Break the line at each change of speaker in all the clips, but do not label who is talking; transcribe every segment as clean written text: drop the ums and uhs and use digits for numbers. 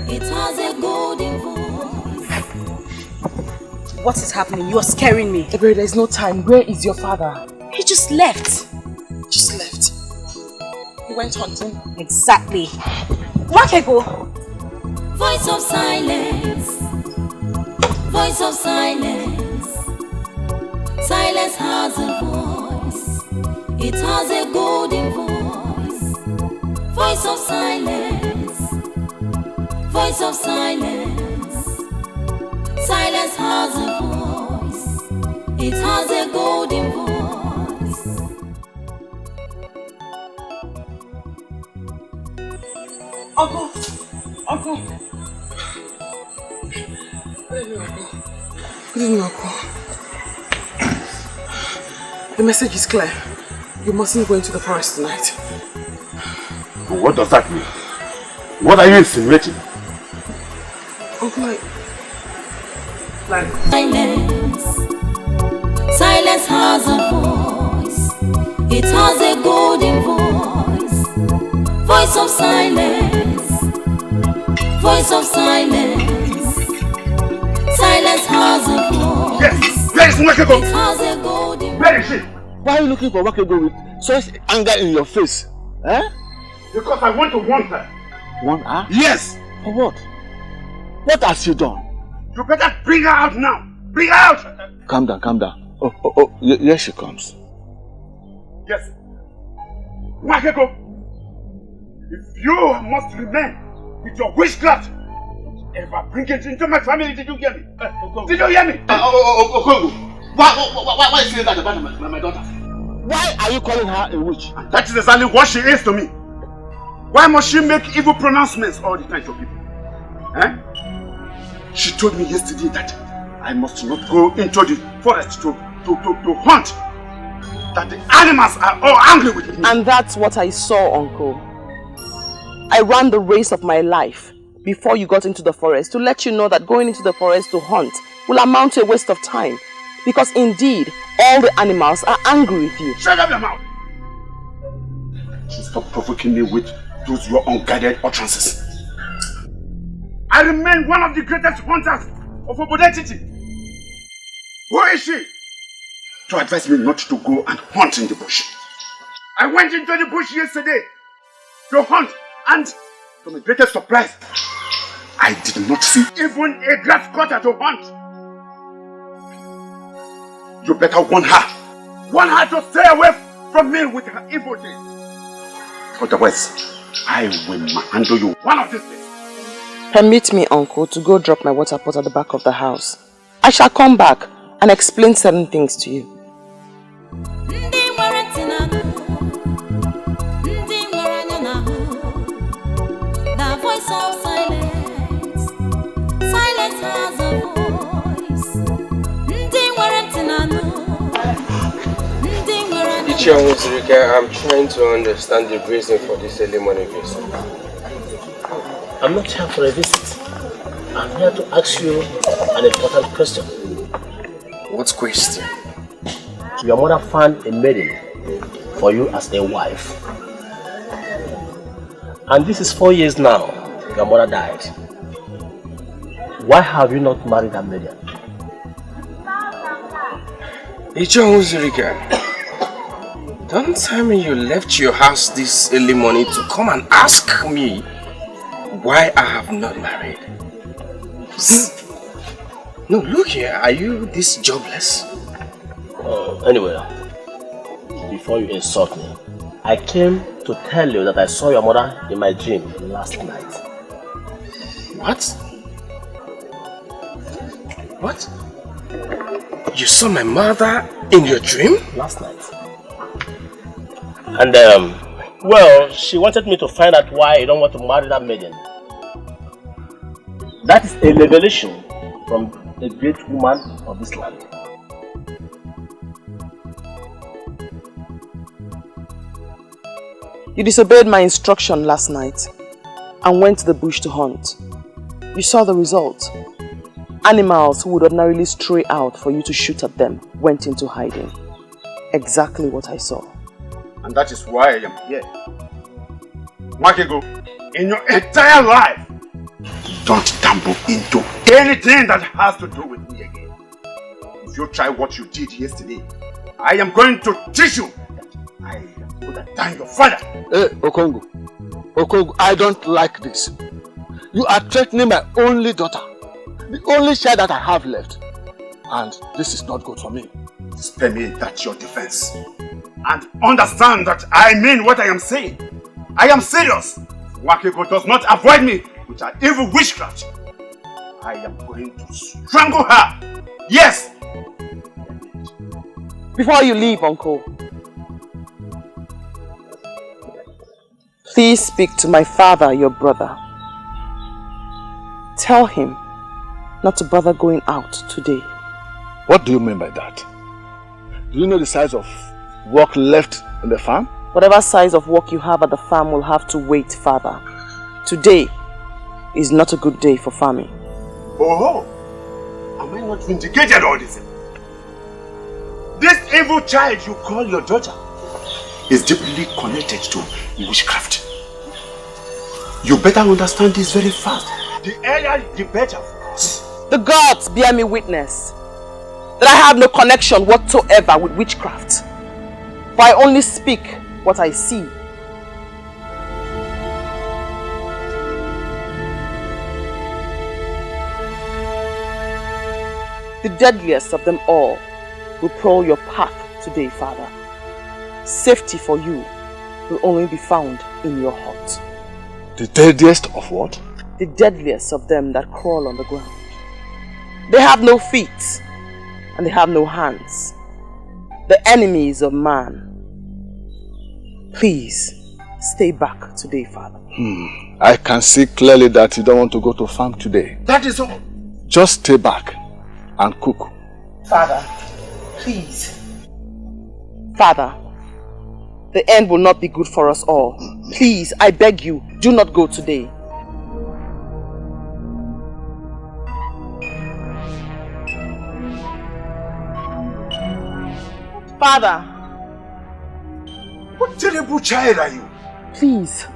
It has a golden voice.
What is happening? You are scaring me.
Ebere, there is no time. Where is your father?
He just left.
Just left. He went hunting.
Exactly. Wakego.
Voice of silence. Voice of silence. Silence has a voice. It has a golden voice. Voice of silence. Voice of silence. Silence has a voice. It has a golden voice.
Uncle! Uncle! Good evening, Uncle. The message is clear. You mustn't go into the forest tonight.
What does that mean? What are you insinuating?
Uncle,
Silence. Silence has a voice. It has a golden voice. Voice of silence. Voice of silence. Silence has a voice.
Yes! Where is Wakego?
It has a golden voice.
Where is she?
Why are you looking for Wakego with such anger in your face? Eh?
Because I want to warn her.
Warn her?
Yes!
For what? What has she done?
You better bring her out now! Bring her out!
Calm down, calm down. Oh, here she comes.
Yes. Wakego, if you must remain with your witchcraft, ever bring it into my family, did you hear me? Did you hear me?
Okongo, why is saying that about my daughter? Why are you calling her a witch?
And that is exactly what she is to me. Why must she make evil pronouncements all the time to people? Eh? She told me yesterday that I must not go into the forest to hunt. That the animals are all angry with me.
and that's what I saw, Uncle. I ran the race of my life before you got into the forest to let you know that going into the forest to hunt will amount to a waste of time. Because indeed, all the animals are angry with you.
Shut up your mouth! Stop provoking me with those your unguided utterances. I remain one of the greatest hunters of Obodetiti. Who is she? To advise me not to go and hunt in the bush. I went into the bush yesterday to hunt, and to my greatest surprise, I did not see even a grass cutter to hunt. You better warn her. Warn her to stay away from me with her evil deeds. Otherwise, I will handle you one of these days.
Permit me, Uncle, to go drop my water pot at the back of the house. I shall come back and explain certain things to you.
The voice of silence. Silence has a voice.
I'm trying to understand the reason for this early morning visit.
I'm not here for a visit. I'm here to ask you an important question.
What question?
Your mother found a maiden for you as a wife. And this is 4 years now. Your mother died. Why have you not married that maiden?
Don't tell me you left your house this early morning to come and ask me why I have not married. No, look here, are you this jobless?
Anyway, before you insult me, I came to tell you that I saw your mother in my dream last night.
What? What? You saw my mother in your dream?
Last night. And well, she wanted me to find out why you don't want to marry that maiden. That is a revelation from a great woman of this land.
You disobeyed my instruction last night and went to the bush to hunt. You saw the result. Animals who would ordinarily stray out for you to shoot at them went into hiding. Exactly what I saw.
And that is why I am here. Wakego, in your entire life, don't tumble into anything that has to do with me again. If you try what you did yesterday, I am going to teach you that I would have done your father.
Hey, Okongo. Okongo, I don't like this. You are threatening my only daughter, the only child that I have left. And this is not good for me.
Spare me that your defense. And understand that I mean what I am saying. I am serious. Wakeko does not avoid me with her evil witchcraft. I am going to strangle her. Yes!
Before you leave, Uncle, please speak to my father, your brother. Tell him not to bother going out today.
What do you mean by that? Do you know the size of work left in the farm?
Whatever size of work you have at the farm will have to wait, father. Today is not a good day for farming.
Oh, am I not vindicated all this? This evil child you call your daughter is deeply connected to witchcraft. You better understand this very fast. The earlier the better for us.
The gods bear me witness that I have no connection whatsoever with witchcraft. For I only speak what I see. The deadliest of them all will prowl your path today, Father. Safety for you will only be found in your heart.
The deadliest of what?
The deadliest of them that crawl on the ground. They have no feet and they have no hands. The enemies of man. Please, stay back today, Father.
I can see clearly that you don't want to go to farm today.
That is all.
Just stay back and cook.
Father, please. Father, the end will not be good for us all. Please, I beg you, do not go today. Father.
What terrible child are you?
Please.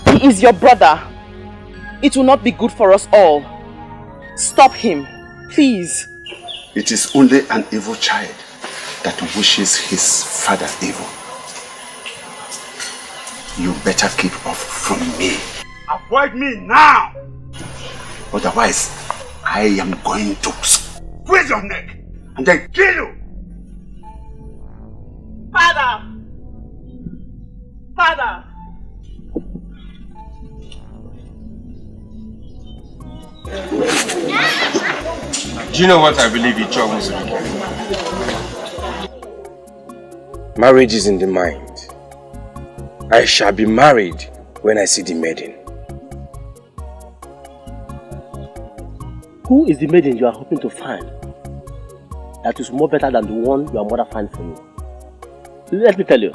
He is your brother. It will not be good for us all. Stop him. Please.
It is only an evil child that wishes his father evil. You better keep off from me. Avoid me now! Otherwise, I am going to squeeze your neck and then kill you!
Father! Father!
Do you know what I believe each other was doing? Marriage is in the mind. I shall be married when I see the maiden.
Who is the maiden you are hoping to find that is more better than the one your mother found for you? Let me tell you.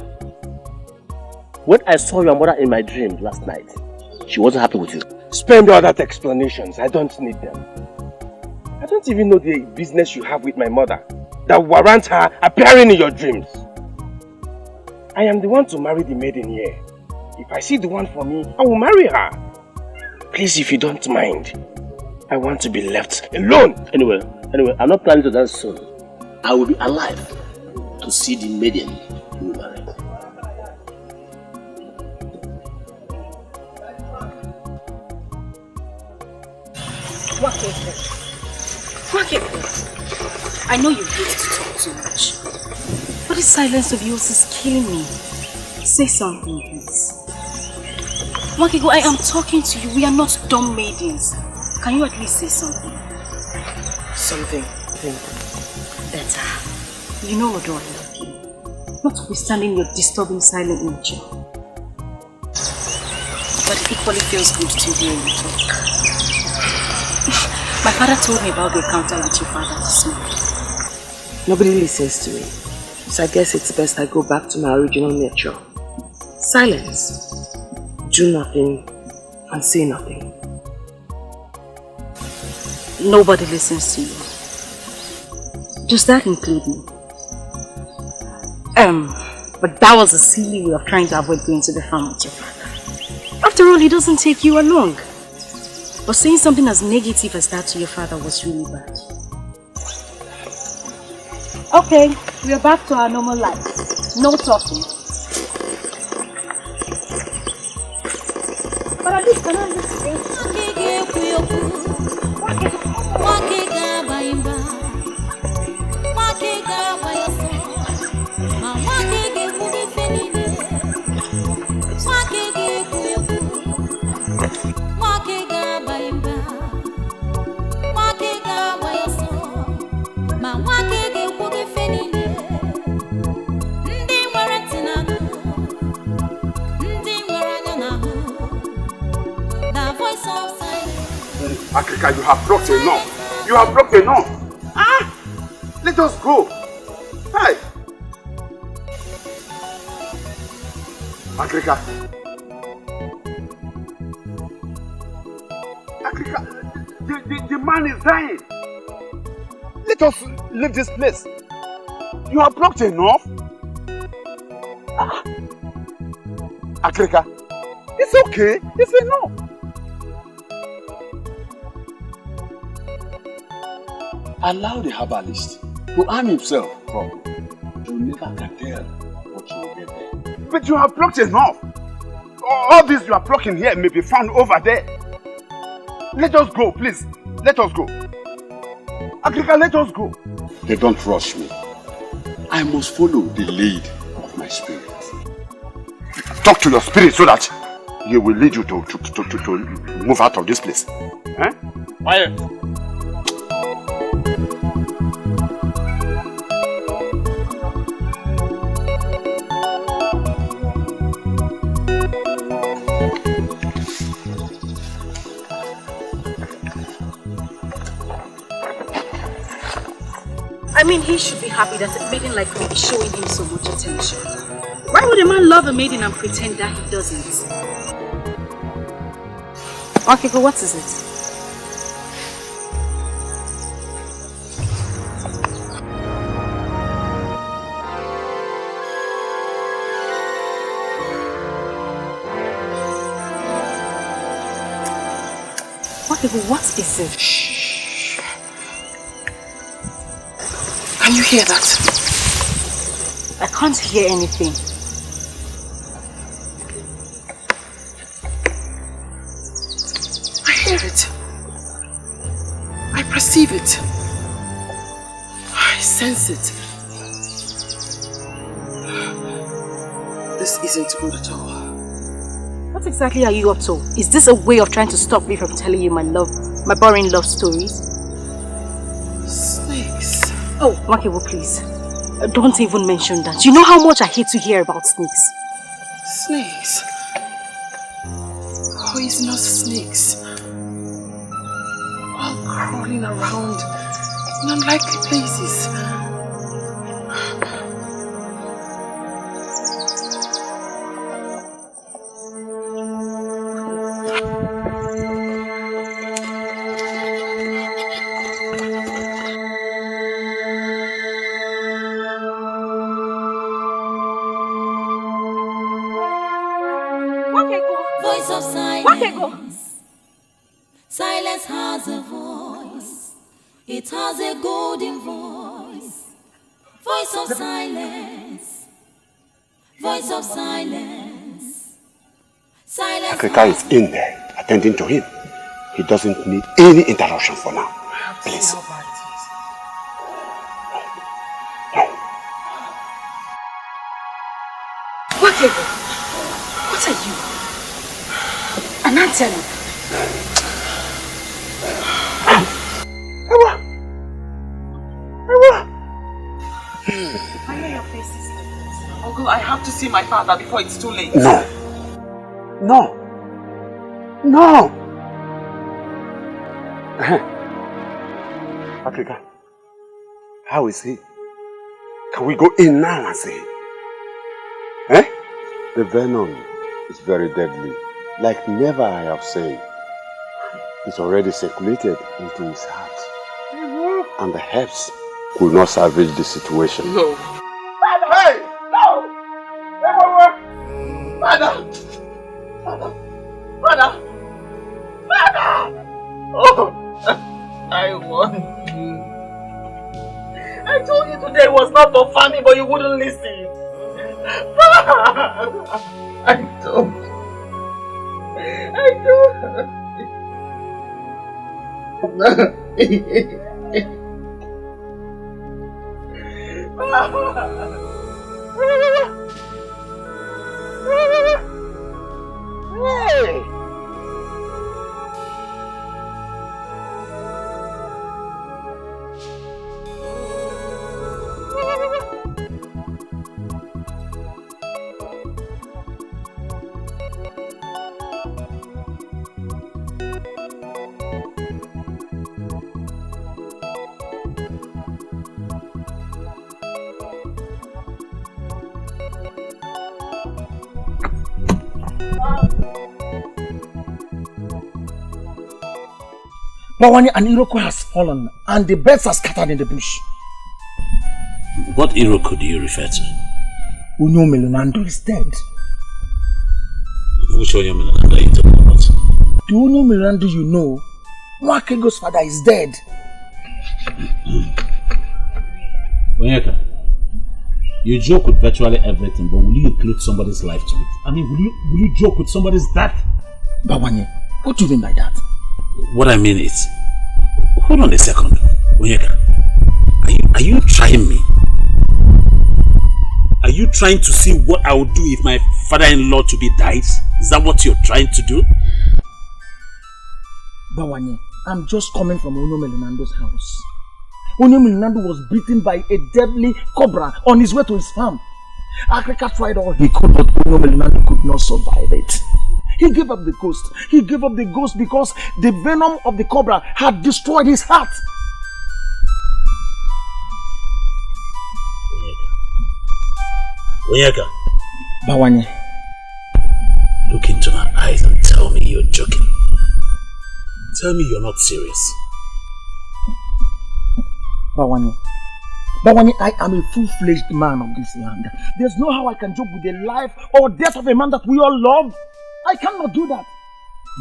When I saw your mother in my dream last night, she wasn't happy with you.
Spend all that explanations. I don't need them. I don't even know the business you have with my mother that warrants her appearing in your dreams. I am the one to marry the maiden here. If I see the one for me, I will marry her. Please, if you don't mind, I want to be left alone.
Anyway, I'm not planning to dance soon. I will be alive to see the maiden you will marry.
Wakeko, I know you hate to talk too much, but this silence of yours is killing me. Say something, please. Wakeko, I am talking to you. We are not dumb maidens. Can you at least say something?
Something.
Better. You know what I love you. Notwithstanding your disturbing silent nature. But it equally feels good to hear you talk. My father told me about the encounter with your father this morning.
Nobody listens to me, so I guess it's best I go back to my original nature. Silence. Do nothing and say nothing.
Nobody listens to you. Does that include me? But that was a silly way of trying to avoid going to the farm with your father. After all, he doesn't take you along. But saying something as negative as that to your father was really bad. Okay, we are back to our normal life. No talking. But at least can I listen?
Africa, you have blocked enough. You have blocked enough. Ah! Let us go. Hi. Africa. Africa, the man is dying. Let us leave this place. You have blocked enough. Ah. Africa, it's okay. It's enough.
Allow the herbalist to arm himself properly. You never can tell what you will get there.
But you have blocked enough. All this you are blocking here may be found over there. Let us go, please. Let us go. Africa, let us go.
They don't rush me. I must follow the lead of my spirit.
Talk to your spirit so that he will lead you to move out of this place. Eh?
Quiet.
I mean, he should be happy that a maiden like me is showing him so much attention. Why would a man love a maiden and pretend that he doesn't? Okay, but what is it? Okay, but what is it? Shh. Can you hear that? I can't hear anything. I hear it. I perceive it. I sense it. This isn't good at all. What exactly are you up to? Is this a way of trying to stop me from telling you my boring love stories? Snakes. Oh, Wakibo, please. Don't even mention that. You know how much I hate to hear about snakes. Snakes? Poisonous snakes. All crawling around in unlikely places.
Voice of silence. Silence has a voice. It has a golden voice. Voice of silence. Voice of silence. Silence.
Africa is in there, attending to him. He doesn't need any interruption for now. Please.
What are you? An antenna? I know your face is Uncle, I have to see my father before it's too late.
No. No. No. Africa, how is he? Can we go in now and see him? Eh?
The venom is very deadly. Like never I have said. It's already circulated into his heart. And the herbs could not salvage the situation.
No. Father! Hey! No! Father! Father!
I told you today was not for family, but you wouldn't listen. I don't. Hey!
Bawani, an Iroko has fallen and the birds are scattered in the bush.
What Iroko do you refer to?
Unyo Melonando is dead.
Which Unyo Melonando are you talking about?
The Unyo Melonando you know, Nwakego's father is dead.
Onyeka, you joke with virtually everything, but will you include somebody's life to it? I mean, will you joke with somebody's death?
Bawani, what do you mean by that?
What I mean is, hold on a second, Onyeka. Are you trying me? Are you trying to see what I would do if my father-in-law to be dies? Is that what you're trying to do?
Bawani, I'm just coming from Unyo Melonando's house. Unyo Melonando was beaten by a deadly cobra on his way to his farm. Africa tried all he could, but Unyo Melonando could not survive it. He gave up the ghost. He gave up the ghost because the venom of the cobra had destroyed his heart.
Onyeka.
Bawani.
Look into my eyes and tell me you're joking. Tell me you're not serious.
Bawani, I am a full-fledged man of this land. There's no how I can joke with the life or death of a man that we all love. I cannot do that.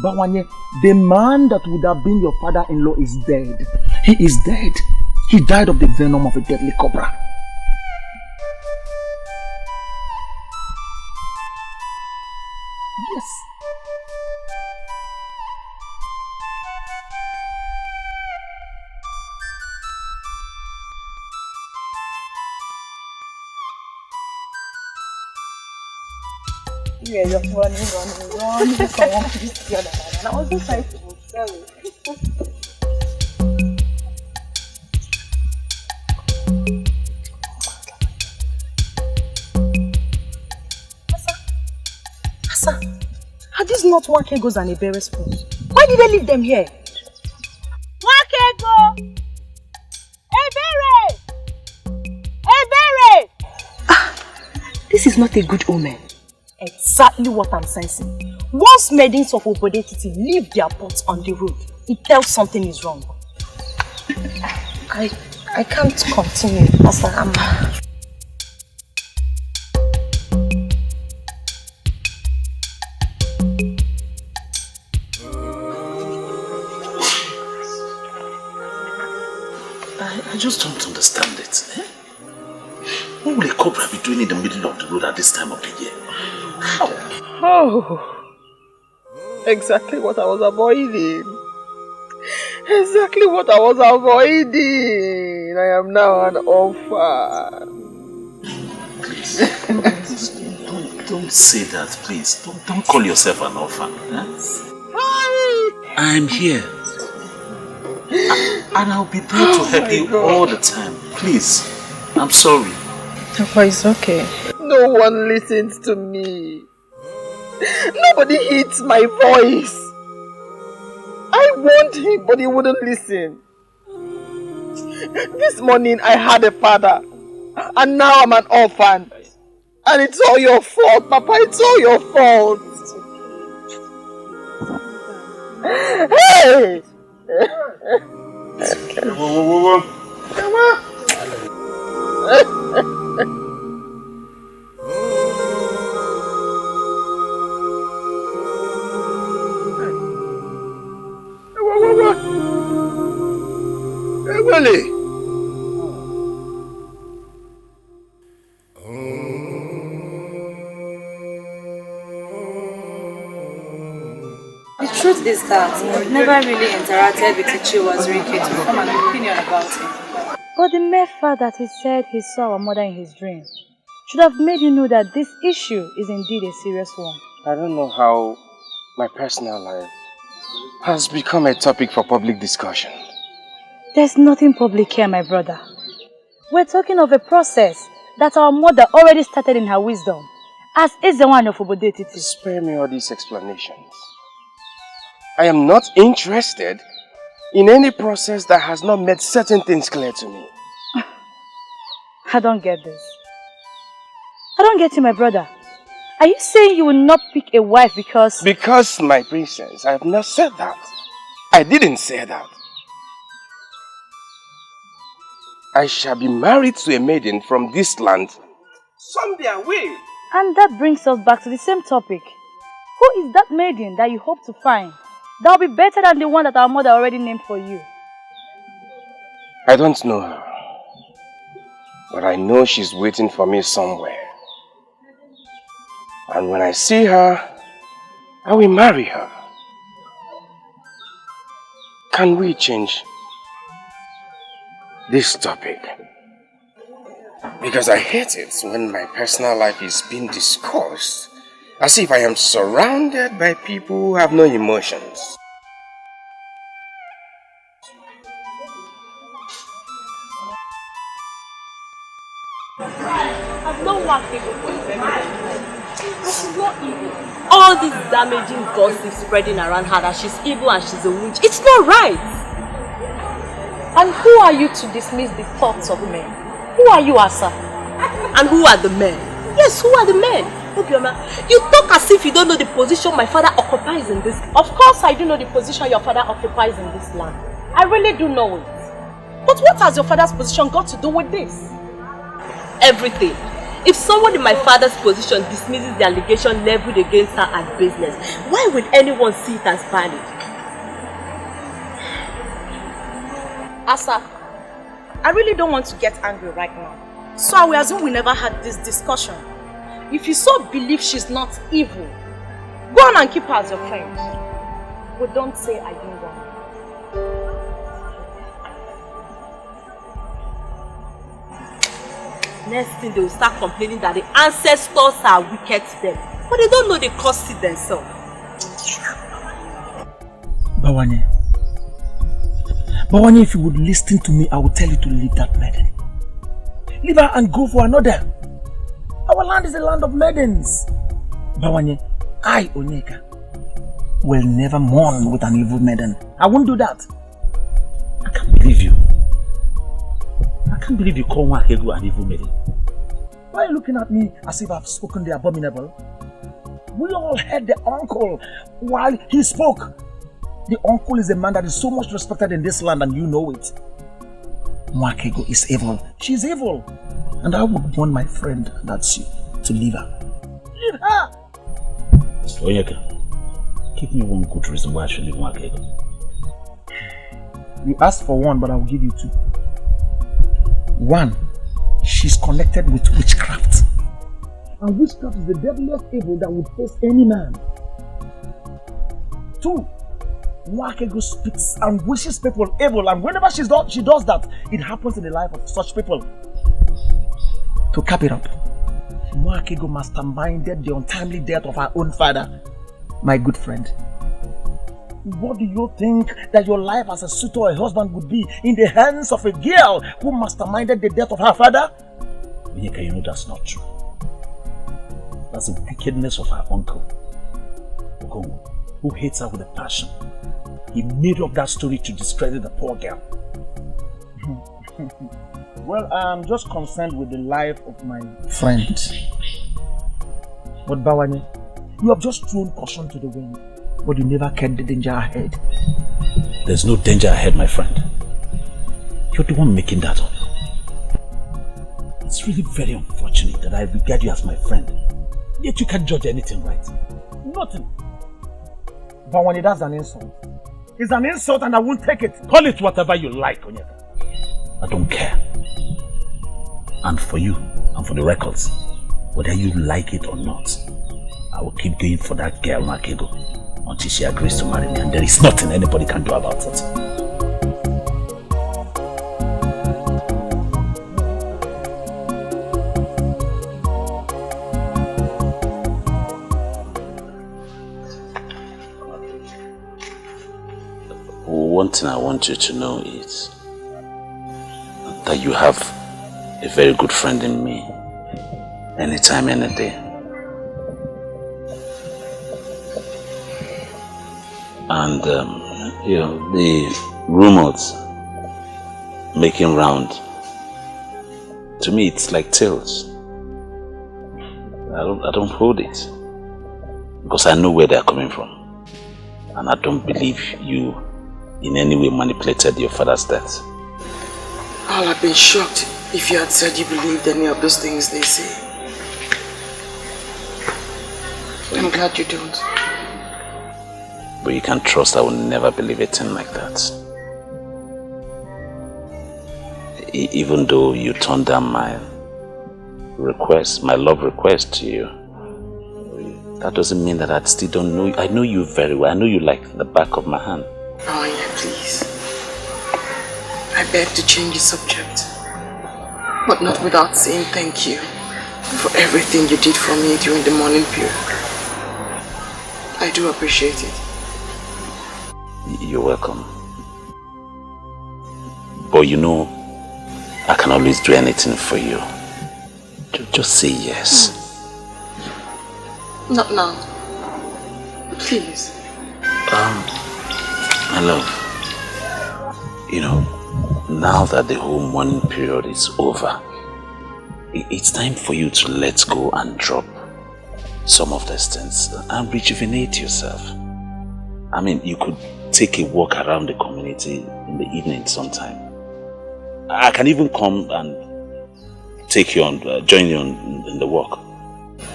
Bawani, the man that would have been your father-in-law is dead. He is dead. He died of the venom of a deadly cobra. Yes.
Yeah, you're running. Someone please the other man. And I wasn't trying to move, sorry. Asa, are these not Nwakego's and Ebere's pools? Why did they leave them here?
Nwakego! Ebere!
This is not a good omen. Exactly what I'm sensing. Once maidens of Obodetiti leave their pots on the road, it tells something is wrong. I can't continue as I am.
I just don't understand it. Eh? What will a cobra be doing in the middle of the road at this time of the year?
Oh, exactly what I was avoiding. Exactly what I was avoiding. I am now an orphan.
Please, don't say that, please. Don't call yourself an orphan. Eh? I'm here. And I'll be there to help you all the time. Please, I'm sorry.
Papa, it's okay.
No one listens to me. Nobody heeds my voice. I warned him, but he wouldn't listen. This morning I had a father, and now I'm an orphan. And it's all your fault, Papa. It's all your fault. Hey!
Whoa.
Come on.
truth is that I've never really interacted with Uju as Ricky to form an opinion about him.
But the mere fact that he said he saw our mother in his dream should have made you know that this issue is indeed a serious one.
I don't know how my personal life has become a topic for public discussion.
There's nothing public here, my brother. We're talking of a process that our mother already started in her wisdom, as is the one of Obodetiti.
Spare me all these explanations. I am not interested in any process that has not made certain things clear to me.
I don't get this. I don't get you, my brother. Are you saying you will not pick a wife because...
Because, my princess, I have not said that. I didn't say that. I shall be married to a maiden from this land. Someday I will.
And that brings us back to the same topic. Who is that maiden that you hope to find that will be better than the one that our mother already named for you?
I don't know her. But I know she's waiting for me somewhere. And when I see her, I will marry her. Can we change this topic? Because I hate it when my personal life is being discussed as if I am surrounded by people who have no emotions.
I've not worked people for a she's not evil. All this damaging gossip spreading around her that she's evil and she's a witch, it's not right. And who are you to dismiss the thoughts of men? Who are you, Asa? And who are the men? Yes, who are the men? You talk as if you don't know the position my father occupies in this. Of course I do know the position your father occupies in this land. I really do know it. But what has your father's position got to do with this? Everything. If someone in my father's position dismisses the allegation leveled against her as business, why would anyone see it as valid? Asa, I really don't want to get angry right now. So I will assume we never had this discussion. If you so believe she's not evil, go on and keep her as your friend. But don't say I didn't want her. Next thing they will start complaining that the ancestors are wicked to them. But they don't know they caused it themselves.
Bawanye, if you would listen to me, I will tell you to leave that maiden. Leave her and go for another. Our land is a land of maidens. Bawanye, I, Onyeka, will never mourn with an evil maiden. I won't do that.
I can't believe you. I can't believe you call Nwakego an evil maiden.
Why are you looking at me as if I've spoken the abominable? We all heard the uncle while he spoke. The uncle is a man that is so much respected in this land and you know it. Nwakego is evil. She's evil. And I would want my friend, that's you, to leave her. Leave her!
Onyeka, give me one good reason why I should leave Nwakego.
You asked for one, but I will give you two. One, she's connected with witchcraft. And witchcraft is the deadliest evil that would face any man. Two, Nwakego speaks and wishes people evil, and whenever she does that, it happens in the life of such people. To cap it up, Nwakego masterminded the untimely death of her own father, my good friend. What do you think that your life as a suitor or a husband would be in the hands of a girl who masterminded the death of her father?
Onyeka, you know that's not true. That's the wickedness of her uncle, Ogongo, who hates her with a passion. He made up that story to discredit the poor girl.
Well, I'm just concerned with the life of my friend. But Bawanye, you have just thrown caution to the wind, but you never kept the danger ahead.
There's no danger ahead, my friend. You're the one making that up. It's really very unfortunate that I regard you as my friend, yet you can't judge anything right.
Nothing. Bawanye, that's an insult. It's an insult and I won't take it.
Call it whatever you like, Onyeka. I don't care. And for you, and for the records, whether you like it or not, I will keep going for that girl, Nwakego. until she agrees to marry me, and there is nothing anybody can do about it. One thing I want you to know is that you have a very good friend in me, anytime, any day. And you know, the rumors making round, to me it's like tales. I don't hold it, because I know where they're coming from, and I don't believe you in any way manipulated your father's death.
I'll have been shocked if you had said you believed any of those things they say. I'm glad you don't.
But you can trust I will never believe a thing like that. Even though you turned down my request, my love request to you, that doesn't mean that I still don't know you. I know you very well. I know you like the back of my hand.
Oh yeah, please. I beg to change the subject, but not without saying thank you for everything you did for me during the mourning period. I do appreciate it.
You're welcome. But you know, I can always do anything for you. Just say yes.
Not now. Please.
My love, you know, now that the whole mourning period is over, it's time for you to let go and drop some of these things and rejuvenate yourself. I mean, you could take a walk around the community in the evening sometime. I can even come and take you on, join you in the walk.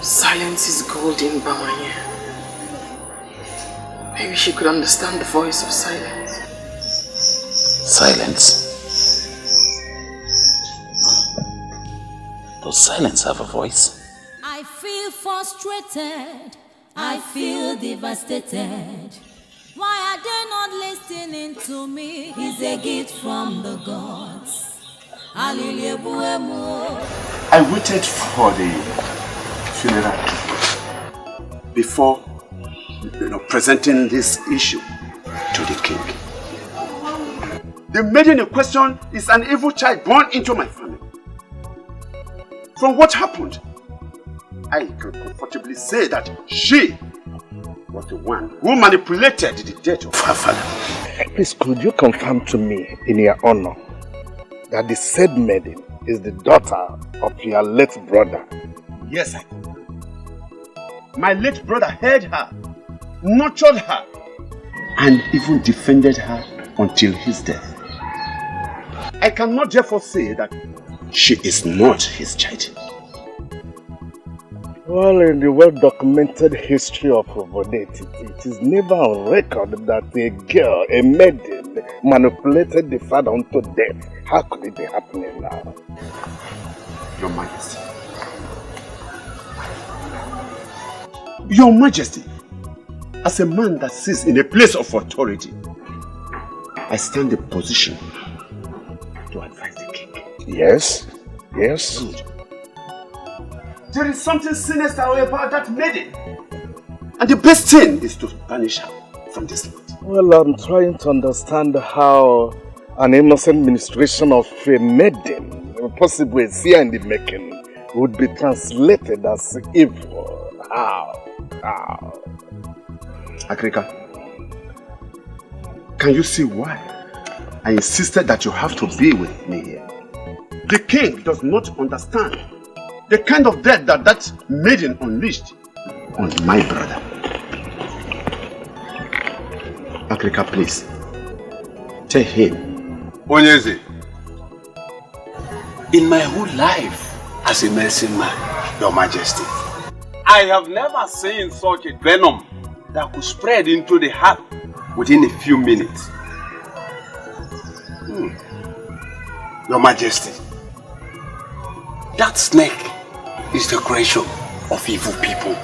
Silence is golden, Bamanye. Maybe she could understand the voice of silence.
Silence? Does silence have a voice?
I feel frustrated. I feel devastated. Why are they not listening to me? It's a gift from the gods.
I waited for the funeral before presenting this issue to the king. The maiden in question is an evil child born into my family. From what happened, I can comfortably say that she was the one who manipulated the death of her father.
Please, could you confirm to me, in your honor, that the said maiden is the daughter of your late brother?
Yes, I can. My late brother heard her, nurtured her, and even defended her until his death. I cannot therefore say that she is not his child.
Well, in the well-documented history of Obodeti, it is never on record that a girl, a maiden, manipulated the father unto death. How could it be happening now?
Your Majesty. Your Majesty, as a man that sits in a place of authority, I stand in position to advise the king.
Yes, yes.
Good. There is something sinister about that maiden. And the best thing is to banish her from this land.
Well, I'm trying to understand how an innocent ministration of a maiden, possibly a seer in the making, would be translated as evil. How?
Agrika, can you see why I insisted that you have to be with me here? The king does not understand the kind of death that maiden unleashed on my brother. Agrika, please, tell him.
Onyeze, in my whole life as a medicine man, Your Majesty, I have never seen such a venom that could spread into the heart within a few minutes. Your Majesty, that snake is the creation of evil people.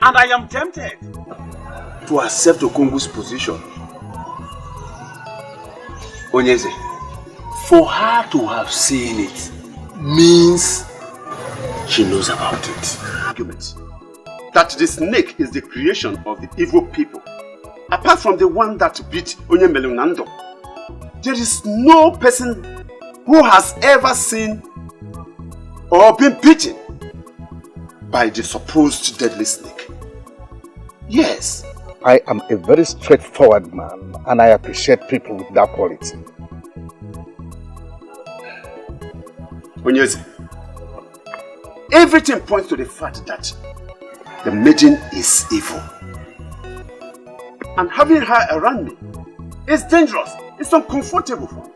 And I am tempted to accept Okongu's position. Onyeze, for her to have seen it means she knows about it.
Argument that the snake is the creation of the evil people. Apart from the one that beat Onyemelunando, there is no person who has ever seen or been beaten by the supposed deadly snake. Yes.
I am a very straightforward man, and I appreciate people with that quality.
Onyeze, everything points to the fact that the maiden is evil. And having her around me is dangerous. It's uncomfortable for me.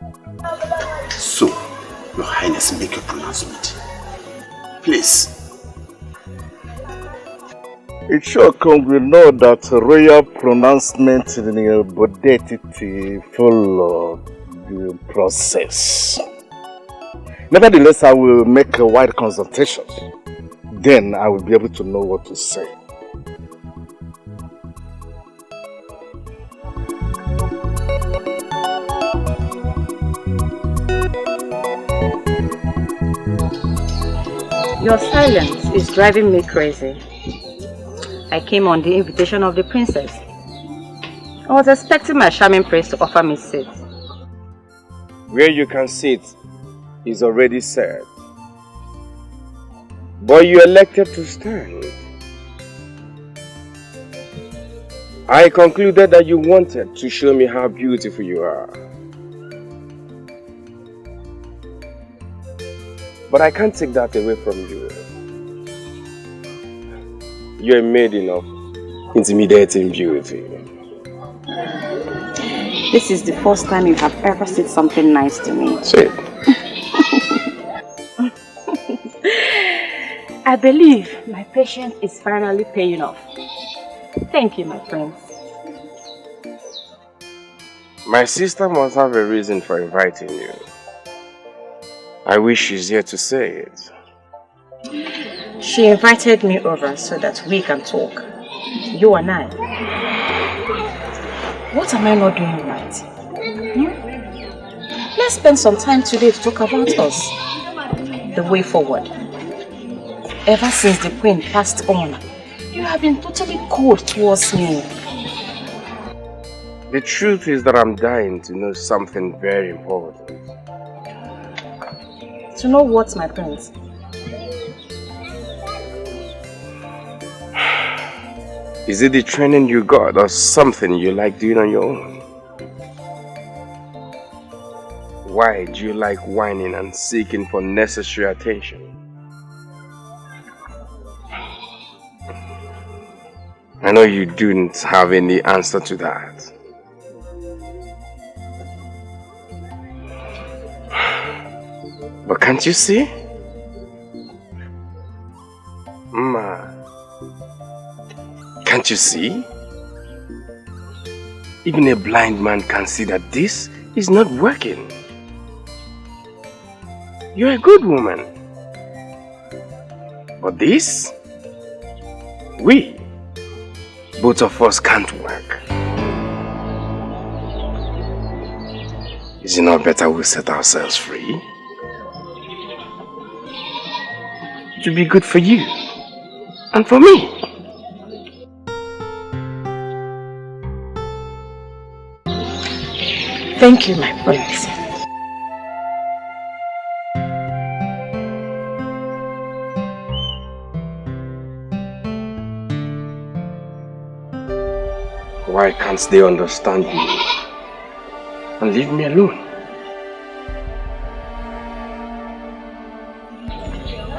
So, Your Highness, make a pronouncement. Please.
It sure comes we know that royal pronouncement in the bodetity follow the process. Nevertheless, I will make a wide consultation. Then I will be able to know what to say.
Your silence is driving me crazy. I came on the invitation of the princess. I was expecting my charming prince to offer me seat.
Where you can sit is already said. But you elected to stand. I concluded that you wanted to show me how beautiful you are. But I can't take that away from you. You're a maiden of intimidating beauty.
This is the first time you have ever said something nice to me.
Say it.
I believe my patience is finally paying off. Thank you, my prince.
My sister must have a reason for inviting you. I wish she's here to say it.
She invited me over so that we can talk. You and I. What am I not doing right? Let's spend some time today to talk about us. The way forward. Ever since the queen passed on, you have been totally cold towards me.
The truth is that I'm dying to know something very important.
To know what, my prince?
Is it the training you got or something you like doing on your own? Why do you like whining and seeking for necessary attention? I know you don't have any answer to that. But can't you see? Ma, can't you see? Even a blind man can see that this is not working. You're a good woman. But this, both of us can't work. Is it not better we set ourselves free? It will be good for you and for me.
Thank you, my prince.
Why can't they understand me and leave me alone?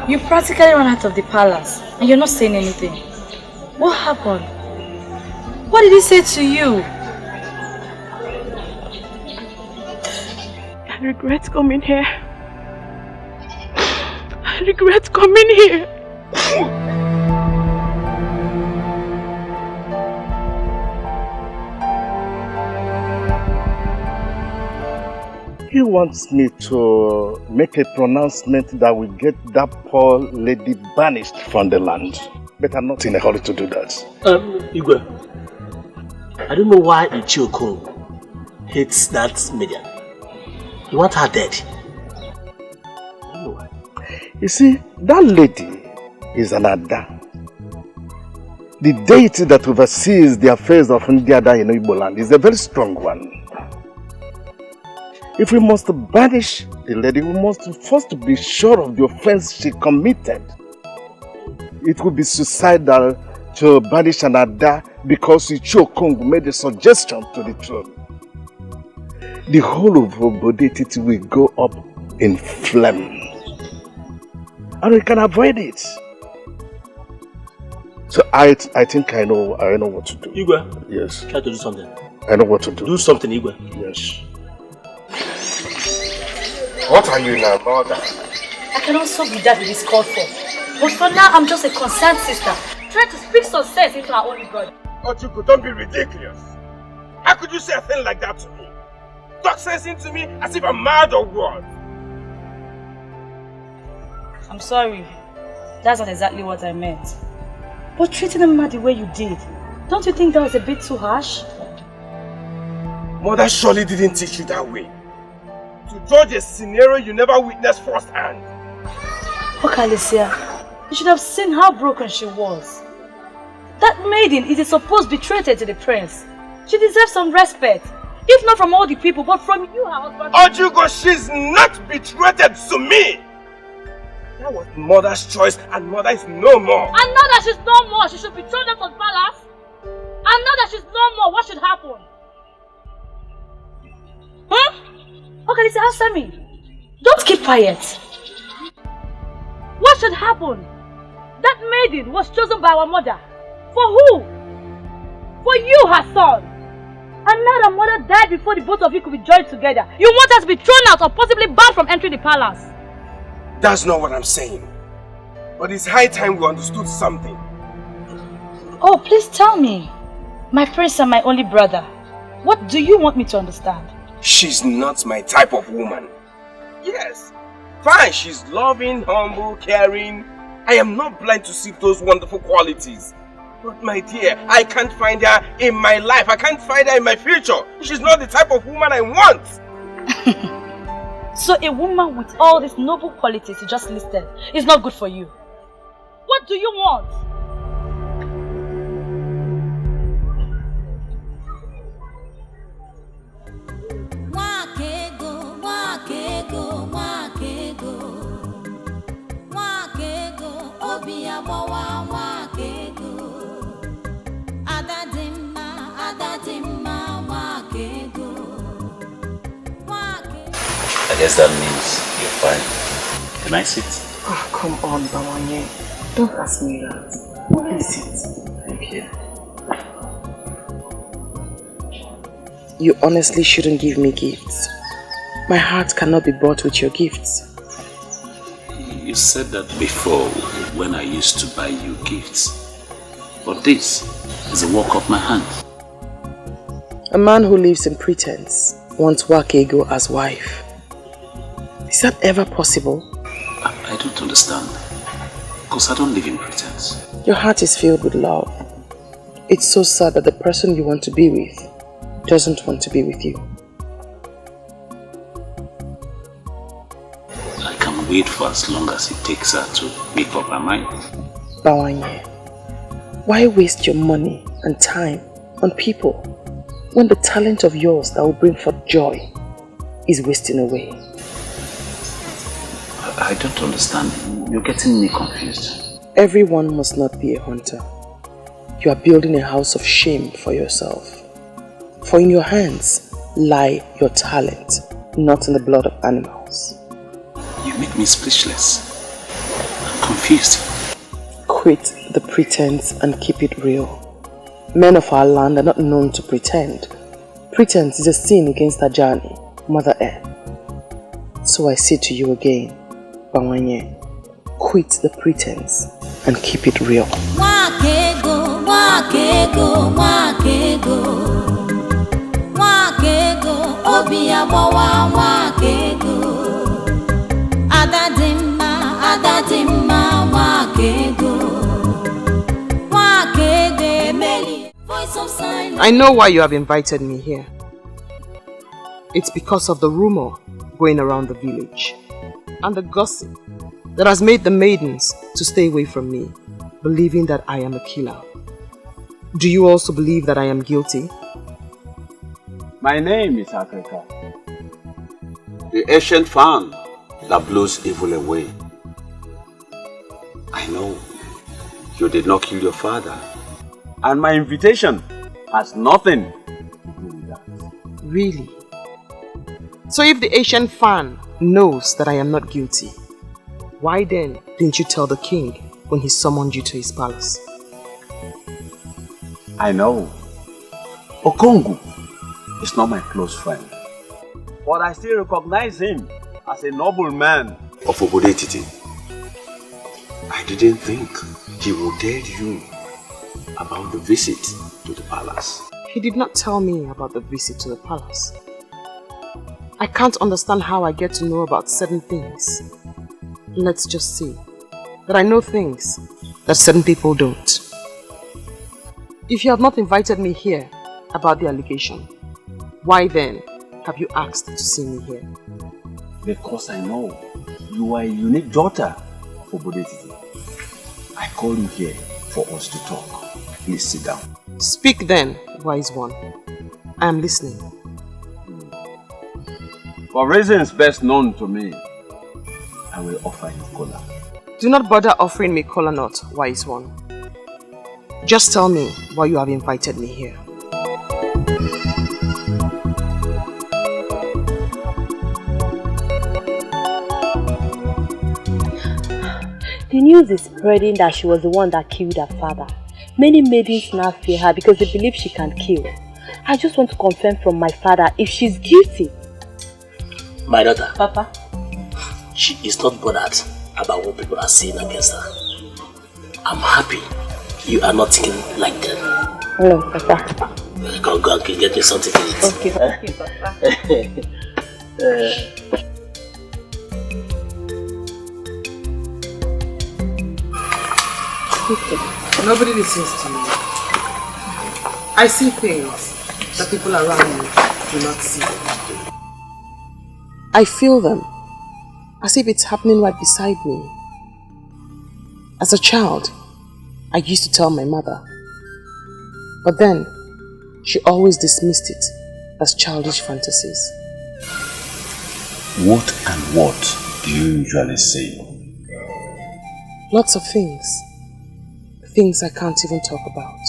You practically ran out of the palace and you're not saying anything. What happened? What did he say to you?
I regret coming here. I regret coming here.
He wants me to make a pronouncement that will get that poor lady banished from the land. But I'm not in a hurry to do that.
Igwe,
I don't know why Uju Okoli hates that maiden. He wants her dead. I don't know why.
You see, that lady is an Ada. The deity that oversees the affairs of Ndiada in Igbo land is a very strong one. If we must banish the lady, we must first be sure of the offense she committed. It would be suicidal to banish an Ada because Uju Okoli made a suggestion to the throne. The whole of Obodetiti will go up in flames. And we can avoid it. So I think I know what to do.
Igwe?
Yes.
Try to do something.
I know what to do.
Do something, Igwe.
Yes. What are you now, mother?
I cannot solve with that it is called for. But for now, I'm just a concerned sister, trying to speak some sense into our only brother.
Ochuku, don't be ridiculous. How could you say a thing like that to me? Talk sense into me as if I'm mad or what?
I'm sorry. That's not exactly what I meant. But treating him mad the way you did, don't you think that was a bit too harsh?
Mother surely didn't teach you that way. To judge a scenario you never witnessed firsthand.
Look, Alicia, you should have seen how broken she was. That maiden is a supposed betrayal to the prince. She deserves some respect. If not from all the people, but from you, her husband.
Ojugo, she's not betrayed to me! That was mother's choice, and mother is no more.
And now that she's no more, she should be thrown out of the palace? And now that she's no more, what should happen? Huh? Okay, listen, answer me. Don't keep quiet. What should happen? That maiden was chosen by our mother. For who? For you, her son. And now that mother died before the both of you could be joined together, you want us to be thrown out or possibly banned from entering the palace?
That's not what I'm saying. But it's high time we understood something.
Oh, please tell me. My prince and my only brother. What do you want me to understand?
She's not my type of woman. Yes, fine, she's loving, humble, caring. I am not blind to see those wonderful qualities. But my dear, I can't find her in my life. I can't find her in my future. She's not the type of woman I want.
So a woman with all these noble qualities you just listed is not good for you. What do you want?
I guess that means you're fine. Can I sit?
Oh, come on, Bawanye. Don't ask me that. Please sit.
Thank you.
You honestly shouldn't give me gifts. My heart cannot be bought with your gifts.
You said that before when I used to buy you gifts. But this is a work of my hand.
A man who lives in pretense wants Wakego as wife. Is that ever possible?
I don't understand. Because I don't live in pretense.
Your heart is filled with love. It's so sad that the person you want to be with doesn't want to be with you.
I can wait for as long as it takes her to make up her mind.
Bawanye, why waste your money and time on people when the talent of yours that will bring forth joy is wasting away?
I don't understand. You're getting me confused.
Everyone must not be a hunter. You are building a house of shame for yourself. For in your hands lie your talent, not in the blood of animals.
You make me speechless. I'm confused.
Quit the pretense and keep it real. Men of our land are not known to pretend. Pretense is a sin against Ajani, Mother Earth. So I say to you again, Bawanye, quit the pretense and keep it real.
Wakego, wakego, wakego, wakego, obiabawa, wakego, adadimma, adadimma, wakego, wakego, voice of silence.
I know why you have invited me here. It's because of the rumor going around the village and the gossip that has made the maidens to stay away from me, believing that I am a killer. Do you also believe that I am guilty?
My name is Africa, the ancient fan that blows evil away. I know you did not kill your father, and my invitation has nothing to do with that.
Really? So if the Asian fan knows that I am not guilty, why then didn't you tell the king when he summoned you to his palace?
I know Okongu is not my close friend, but I still recognize him as a noble man of Obodetiti. I didn't think he would tell you about the visit to the palace.
He did not tell me about the visit to the palace. I can't understand how I get to know about certain things. Let's just say that I know things that certain people don't. If you have not invited me here about the allegation, why then have you asked to see me here?
Because I know you are a unique daughter of Obodetiti. I call you here for us to talk. Please sit down.
Speak then, wise one. I am listening.
For reasons best known to me, I will offer you kola.
Do not bother offering me kola nut, wise one. Just tell me why you have invited me here.
The news is spreading that she was the one that killed her father. Many maidens now fear her because they believe she can kill. I just want to confirm from my father if she's guilty.
My daughter.
Papa?
She is not bothered about what people are saying against her. I'm happy you are not thinking like them.
No, Papa.
Go and get me something to eat.
Okay, Papa.
Nobody listens to me. I see things that people around me do not see. I feel them as if it's happening right beside me. As a child, I used to tell my mother, but then she always dismissed it as childish fantasies.
What and what do you usually say?
Lots of things. Things I can't even talk about.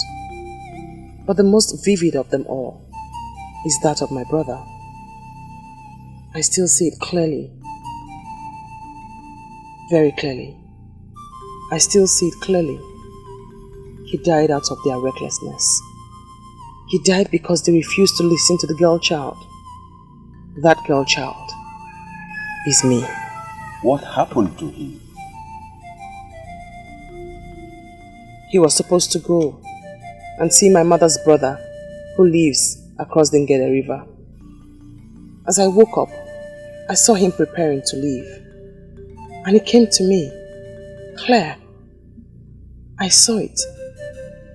But the most vivid of them all is that of my brother. I still see it clearly. Very clearly. I still see it clearly. He died out of their recklessness. He died because they refused to listen to the girl child. That girl child is me.
What happened to him?
He was supposed to go and see my mother's brother who lives across the Ngede River. As I woke up, I saw him preparing to leave. And he came to me. Claire, I saw it.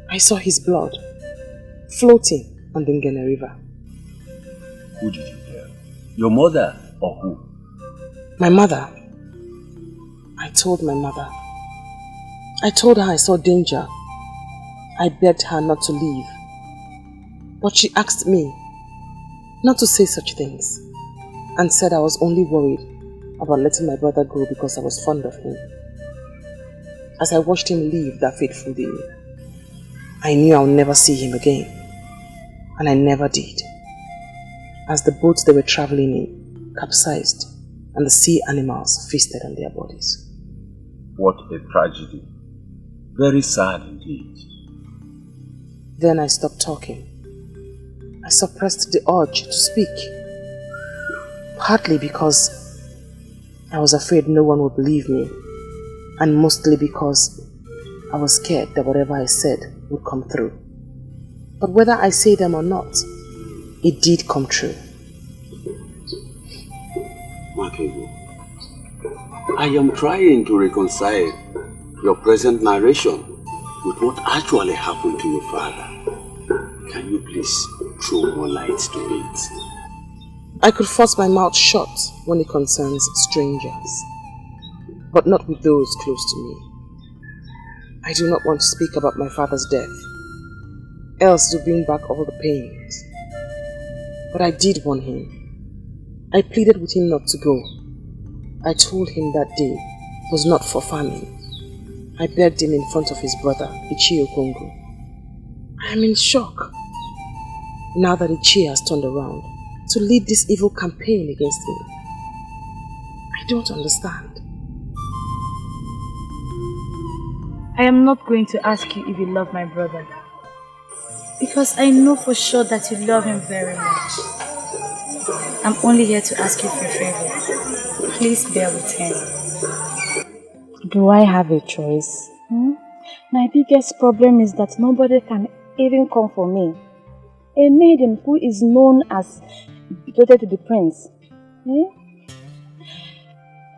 I saw his blood floating on the Ngede River.
Who did you tell? Your mother or who?
My mother. I told my mother. I told her I saw danger. I begged her not to leave. But she asked me not to say such things and said I was only worried about letting my brother go because I was fond of him. As I watched him leave that fateful day, I knew I would never see him again. And I never did. As the boat they were traveling in capsized and the sea animals feasted on their bodies.
What a tragedy. Very sad indeed.
Then I stopped talking. I suppressed the urge to speak. Partly because I was afraid no one would believe me, and mostly because I was scared that whatever I said would come through. But whether I say them or not, it did come true.
Makego, I am trying to reconcile your present narration with what actually happened to your father.
Can you please throw more light to it?
I could force my mouth shut when it concerns strangers, but not with those close to me. I do not want to speak about my father's death, else it will bring back all the pains. But I did warn him. I pleaded with him not to go. I told him that day was not for famine. I begged him in front of his brother, Ichi Okoli. I am in shock now that Ichi has turned around to lead this evil campaign against me. I don't understand.
I am not going to ask you if you love my brother, because I know for sure that you love him very much. I'm only here to ask you for a favor. Please bear with him.
Do I have a choice? My biggest problem is that nobody can even come for me. A maiden who is known as devoted to the prince.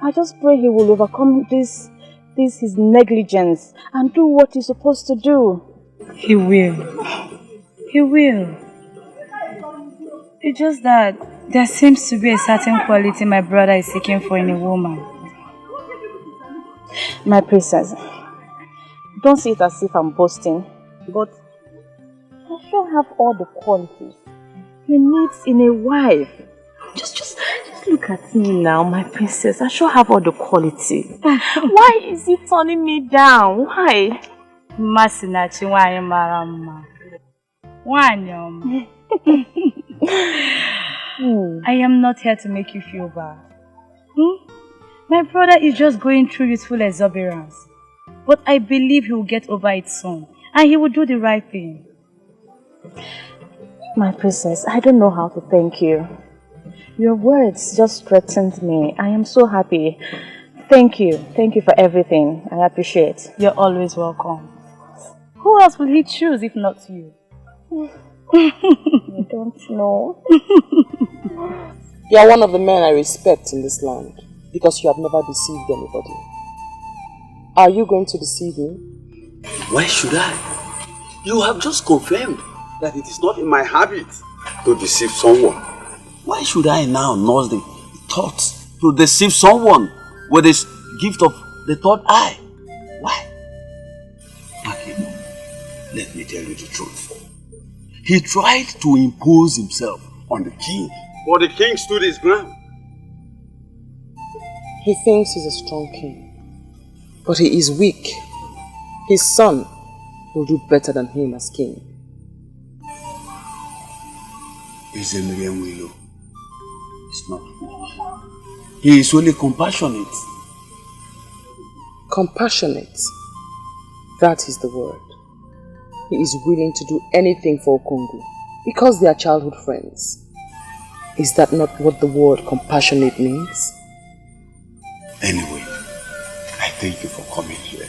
I just pray he will overcome this his negligence and do what he's supposed to do.
He will. He will. It's just that there seems to be a certain quality my brother is seeking for in a woman.
My princess, don't see it as if I'm boasting, but I sure have all the qualities he needs in a wife. Just look at me now, my princess. I sure have all the qualities. Why is he turning me down? Why?
Masinachi, why marama? Why I am not here to make you feel bad. My brother is just going through youthful exuberance. But I believe he will get over it soon. And he will do the right thing.
My princess, I don't know how to thank you. Your words just strengthened me. I am so happy. Thank you. Thank you for everything. I appreciate.
You're always welcome. Who else will he choose if not you?
I don't know.
You are one of the men I respect in this land because you have never deceived anybody. Are you going to deceive me?
Why should I? You have just confirmed that it is not in my habit to deceive someone. Why should I now nurse the thought to deceive someone with this gift of the third eye? Why? Okay, let me tell you the truth. He tried to impose himself on the king, but the king stood his ground.
He thinks he's a strong king, but he is weak. His son will do better than him as king.
He's a Miriam Willow. He's not weak. He is only compassionate.
Compassionate. That is the word. He is willing to do anything for Okongu because they are childhood friends. Is that not what the word compassionate means?
Anyway, I thank you for coming here.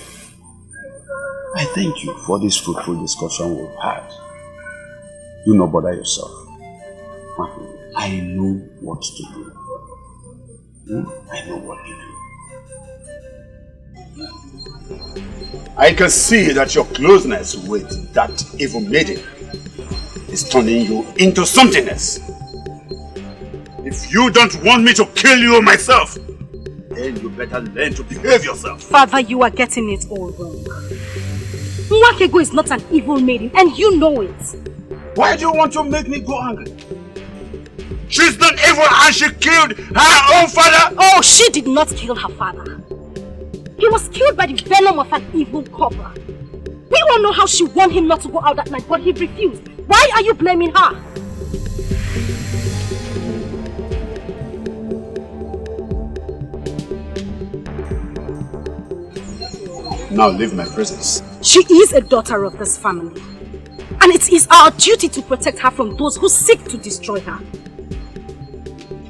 I thank you for this fruitful discussion we've had. Do not bother yourself. I know what to do. I know what to do. I can see that your closeness with that evil maiden is turning you into something else. If you don't want me to kill you myself, then you better learn to behave yourself.
Father, you are getting it all wrong. Nwakego is not an evil maiden, and you know it.
Why do you want to make me go angry? She's not evil and she killed her own father?
Oh, she did not kill her father. He was killed by the venom of an evil cobra. We all know how she warned him not to go out that night, but he refused. Why are you blaming her?
Now leave my presence.
She is a daughter of this family. And it is our duty to protect her from those who seek to destroy her.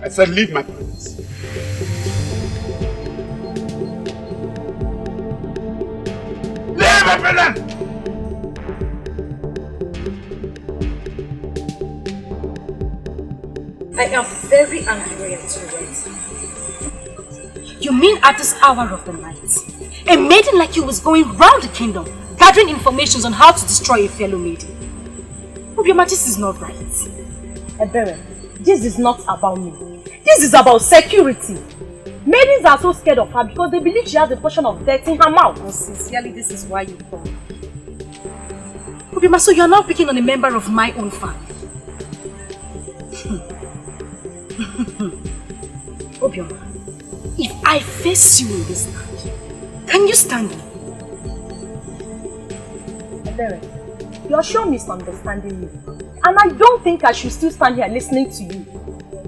I said leave my presence. Leave my presence!
I am very angry at you, right? You mean at this hour of the night, a maiden like you was going round the kingdom, gathering information on how to destroy a fellow maiden?
Obioma, this is not right.
Ebere, this is not about me. This is about security. Maidens are so scared of her because they believe she has a portion of death in her mouth.
Oh, sincerely, this is why you come. Obioma, so you are now picking on a member of my own family. Obioma, if I face you in this land, can you stand me?
Ebere, you're sure misunderstanding me. And I don't think I should still stand here listening to you.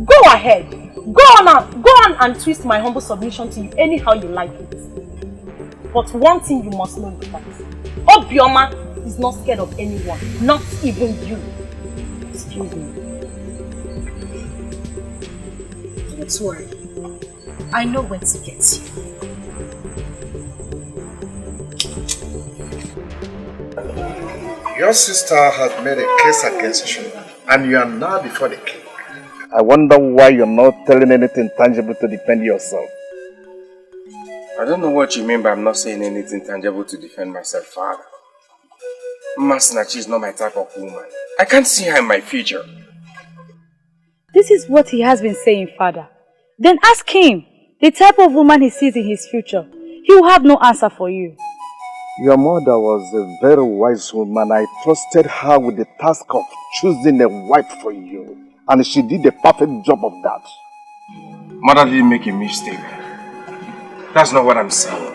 Go ahead. Go on and twist my humble submission to you anyhow you like it. But one thing you must know is that Obioma is not scared of anyone, not even you. Excuse me.
Don't worry. I know where to get you.
Your sister has made a case against you, and you are now before the king.
I wonder why you're not telling anything tangible to defend yourself.
I don't know what you mean by I'm not saying anything tangible to defend myself, Father. Masinachi is not my type of woman. I can't see her in my future.
This is what he has been saying, Father. Then ask him the type of woman he sees in his future. He will have no answer for you.
Your mother was a very wise woman. I trusted her with the task of choosing a wife for you. And she did a perfect job of that.
Mother didn't make a mistake. That's not what I'm saying.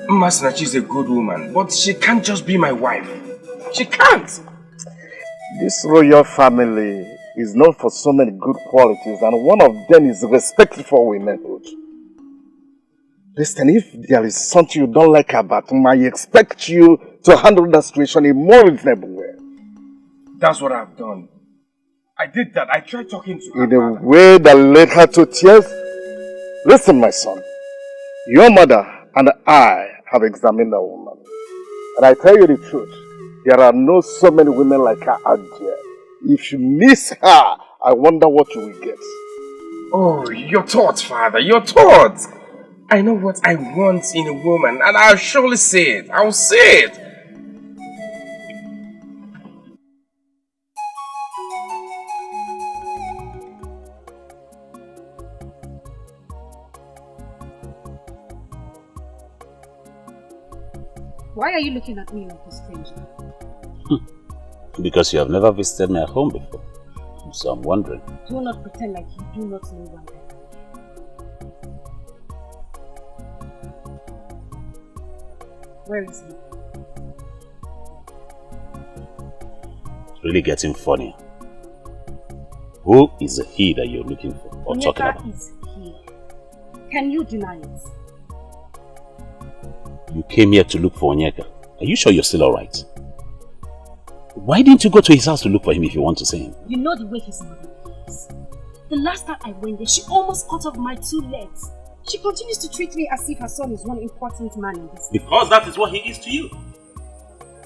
Masinachi is a good woman, but she can't just be my wife. She can't!
This royal family is known for so many good qualities, and one of them is respect for womanhood. Listen, if there is something you don't like about him, I expect you to handle that situation in a more reasonable way.
That's what I've done. I did that. I tried talking to her.
In a way that led her to tears? Listen, my son. Your mother and I have examined that woman. And I tell you the truth, there are no so many women like her out there. If you miss her, I wonder what you will get.
Oh, your thoughts, Father, your thoughts. I know what I want in a woman, and I'll surely say it. I'll say it.
Why are you looking at me like a stranger?
Because you have never visited my home before. So I'm wondering.
Do not pretend like you do not know why I am. Where is he?
It's really getting funnier. Who is the he that you're looking for or talking about?
Onyeka is he. Can you deny it?
You came here to look for Onyeka. Are you sure you're still alright? Why didn't you go to his house to look for him if you want to see him?
You know the way his mother is. The last time I went there, she almost cut off my 2 legs. She continues to treat me as if her son is one important man in this.
Because that is what he is to you.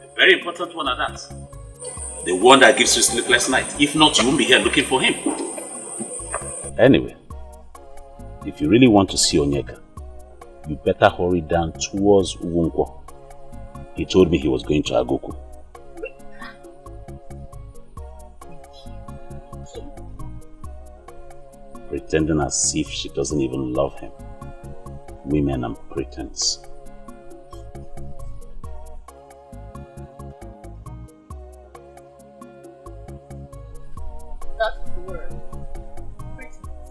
A very important one at that. The one that gives you sleepless night. If not, you won't be here looking for him. Anyway, if you really want to see Onyeka, you better hurry down towards Uwonkwo. He told me he was going to Agoku. Pretending as if she doesn't even love him. Women and pretense.
That's the word. Pretense.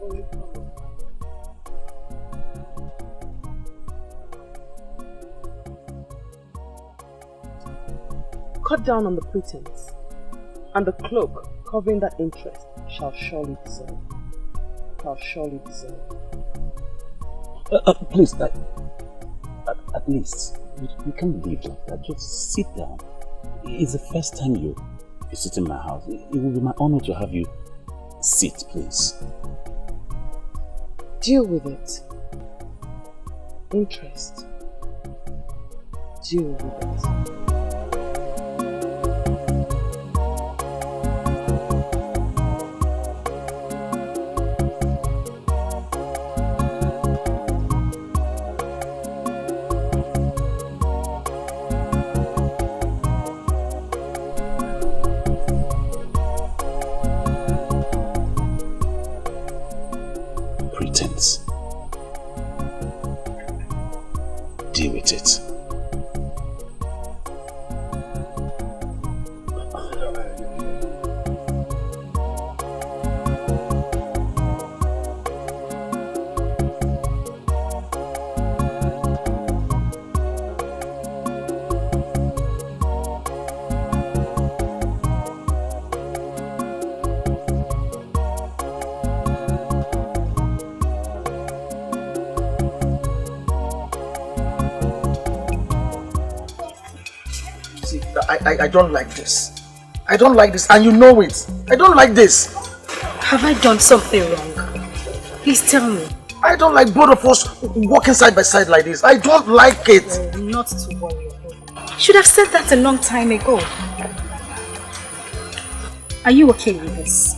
Only color.
Cut down on the pretense, and the cloak covering that interest shall surely dissolve. Shall surely dissolve.
Please, at least, you can't leave like that. Just sit down. It's the first time you visit in my house. It will be my honor to have you sit, please.
Deal with it. Interest. Deal with it.
deal with it.
I don't like this. I don't like this, and you know it. I don't like this.
Have I done something wrong? Please tell me.
I don't like both of us walking side by side like this. I don't like it.
Oh, not to worry. Should have said that a long time ago. Are you okay with this?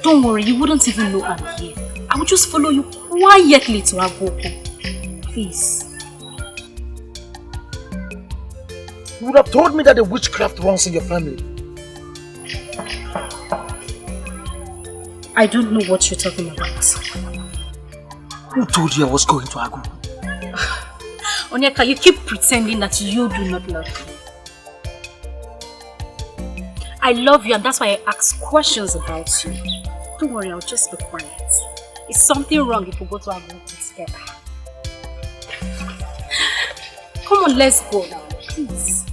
Don't worry, you wouldn't even know I'm here. I would just follow you quietly to Agboku. Please.
You would have told me that the witchcraft runs in your family.
I don't know what you're talking about.
Who told you I was going to Agu?
Onyeka, you keep pretending that you do not love me. I love you, and that's why I ask questions about you. Don't worry, I'll just be quiet. Is something wrong if we go to Agu together? Come on, let's go now, please.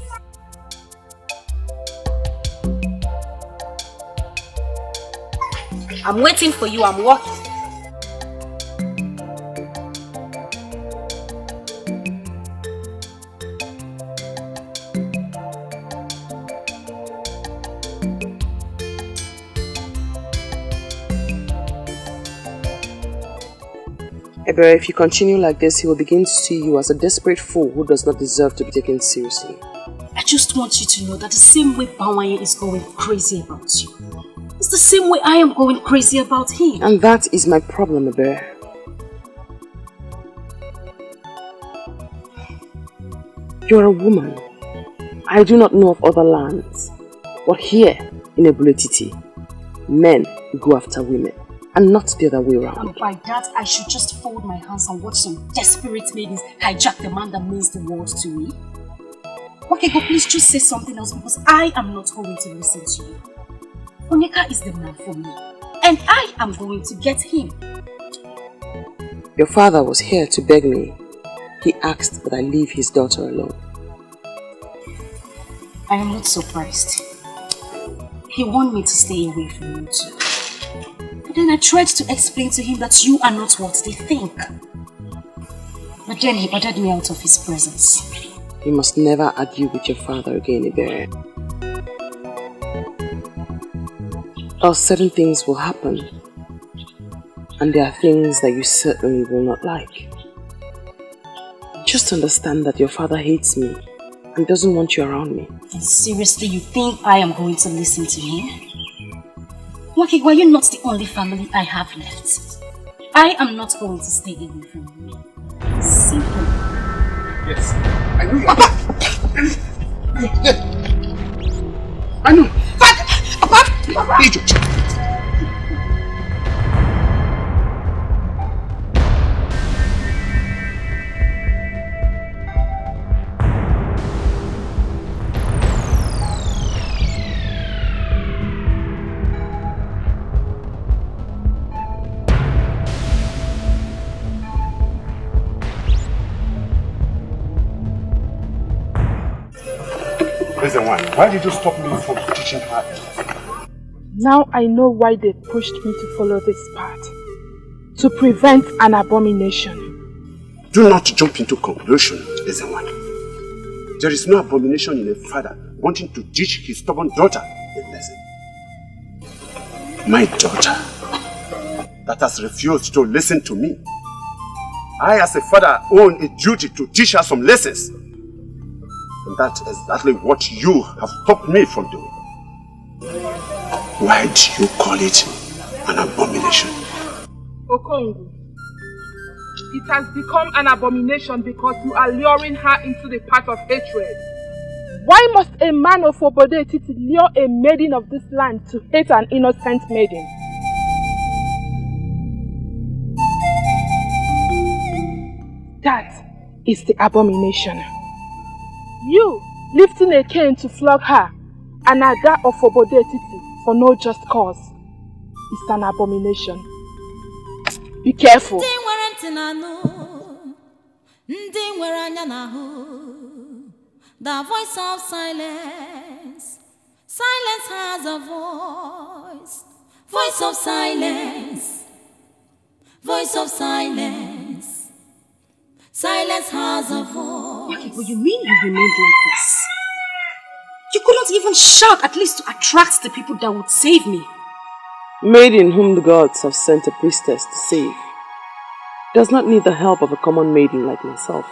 I'm waiting for you, I'm walking.
Ebere, if you continue like this, he will begin to see you as a desperate fool who does not deserve to be taken seriously.
I just want you to know that the same way Bawaye is going crazy about you, it's the same way I am going crazy about him.
And that is my problem, Ebere. You're a woman. I do not know of other lands. But here, in Ebuletiti, men go after women, and not the other way around.
And by that, I should just fold my hands and watch some desperate maidens hijack the man that means the world to me? Okay, go, please just say something else, because I am not going to listen to you. Onyeka is the man for me, and I am going to get him.
Your father was here to beg me. He asked that I leave his daughter alone.
I am not surprised. He wanted me to stay away from you too. But then I tried to explain to him that you are not what they think. But then he ordered me out of his presence.
You must never argue with your father again, Ebere. Or certain things will happen. And there are things that you certainly will not like. Just understand that your father hates me and doesn't want you around me.
And seriously, you think I am going to listen to him? Waki, were you not the only family I have left? I am not going to stay away from you. Simple.
Yes, I know. I know. Papa! Idiot! Listen, why did you stop me from teaching her?
Now I know why they pushed me to follow this path. To prevent an abomination.
Do not jump into conclusion, listen one. There is no abomination in a father wanting to teach his stubborn daughter a lesson. My daughter that has refused to listen to me. I as a father own a duty to teach her some lessons. And that's exactly what you have stopped me from doing. Why do you call it an abomination?
Okongu, it has become an abomination because you are luring her into the path of hatred. Why must a man of Obodetiti lure a maiden of this land to hate an innocent maiden? That is the abomination. You lifting a cane to flog her, and Ada of Obodetiti for no just cause, is an abomination. Be careful.
The voice of silence. Silence has a voice. Voice of silence. Voice of silence. Silence has a voice.
Okay, but you mean you remained like this? You couldn't even shout, at least to attract the people that would save me.
Maiden whom the gods have sent a priestess to save does not need the help of a common maiden like myself.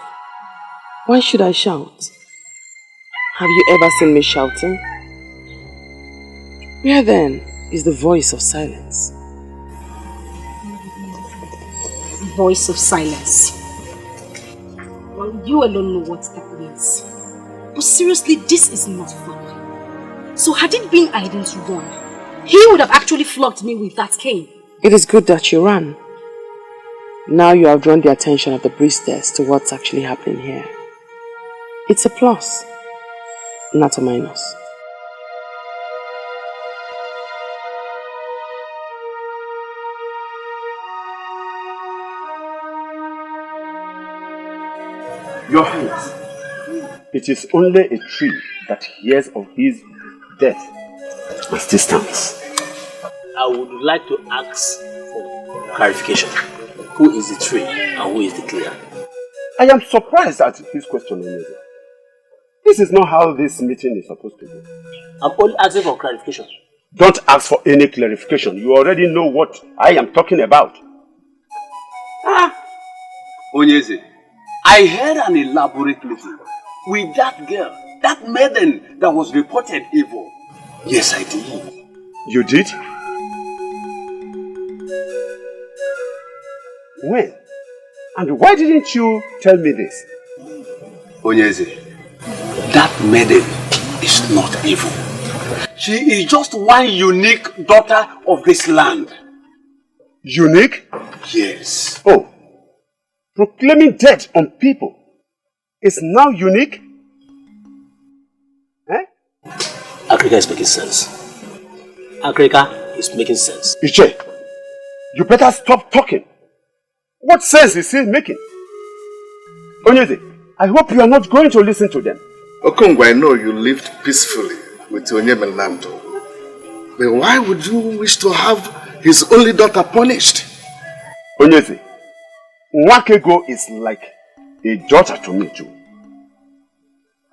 Why should I shout? Have you ever seen me shouting? Where then is the voice of silence?
Voice of silence. Well, you alone know what that means. But seriously, this is not fun. So had it been I didn't run, he would have actually flogged me with that cane.
It is good that you ran. Now you have drawn the attention of the priestess to what's actually happening here. It's a plus, not a minus.
Your Highness, it is only a tree that hears of his death and still stands.
I would like to ask for clarification. Who is the tree and who is the clear?
I am surprised at his question, Onyedo. This is not how this meeting is supposed to go.
I'm only asking for clarification.
Don't ask for any clarification. You already know what I am talking about. Onyeze, I had an elaborate meeting with that girl, that maiden that was reported evil. Yes, I did. You did? When? And why didn't you tell me this? Onyeze, that maiden is not evil. She is just one unique daughter of this land. Unique? Yes. Oh, proclaiming death on people is now unique? Eh?
Akrika is making sense. Akrika is making sense.
Iche, you better stop talking. What sense is he making? Onyeze, I hope you are not going to listen to them.
Okongwu, I know you lived peacefully with Onyemelando. But why would you wish to have his only daughter punished?
Onyeze, Nwakego is like a daughter to me too.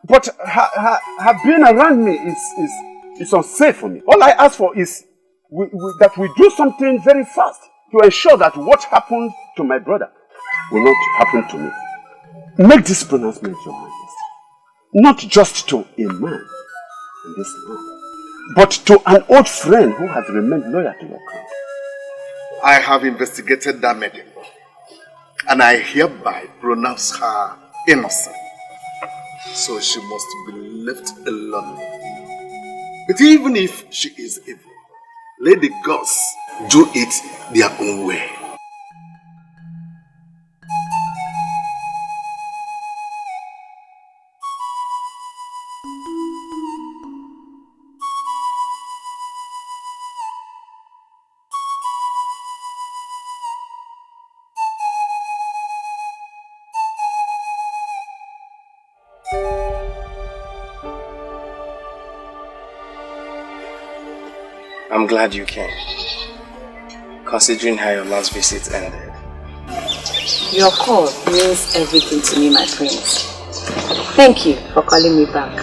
But her being around me is unsafe for me. All I ask for is that we do something very fast to ensure that what happened to my brother will not happen to me. Make this pronouncement, Your Highness. Not just to a man in this land, but to an old friend who has remained loyal to your crown.
I have investigated that maiden, and I hereby pronounce her innocent. So she must be left alone. But even if she is evil, let the gods do it their own way.
I'm glad you came, considering how your last visit ended.
Your call means everything to me, my prince. Thank you for calling me back.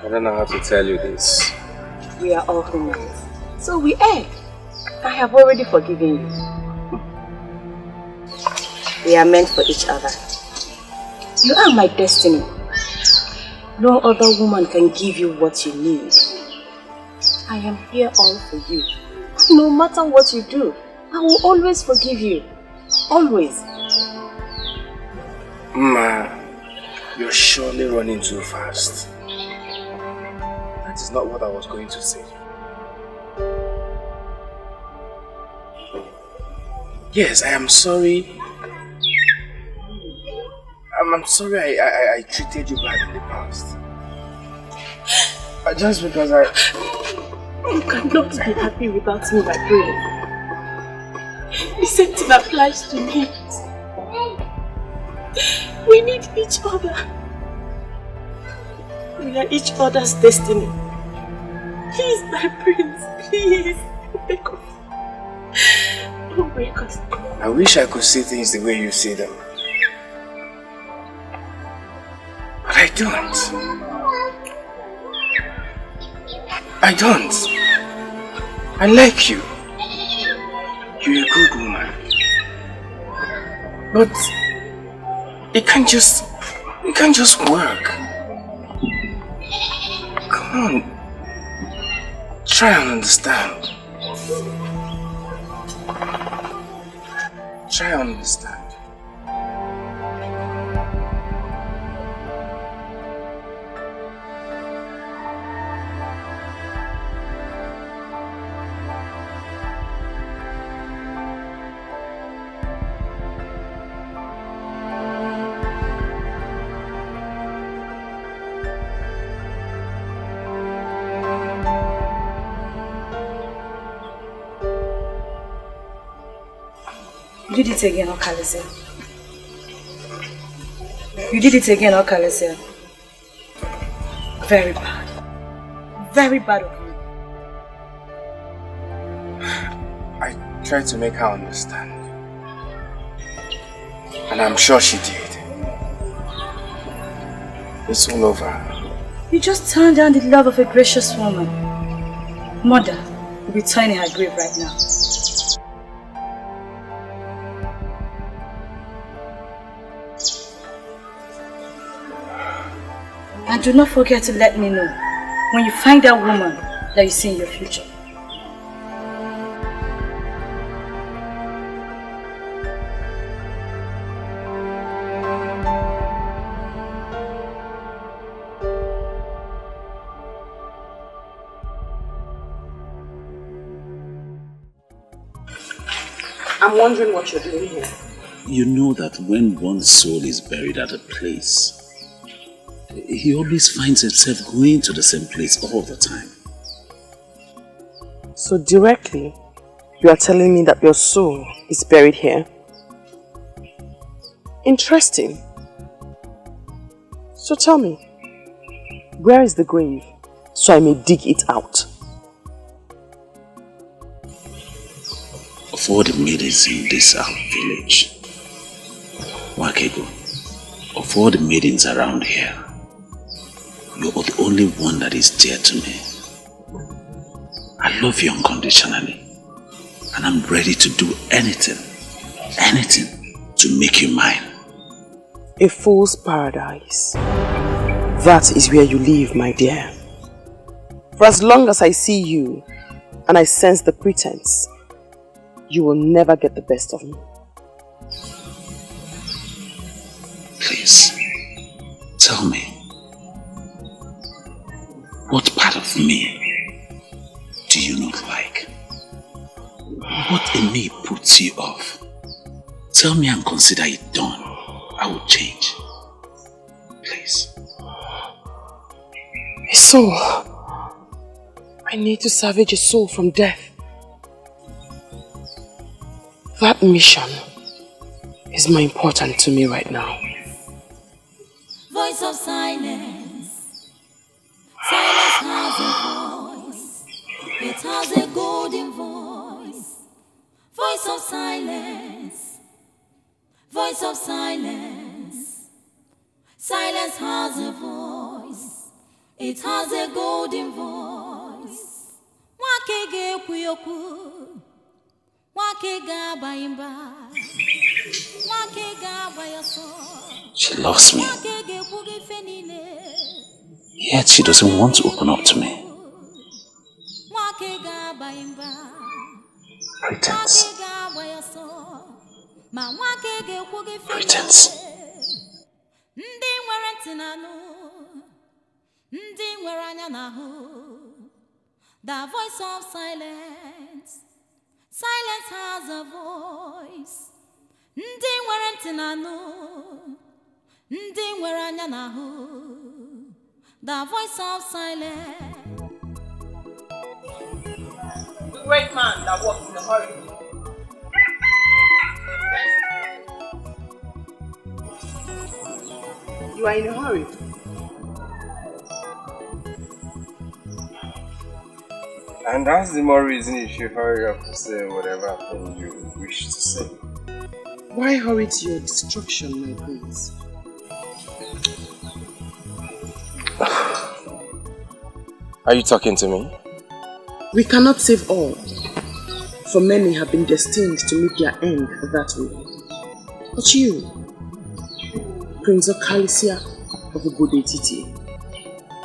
I don't know how to tell you this.
We are all humans, so we err. I have already forgiven you. We are meant for each other. You are my destiny. No other woman can give you what you need. I am here all for you. No matter what you do, I will always forgive you. Always.
Ma, you're surely running too fast. That is not what I was going to say. Yes, I am sorry. I'm sorry I treated you bad in the past. Just because
You cannot be happy without me, my brain. The same thing applies to me. We need each other. We are each other's destiny. Please, my prince, please. Wake up. Don't wake us.
I wish I could see things the way you see them. But I don't. I don't. I like you. You're a good woman. But it can't just work. Come on. Try and understand. Try and understand.
You did it again, Okalese. You did it again, Okalese. Very bad. Very bad of you.
I tried to make her understand. And I'm sure she did. It's all over.
You just turned down the love of a gracious woman. Mother will be turning her grave right now. And do not forget to let me know when you find that woman that you see in your future.
I'm wondering what you're doing here.
You know that when one's soul is buried at a place, he always finds himself going to the same place all the time.
So directly, you are telling me that your soul is buried here? Interesting. So tell me, where is the grave so I may dig it out?
Of all the maidens in this our village, Wakego, of all the maidens around here, you're the only one that is dear to me. I love you unconditionally, and I'm ready to do anything to make you mine.
A fool's paradise. That is where you live, my dear. For as long as I see you and I sense the pretense, you will never get the best of me.
Please, tell me, what part of me do you not like? What in me puts you off? Tell me and consider it done. I will change. Please.
A soul. I need to salvage a soul from death. That mission is more important to me right now.
Voice of silence. Silence has a voice. It has a golden voice. Voice of silence. Voice of silence. Silence has a voice. It has a golden voice. Wakege kuyoku. Wakega bayimba. Wakega bayaso.
She loves me, yet she doesn't want to open up to me. Pretense. Pretense.
The voice of silence. Silence has a voice. Ndị nwere ntị na-anụ, ndị nwere anya na-ahụ, the voice of silence.
The great man that walks in a hurry. You are in a hurry.
And that's the more reason you should hurry up to say whatever thing you wish to say.
Why hurry to your destruction, my prince?
Are you talking to me?
We cannot save all, for many have been destined to meet their end that way. But you, Prince Okalicia of Ubodetiti,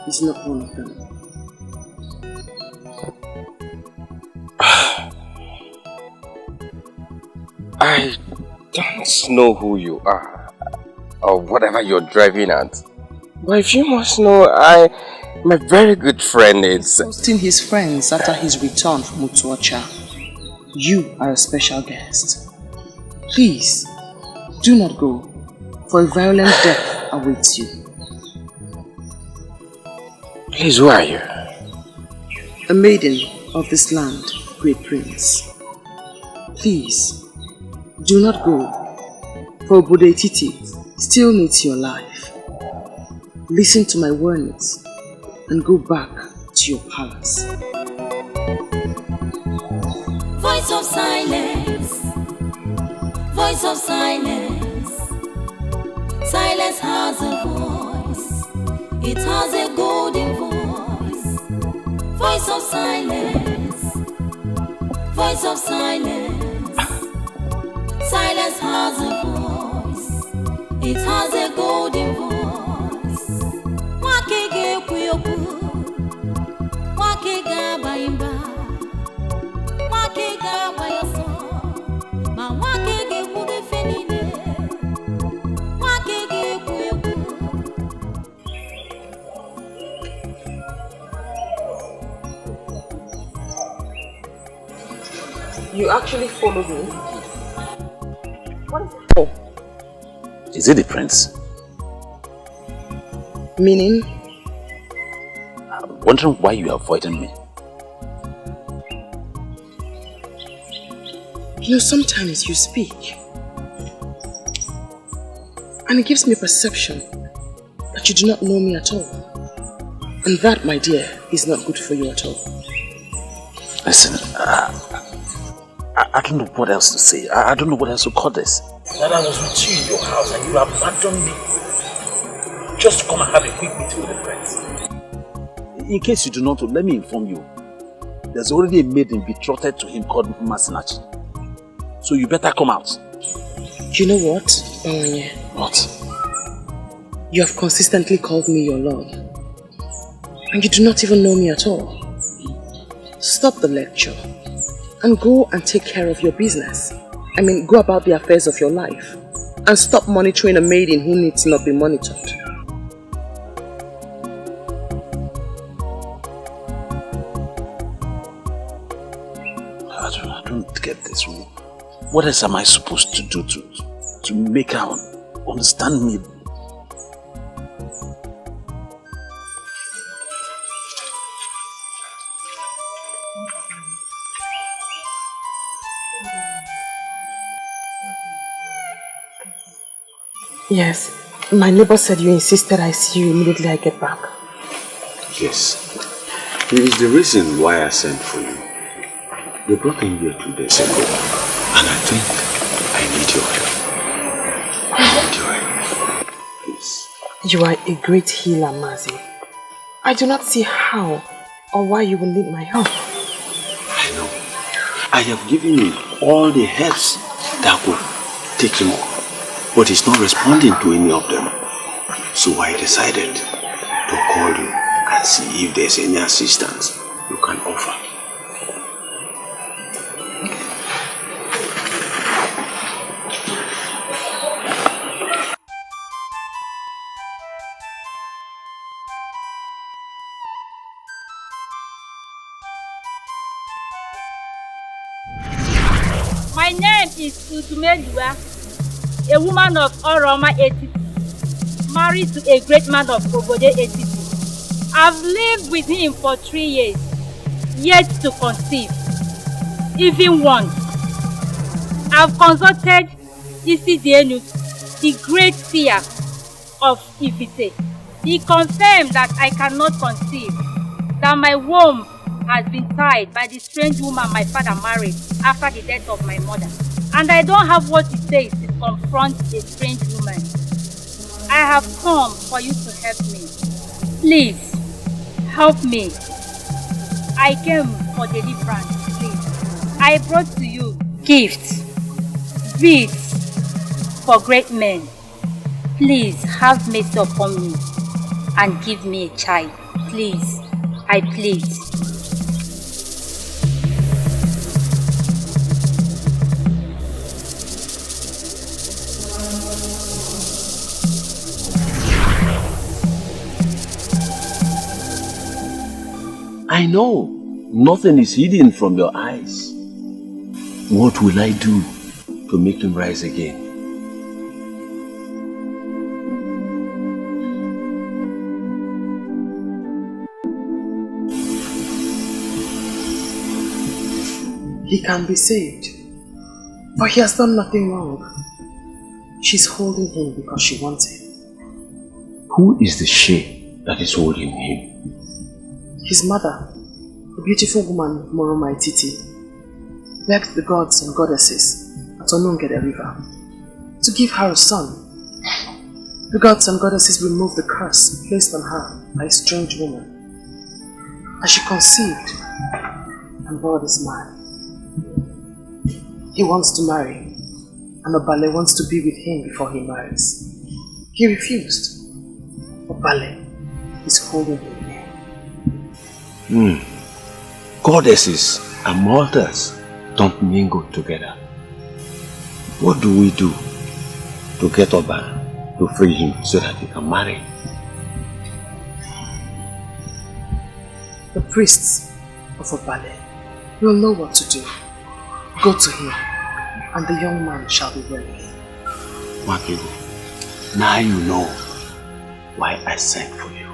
is not one of them.
I don't know who you are, or whatever you're driving at. But if you must know, my very good friend is...
Hosting his friends after his return from Utuacha. You are a special guest. Please, do not go, for a violent death awaits you.
Please, who are you?
A maiden of this land, great prince. Please, do not go, for Ubodetiti still needs your life. Listen to my words and go back to your palace.
Voice of silence, voice of silence. Silence has a voice, it has a golden voice. Voice of silence, voice of silence. Silence has a voice, it has a golden voice. Wakege kuyoku, wakega baimba, wakega bayoso, ma wakege kude fenine, wakege kuyoku.
You actually followed me? What is it for?
Is it the prince?
Meaning?
I'm wondering why you are avoiding me.
You know, sometimes you speak and it gives me a perception that you do not know me at all. And that, my dear, is not good for you at all.
Listen, I don't know what else to say. I don't know what else to call this. That I was with you in your house and you abandoned me just to come and have a quick meeting with the prince. In case you do not know, let me inform you. There's already a maiden betrothed to him called Masinachi. So you better come out.
You know what, Bawanye?
What?
You have consistently called me your love. And you do not even know me at all. Stop the lecture and go and take care of your business. I mean, go about the affairs of your life and stop monitoring a maiden who needs not be monitored.
I don't get this. What else am I supposed to do to make her understand me?
Yes, my neighbor said you insisted I see you immediately I get back.
Yes. It is the reason why I sent for you. They brought him here 2 days ago, and I think I need your help. I need your help. Please.
You are a great healer, Mazi. I do not see how or why you will need my help.
I know. I have given him all the helps that could take him off, but he's not responding to any of them. So I decided to call you and see if there's any assistance you can offer.
My name is Utumeliwa. a woman of Oroma Etiko, married to a great man of Obode Etiko. I've lived with him for 3 years, yet to conceive, even once. I've consulted Ini, the great seer of Ifite. He confirmed that I cannot conceive, that my womb has been tied by the strange woman my father married after the death of my mother. And I don't have what it takes to confront a strange woman. I have come for you to help me. Please, help me. I came for deliverance, please. I brought to you gifts, beads for great men. Please have mercy upon me and give me a child. Please, I plead.
I know nothing is hidden from your eyes. What will I do to make him rise again?
He can be saved, but he has done nothing wrong. She's holding him because she wants him.
Who is the she that is holding him?
His mother, a beautiful woman, Moroma Etiti, begged the gods and goddesses at Onungede River to give her a son. The gods and goddesses removed the curse placed on her by a strange woman. As she conceived, and God is mad. He wants to marry, and Obale wants to be with him before he marries. He refused. Obale is holding him.
Goddesses and mortals don't mingle together. What do we do to get Oba to free him so that he can marry?
The priests of Obale will know what to do. Go to him, and the young man shall be well again.
Makigo, now you know why I sent for you.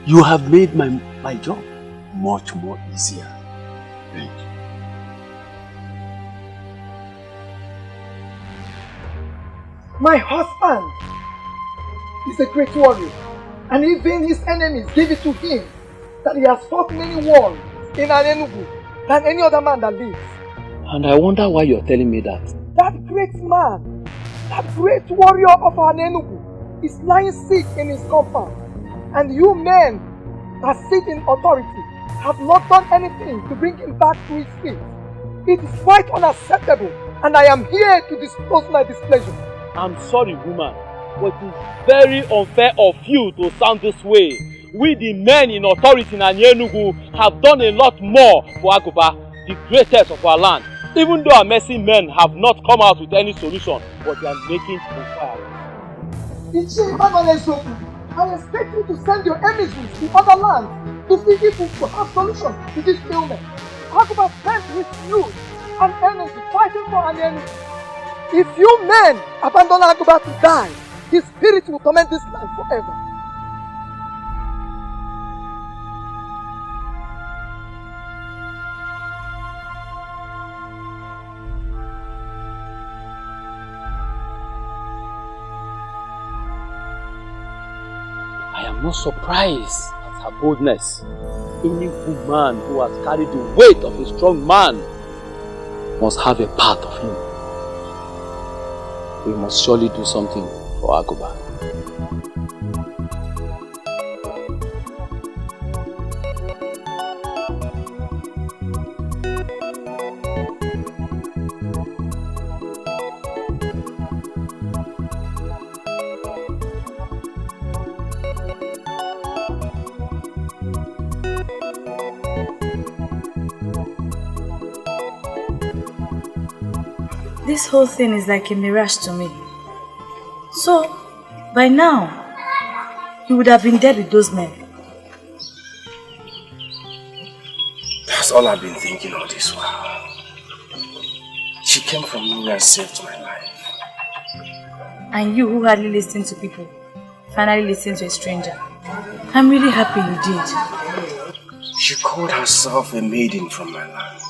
You have made my job much more easier. Thank you.
My husband is a great warrior, and even his enemies give it to him that he has fought many wars in Anenugu than any other man that lives.
And I wonder why you're telling me that.
That great man, that great warrior of Anenugu is lying sick in his compound, and you men that sit in authority have not done anything to bring him back to his feet. It is quite unacceptable, and I am here to disclose my displeasure.
I'm sorry, woman, but it's very unfair of you to sound this way. We, the men in authority in Anenugu, have done a lot more for Aguba, the greatest of our land. Even though our mercy men have not come out with any solution, but they are making inquiries.
I expect you to send your emissaries to other lands to see if we could have solutions to this ailment. Aguba spent his youth and energy fighting for an enemy. If you men abandon Aguba to die, his spirit will torment this land forever.
I am not surprised at her boldness. Any woman who has carried the weight of a strong man must have a part of him. We must surely do something for Aguba.
This whole thing is like a mirage to me. So, by now, he would have been dead with those men.
That's all I've been thinking all this while. She came from nowhere and saved my life.
And you who hardly listen to people, finally listen to a stranger. I'm really happy you did.
She called herself a maiden from my land.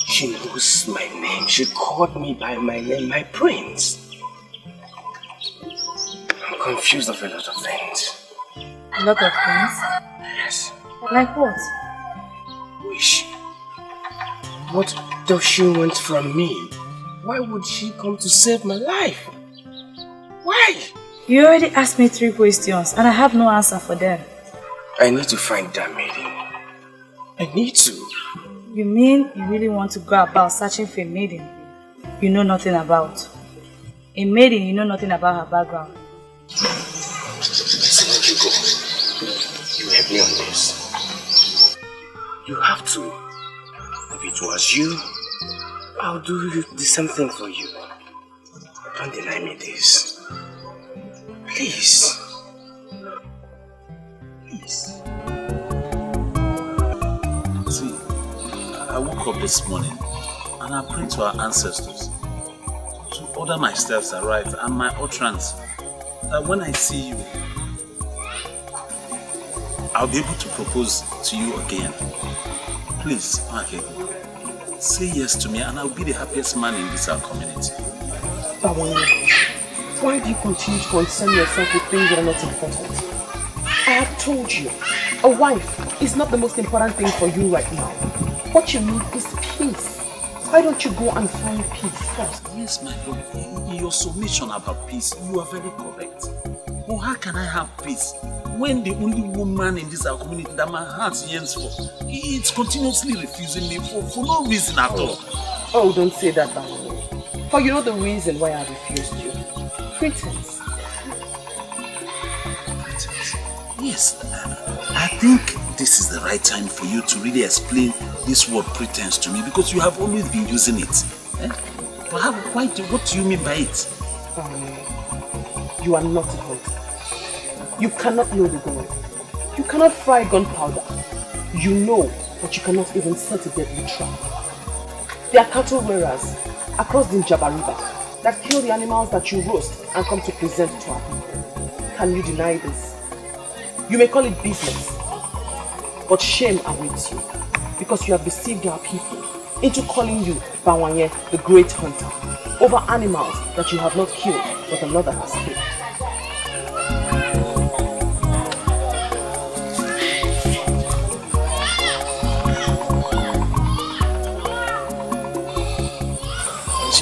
She knows my name. She called me by my name, my prince. I'm confused of a lot of things.
A lot of things?
Yes.
Like what?
Wish. What does she want from me? Why would she come to save my life? Why?
You already asked me 3 questions and I have no answer for them.
I need to find that maiden. I need to.
You mean you really want to go about searching for a maiden you know nothing about? A maiden you know nothing about her background?
Listen, let you go. You help me on this. You have to. If it was you, I'll do the same thing for you. Don't deny me this. Please. Please.
See, I woke up this morning and I prayed to our ancestors to order my steps aright and my utterance, that when I see you, I'll be able to propose to you again. Please, okay, say yes to me and I'll be the happiest man in this our community.
Why do you continue to concern yourself with things that are not important? I have told you, a wife is not the most important thing for you right now. What you need is peace. Why don't you go and find peace first?
Yes, my lord, in your submission about peace, you are very correct. But how can I have peace when the only woman in this our community that my heart yearns for, it's continuously refusing me for no reason at all?
Oh, don't say that, Baron. For you know the reason why I refused you. Pretense.
Pretense? Yes, I think this is the right time for you to really explain this word pretense to me, because you have always been using it. But what do you mean by it?
You are not a hunter. You cannot know the gun. You cannot fry gunpowder. You know, but you cannot even set a deadly trap. There are cattle rearers across the Njaba River that kill the animals that you roast and come to present to our people. Can you deny this? You may call it business, but shame awaits you, because you have deceived our people into calling you Bawanye, the great hunter, over animals that you have not killed, but another has killed.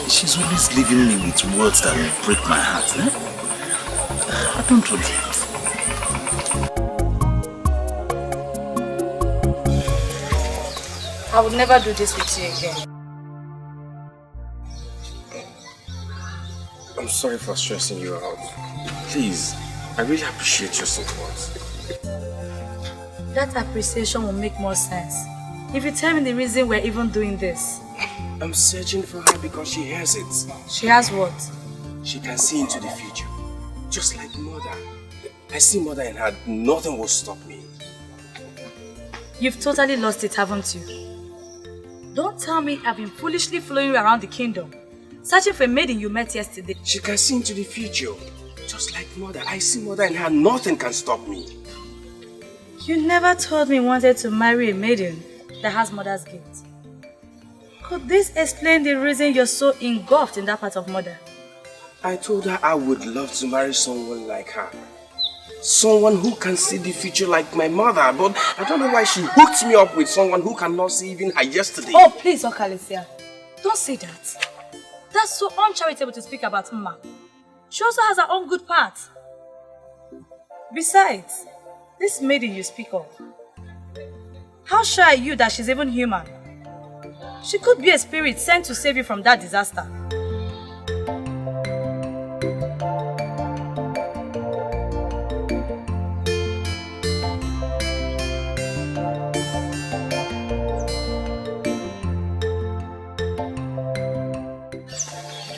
She's always leaving me with words that will break my heart. I don't want it.
I would never do this with you again.
I'm sorry for stressing you out. Please, I really appreciate your support.
That appreciation will make more sense if you tell me the reason we're even doing this.
I'm searching for her because she has it.
She has what?
She can see into the future. Just like mother. I see mother in her. Nothing will stop me.
You've totally lost it, haven't you? Don't tell me I've been foolishly following you around the kingdom, searching for a maiden you met yesterday.
She can see into the future. Just like mother. I see mother in her. Nothing can stop me.
You never told me you wanted to marry a maiden that has mother's guilt. Could this explain the reason you're so engulfed in that part of mother?
I told her I would love to marry someone like her. Someone who can see the future like my mother, but I don't know why she hooked me up with someone who cannot see even her yesterday.
Oh, please, Okalesia. Don't say that. That's so uncharitable to speak about Mma. She also has her own good part. Besides, this maiden you speak of, how sure are you that she's even human? She could be a spirit sent to save you from that disaster.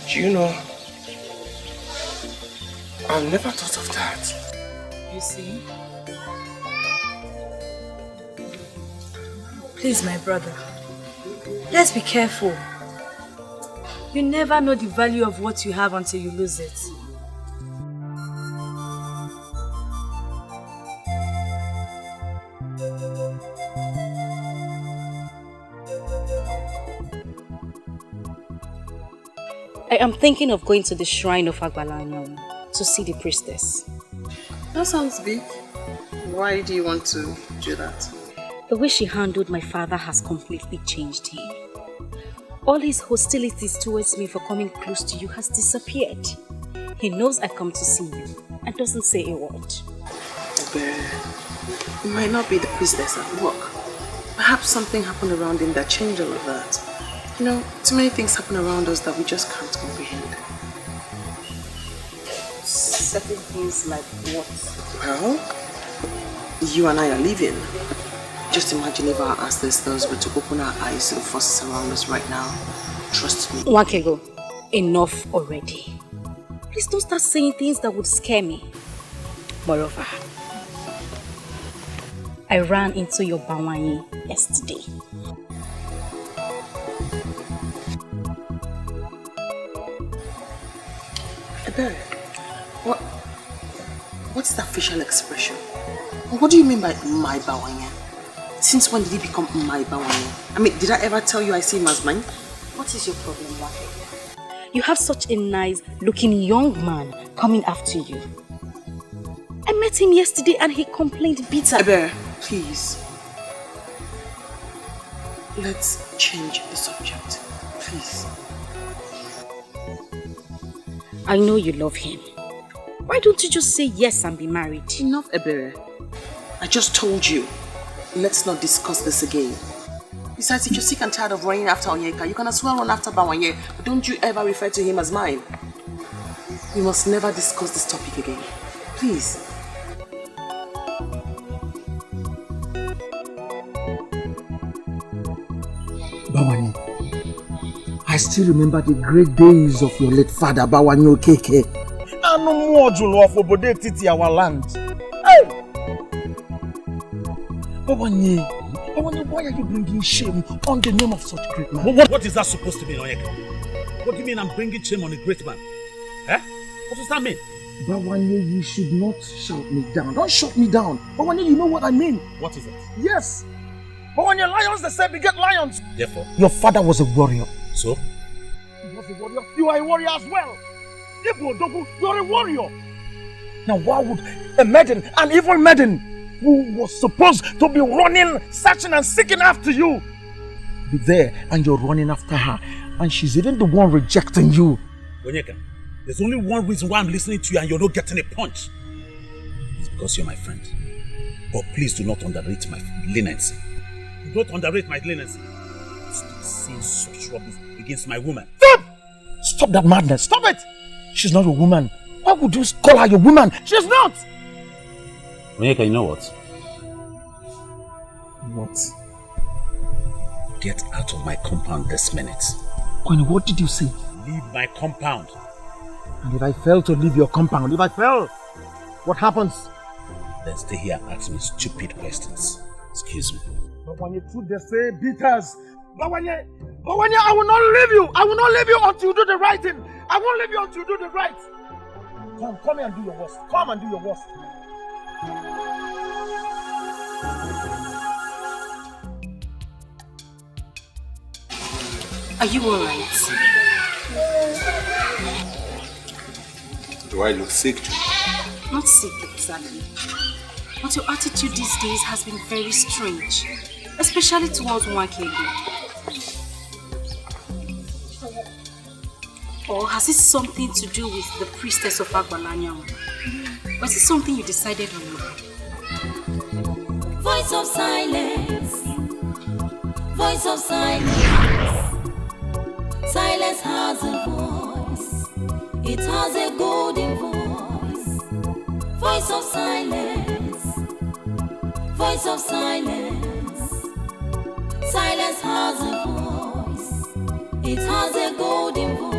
Do you know, I've never thought of that.
You see? Please, my brother, let's be careful. You never know the value of what you have until you lose it. I am thinking of going to the shrine of Agbalanyam to see the priestess.
That sounds big. Why do you want to do that?
The way she handled my father has completely changed him. All his hostilities towards me for coming close to you has disappeared. He knows I come to see you and doesn't say a word.
But it might not be the priestess at work. Perhaps something happened around him that changed all of that. You know, too many things happen around us that we just can't comprehend.
Certain things like what?
Well, you and I are leaving. Just imagine if our ancestors were to open our eyes to the forces around us right now. Trust me.
Wakego, enough already. Please don't start saying things that would scare me. Moreover, I ran into your Bawanye yesterday.
Ebere, what's that facial expression? What do you mean by my Bawanye? Since when did he become my Bawanye? I mean, did I ever tell you I see him as mine? What is your problem, Wake?
You have such a nice looking young man coming after you. I met him yesterday and he complained bitter.
Ebere, please. Let's change the subject, please.
I know you love him. Why don't you just say yes and be married?
Enough, Ebere. I just told you. Let's not discuss this again. Besides, if you're sick and tired of running after Onyeka, you can as well run after Bawanye, but don't you ever refer to him as mine. We must never discuss this topic again. Please.
Bawanye, I still remember the great days of your late father, Bawanye Okeke. And no more Julu of Obodetiti, our land. Hey! Bawanye, why are you bringing shame on the name of such great man?
What is that supposed to mean, Onyeka? What do you mean I'm bringing shame on a great man? Eh? What does that mean?
Bawanye, you should not shout me down. Don't shout me down. Bawanye, you know what I mean.
What is it?
Yes. Bawanye, lions, they say, beget lions.
Therefore?
Your father was a warrior.
So?
He was a warrior. You are a warrior as well. Igbo, Dogu, you are a warrior. Now why would a maiden, an evil maiden, who was supposed to be running, searching and seeking after you, be there and you're running after her, and she's even the one rejecting you?
Onyeka, there's only one reason why I'm listening to you and you're not getting a punch. It's because you're my friend. But please do not underrate my leniency. Do not underrate my leniency. Stop saying such rubbish against my woman.
Stop! Stop that madness. Stop it! She's not a woman. Why would you call her your woman? She's not!
Onyeka, you know what?
What?
Get out of my compound this minute.
Kwani, what did you say?
Leave my compound.
And if I fail to leave your compound, if I fail, what happens?
Then stay here and ask me stupid questions. Excuse me.
But when you truth they say beaters. But when you, I will not leave you. I will not leave you until you do the right thing. I won't leave you until you do the right. Come here and do your worst. Come and do your worst.
Are you alright?
Do I look sick too?
Not sick exactly. But your attitude these days has been very strange. Especially towards Wakego. Or has it something to do with the priestess of Agbalanyam? Or is it something you decided on your own?
Voice of silence. Voice of silence. Silence has a voice. It has a golden voice. Voice of silence. Voice of silence. Silence has a voice. It has a golden voice.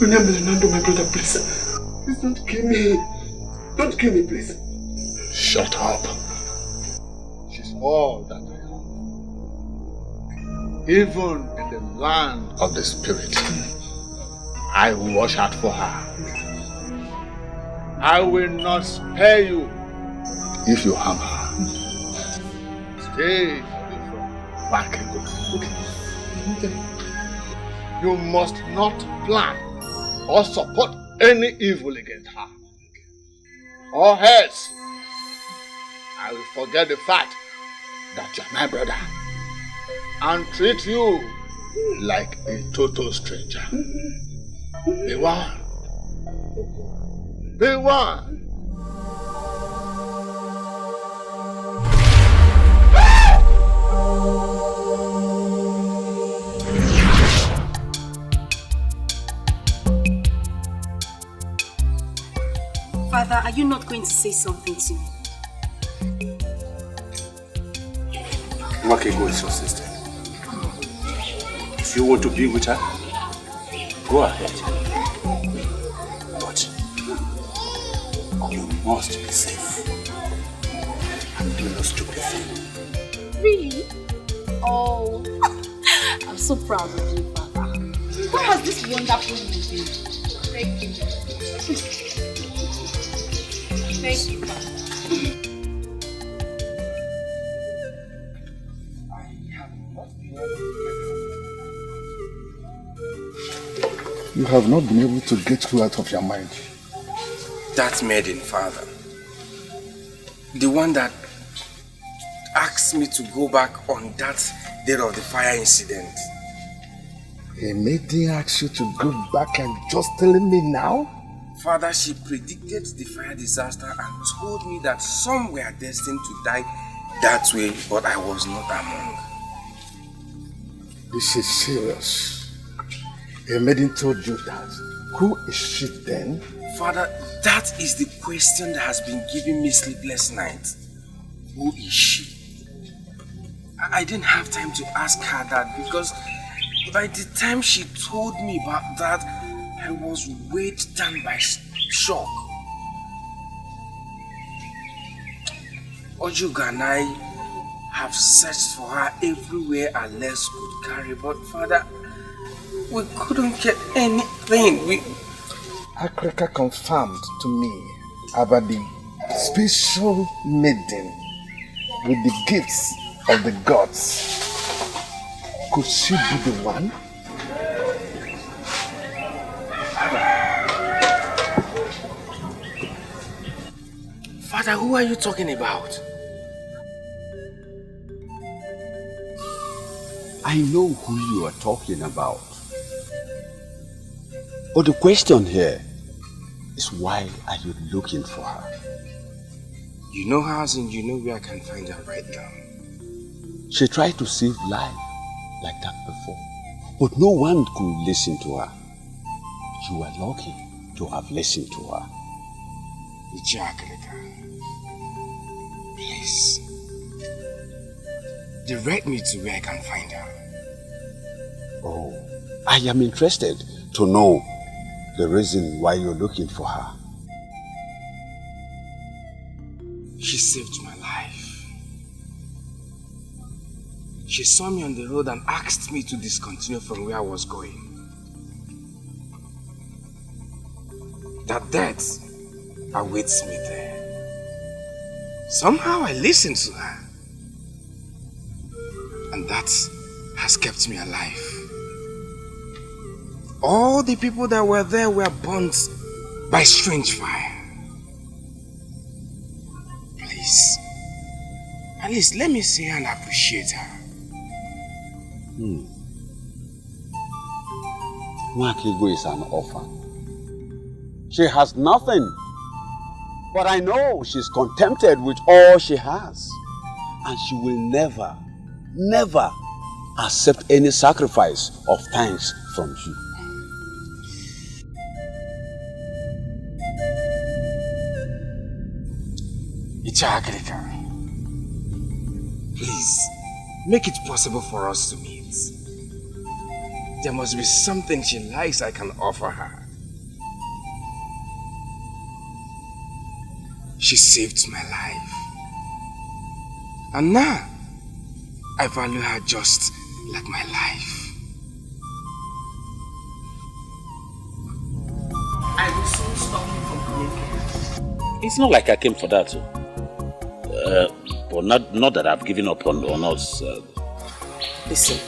Nando, my brother, please. Please don't kill me. Don't kill me, please. Shut up. She's all that I am. Even in the land of the spirit, I will watch out for her. I will not spare you if you harm her. Stay away from back and go. Okay. You must not plan or support any evil against her. Or else, I will forget the fact that you're my brother and treat you like a total stranger. Be one. Be one.
Father, are you not going to say something to me?
Makego is your sister. If you want to be with her, go ahead. But you must be safe. And do no stupid thing.
Really? Oh, I'm so proud of you, Father. What has this wonderful woman been? Thank you. Thank you, Father.
You have not been able to get her out of your mind.
That maiden, Father. The one that asked me to go back on that day of the fire incident.
A maiden asked you to go back and just telling me now?
Father, she predicted the fire disaster and told me that some were destined to die that way, but I was not among.
This is serious. A maiden told you that. Who is she then?
Father, that is the question that has been giving me sleepless nights. Who is she? I didn't have time to ask her that because by the time she told me about that, I was weighed down by shock. Ojuga and I have searched for her everywhere our legs could carry, but Father, we couldn't get anything.
Akreka confirmed to me about the special maiden with the gifts of the gods. Could she be the one?
Father, who are you talking about?
I know who you are talking about. But the question here is, why are you looking for her?
You know her, and you know where I can find her right now.
She tried to save life like that before, but no one could listen to her. You were lucky to have listened to her.
Please, direct me to where I can find her.
Oh, I am interested to know the reason why you're looking for her.
She saved my life. She saw me on the road and asked me to discontinue from where I was going. That death awaits me there. Somehow I listened to her. And that has kept me alive. All the people that were there were burnt by strange fire. Please, at least let me see her and appreciate her.
Makego is an orphan. She has nothing. But I know she's contented with all she has. And she will never, never accept any sacrifice of thanks from you.
Ichakrika, please, make it possible for us to meet. There must be something she likes I can offer her. She saved my life. And now, I value her just like my life. I will soon stop you from coming.
It's not like I came for that. But not that I've given up on us.
Listen,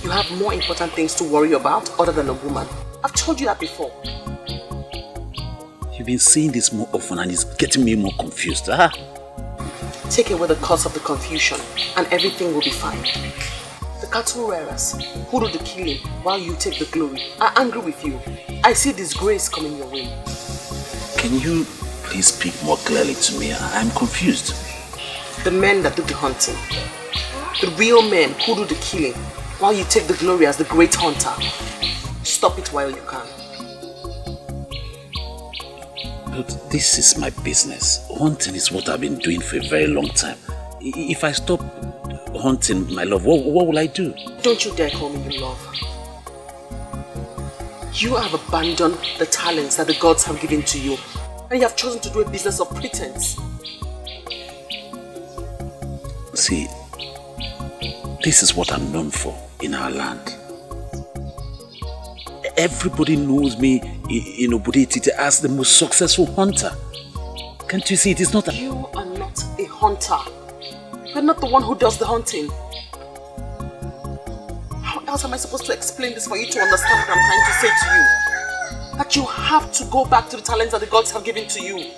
you have more important things to worry about other than a woman. I've told you that before.
You've been saying this more often and it's getting me more confused. Huh?
Take away the cause of the confusion and everything will be fine. The cattle rearers who do the killing while you take the glory are angry with you. I see disgrace coming your way.
Can you please speak more clearly to me? I'm confused.
The men that do the hunting. The real men who do the killing while you take the glory as the great hunter. Stop it while you can.
But this is my business. Hunting is what I've been doing for a very long time. If I stop hunting, my love, what will I do?
Don't you dare call me your love. You have abandoned the talents that the gods have given to you, and you have chosen to do a business of pretense.
See, this is what I'm known for in our land. Everybody knows me in Obodo Etiti as the most successful hunter. Can't you see it is not
You are not a hunter. You're not the one who does the hunting. How else am I supposed to explain this for you to understand what I'm trying to say to you? That you have to go back to the talents that the gods have given to you.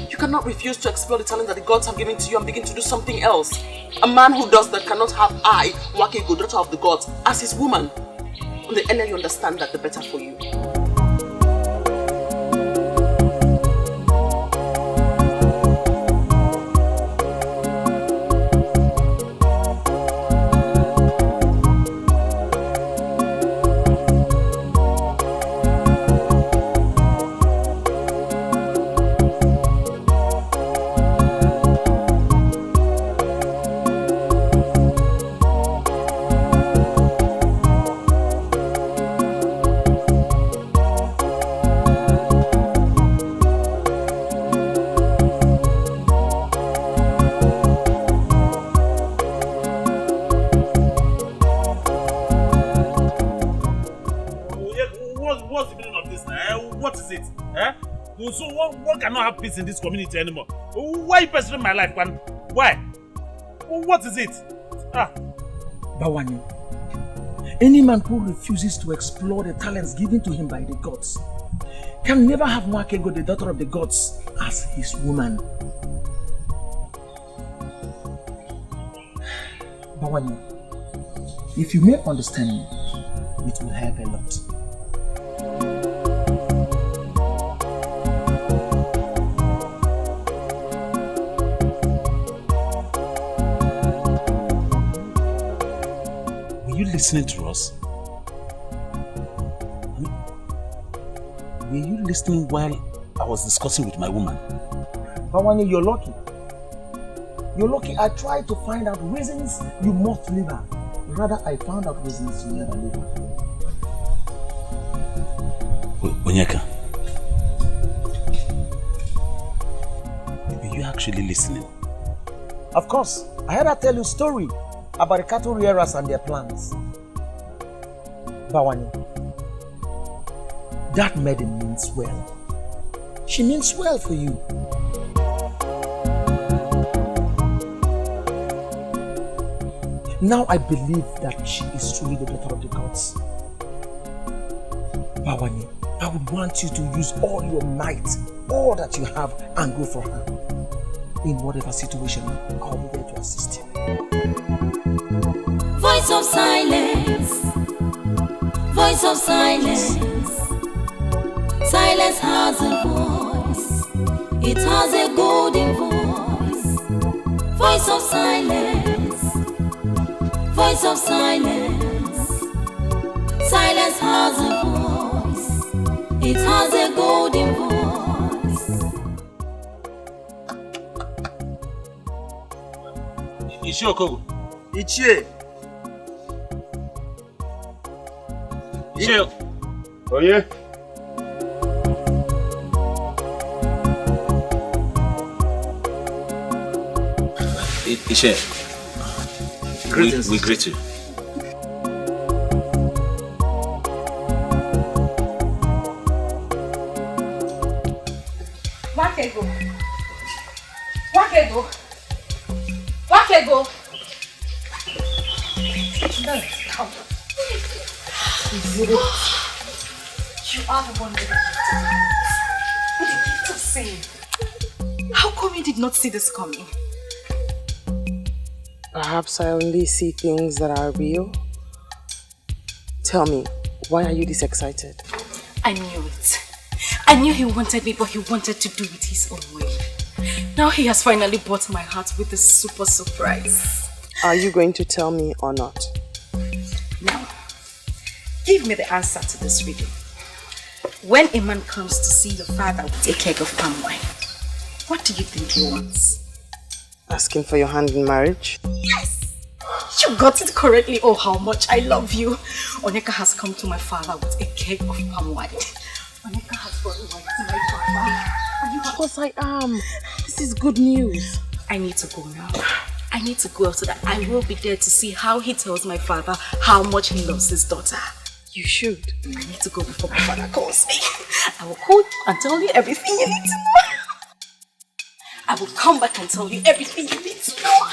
You cannot refuse to explore the talents that the gods have given to you and begin to do something else. A man who does that cannot have I, Wakego, daughter of the gods, as his woman. And the earlier you understand that, the better for you.
So one cannot have peace in this community anymore. Why are you pursuing my life, man? Why? What is it?
Bawani, any man who refuses to explore the talents given to him by the gods can never have Nwakego, the daughter of the gods, as his woman. Bawani, if you may understand me, it will help a lot.
Listening to us? Were you listening while I was discussing with my woman?
Bawani, you're lucky. You're lucky. I tried to find out reasons you must leave her. Rather, I found out reasons you never leave her.
Onyeka, were you actually listening?
Of course. I heard her tell you a story about the cattle rearers and their plans. Bawani, that maiden means well. She means well for you. Now I believe that she is truly the daughter of the gods. Bawani, I would want you to use all your might, all that you have, and go for her. In whatever situation, I'll be there to assist you.
Voice of silence. Voice of silence. Silence has a voice. It has a golden voice. Voice of silence. Voice of silence. Silence has a voice. It has a golden voice.
Ishi Okogo.
Ichie.
Ichie.
Oh yeah.
Ishe, we greet you.
Wakego. You are the one with the gift of saying. How come you did not see this coming?
Perhaps I only see things that are real. Tell me, why are you this excited?
I knew it. I knew he wanted me, but he wanted to do it his own way. Now he has finally bought my heart with a super surprise.
Are you going to tell me or not?
Now, give me the answer to this riddle. When a man comes to see your father with a keg of palm wine, what do you think he wants?
Asking for your hand in marriage?
Yes! You got it correctly. Oh, how much I love you. Onyeka has come to my father with a keg of palm wine. Onyeka has brought wine to my father.
Of course I am. This is good news.
I need to go now. I need to go so that I will be there to see how he tells my father how much he loves his daughter.
You should.
I need to go before my father calls me. I will call you and tell you everything you need to know. I will come back and tell you everything you need to know.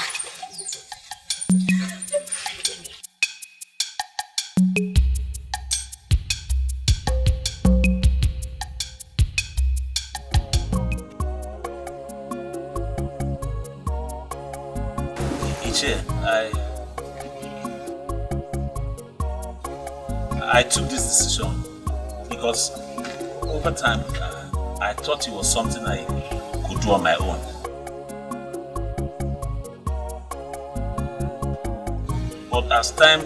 I took this decision because over time I thought it was something I could do on my own. But as time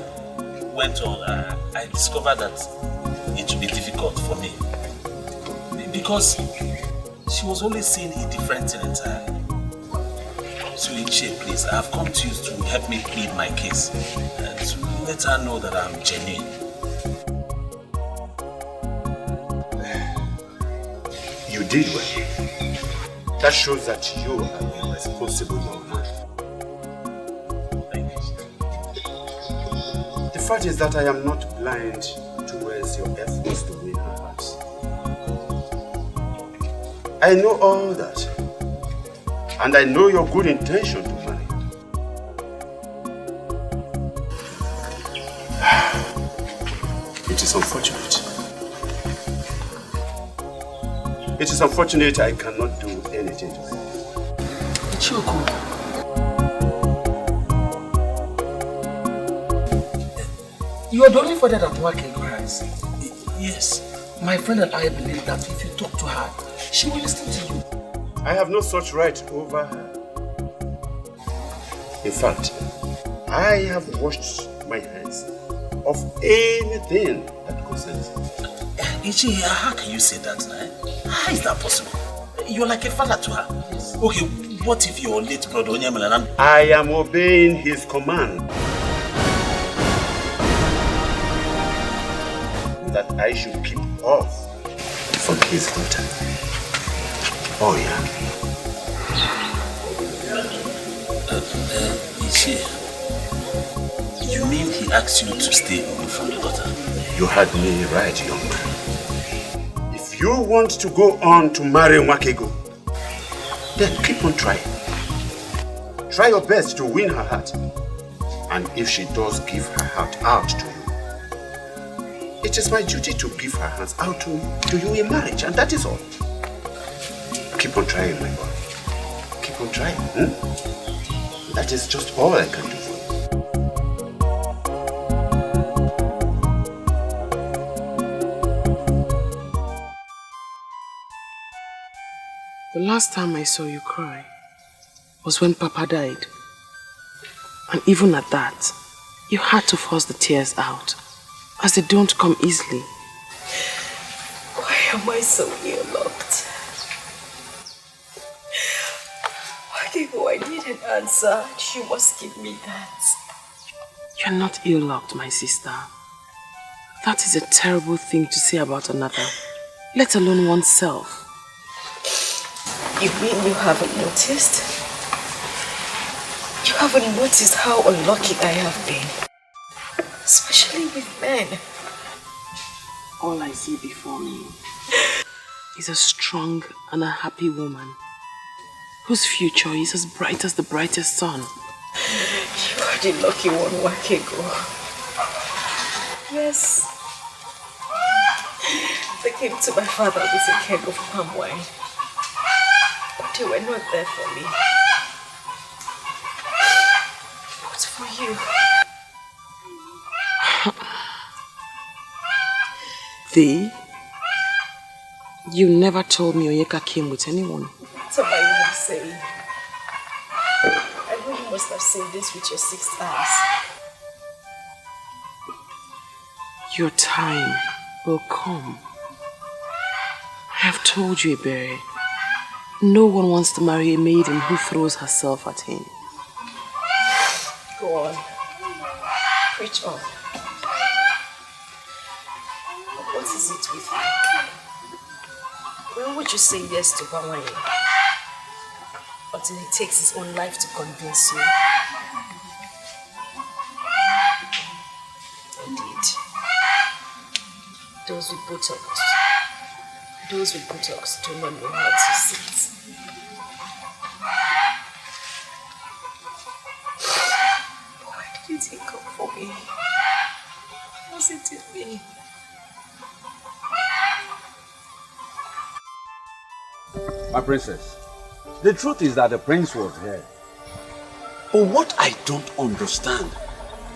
went on, I discovered that it would be difficult for me because she was always seeing a different thing entirely. So Ichie, please, I have come to you to help me plead my case and to let her know that I'm genuine.
You did well. That shows that you are a responsible young man.
Thank you.
The fact is that I am not blind towards your efforts to win her heart. I know all that. And I know your good intention to marry. It is unfortunate. It is unfortunate I cannot do anything to help.
Choko. You are the only father that Wakego has.
Yes.
My friend and I believe that if you talk to her, she will listen to you.
I have no such right over her. In fact, I have washed my hands of anything that concerns her.
Ichi, how can you say that? How is that possible? You're like a father to her. Yes. Okay, what if your late brother Onyemalan?
I am obeying his command. That I should keep off from his daughter. Oh yeah.
Ichi, you mean he asked you to stay away from your daughter?
You had me right, young man. If you want to go on to marry Wakego, then keep on trying. Try your best to win her heart. And if she does give her heart out to you, it is my duty to give her hands out to you in marriage, and that is all. Keep on trying, my boy. Keep on trying. That is just all I can do for you.
The last time I saw you cry was when Papa died. And even at that, you had to force the tears out, as they don't come easily.
Why am I so ill-locked? Wakego, I need an answer. You must give me that.
You're not ill-locked, my sister. That is a terrible thing to say about another, let alone oneself.
You mean you haven't noticed? You You haven't noticed how unlucky I have been. Especially with men.
All I see before me is a strong and a happy woman whose future is as bright as the brightest sun.
You are the lucky one, Wakego. Yes. They came to my father with a keg of palm wine. But they were not there for me. But for you.
Thee? You never told me Onyeka came with anyone.
What am I even saying? I know you must have seen this with your 6 eyes.
Your time will come. I have told you, Ebere. No one wants to marry a maiden who throws herself at him.
Go on. Preach on. What is it with you? When would you say yes to Bawanye? Until he takes his own life to convince you. Indeed. Those with buttocks do not know how to sit. Why did you take up for me? Wasn't it me?
My princess, the truth is that the prince was here. But what I don't understand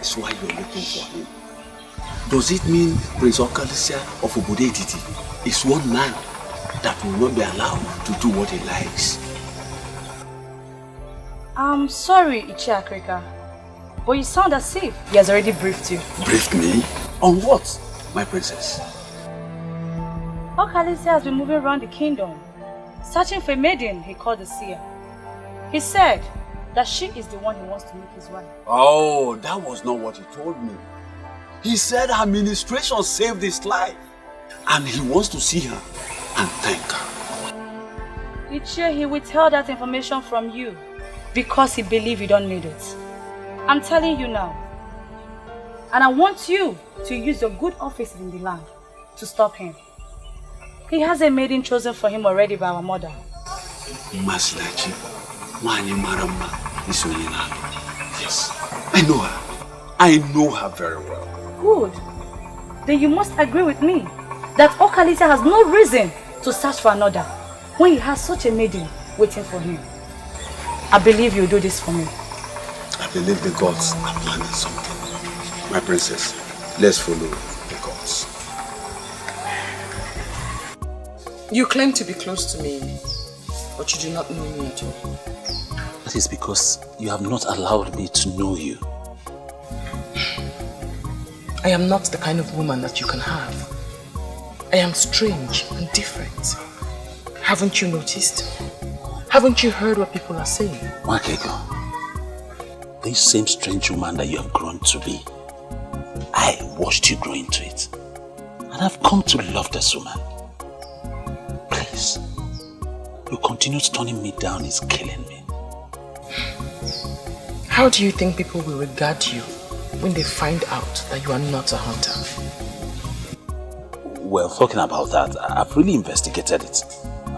is why you're looking for him. Does it mean Prince Okalisia of Obodo Etiti is one man that will not be allowed to do what he likes?
I'm sorry, Ichi Akrika, but you sound as if he has already briefed you.
Briefed me? On what, my princess?
Okalisia has been moving around the kingdom, searching for a maiden he called the seer. He said that she is the one he wants to make his wife.
Oh, that was not what he told me. He said her ministration saved his life and he wants to see her and thank her.
Ichi, he withheld that information from you because he believed you don't need it. I'm telling you now. And I want you to use your good offices in the land to stop him. He has a maiden chosen for him already by our mother.
Maslachi, Wani Marama, yes, I know her. I know her very well.
Good. Then you must agree with me that Okalisia has no reason to search for another when he has such a maiden waiting for him. I believe you'll do this for me.
I believe the gods are planning something. My princess, let's follow the gods.
You claim to be close to me, but you do not know me at all.
That is because you have not allowed me to know you.
I am not the kind of woman that you can have. I am strange and different. Haven't you noticed? Haven't you heard what people are saying?
Wakego, this same strange woman that you have grown to be, I watched you grow into it. And I've come to love this woman. Please, your continued turning me down is killing me.
How do you think people will regard you when they find out that you are not a hunter?
Well, talking about that, I've really investigated it.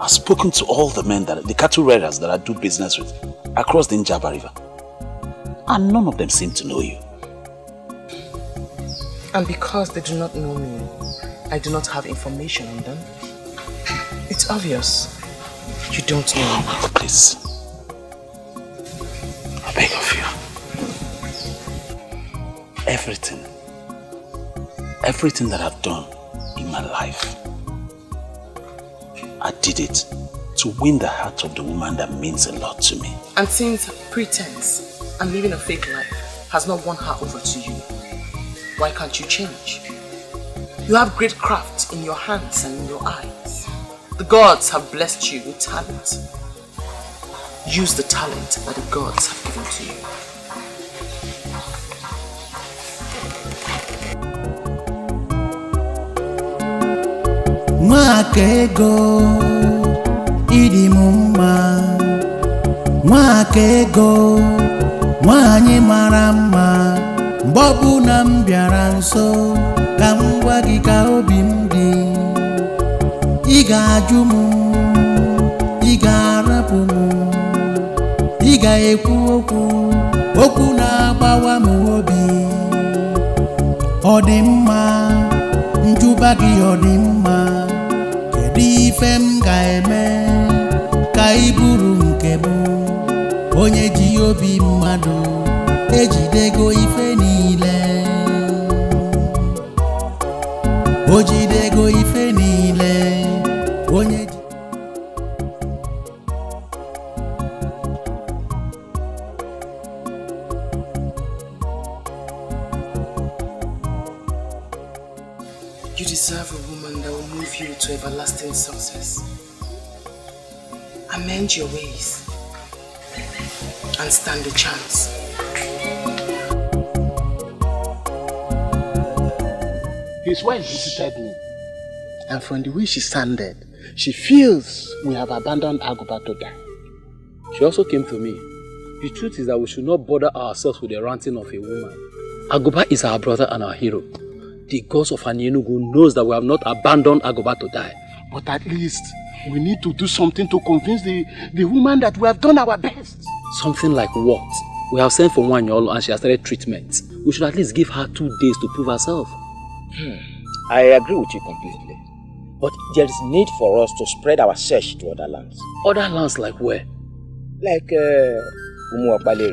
I've spoken to all the men, the cattle raiders that I do business with across the Njaba River. And none of them seem to know you.
And because they do not know me, I do not have information on them. It's obvious. You don't know me.
Please. I beg of you. Everything that I've done in my life, I did it to win the heart of the woman that means a lot to me.
And since pretense and living a fake life has not won her over to you, why can't you change? You have great craft in your hands and in your eyes. The gods have blessed you with talent. Use the talent that the gods have given to you.
Mwakego idi mumma, mwakego Nwanyị mara mma mgbe ọbụla m bịara nso ka m gwa gị ka obi m dị ị ga-ajụ m ị ga-arapụ m ị ga-ekwu okwu na-agbawa m obi ọ dị mma njụba gị ọ dị mma kedu ife m ga-eme ka ị bụrụ nke m onye ji obi mmadụ ejidego ife niile o jidego ife niile onye ji
You deserve a woman that will move you to everlasting success. Amend your ways and stand a chance.
His wife visited me, and from the way she sounded, she feels we have abandoned Aguba to die.
She also came to me. The truth is that we should not bother ourselves with the ranting of a woman. Aguba is our brother and our hero. The gods of Enugu knows that we have not abandoned Aguba to die.
But at least we need to do something to convince the woman that we have done our best.
Something like what? We have sent for Nwanyolo and she has started treatment. We should at least give her 2 days to prove herself.
I agree with you completely. But there is need for us to spread our search to other lands.
Other lands like where?
Like Umu Okoli,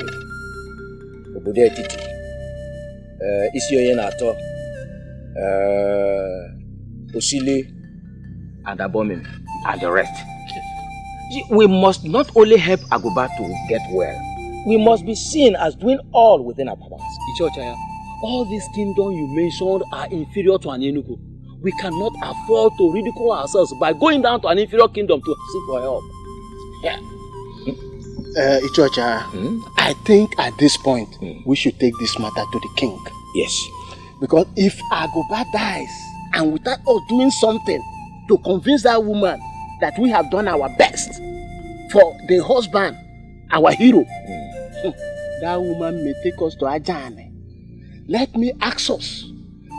Obodo Etiti, Isioyenato, Osile, and Abomim, and the rest. See, we must not only help Aguba to get well, we must be seen as doing all within our powers.
Ichochaya, all these kingdoms you mentioned are inferior to Enugu. We cannot afford to ridicule ourselves by going down to an inferior kingdom to seek for help.
Yeah.
Ichocha, I think at this point we should take this matter to the king.
Yes.
Because if Aguba dies and without us doing something to convince that woman that we have done our best for the husband, our hero, that woman may take us to Ajane. Let me ask us,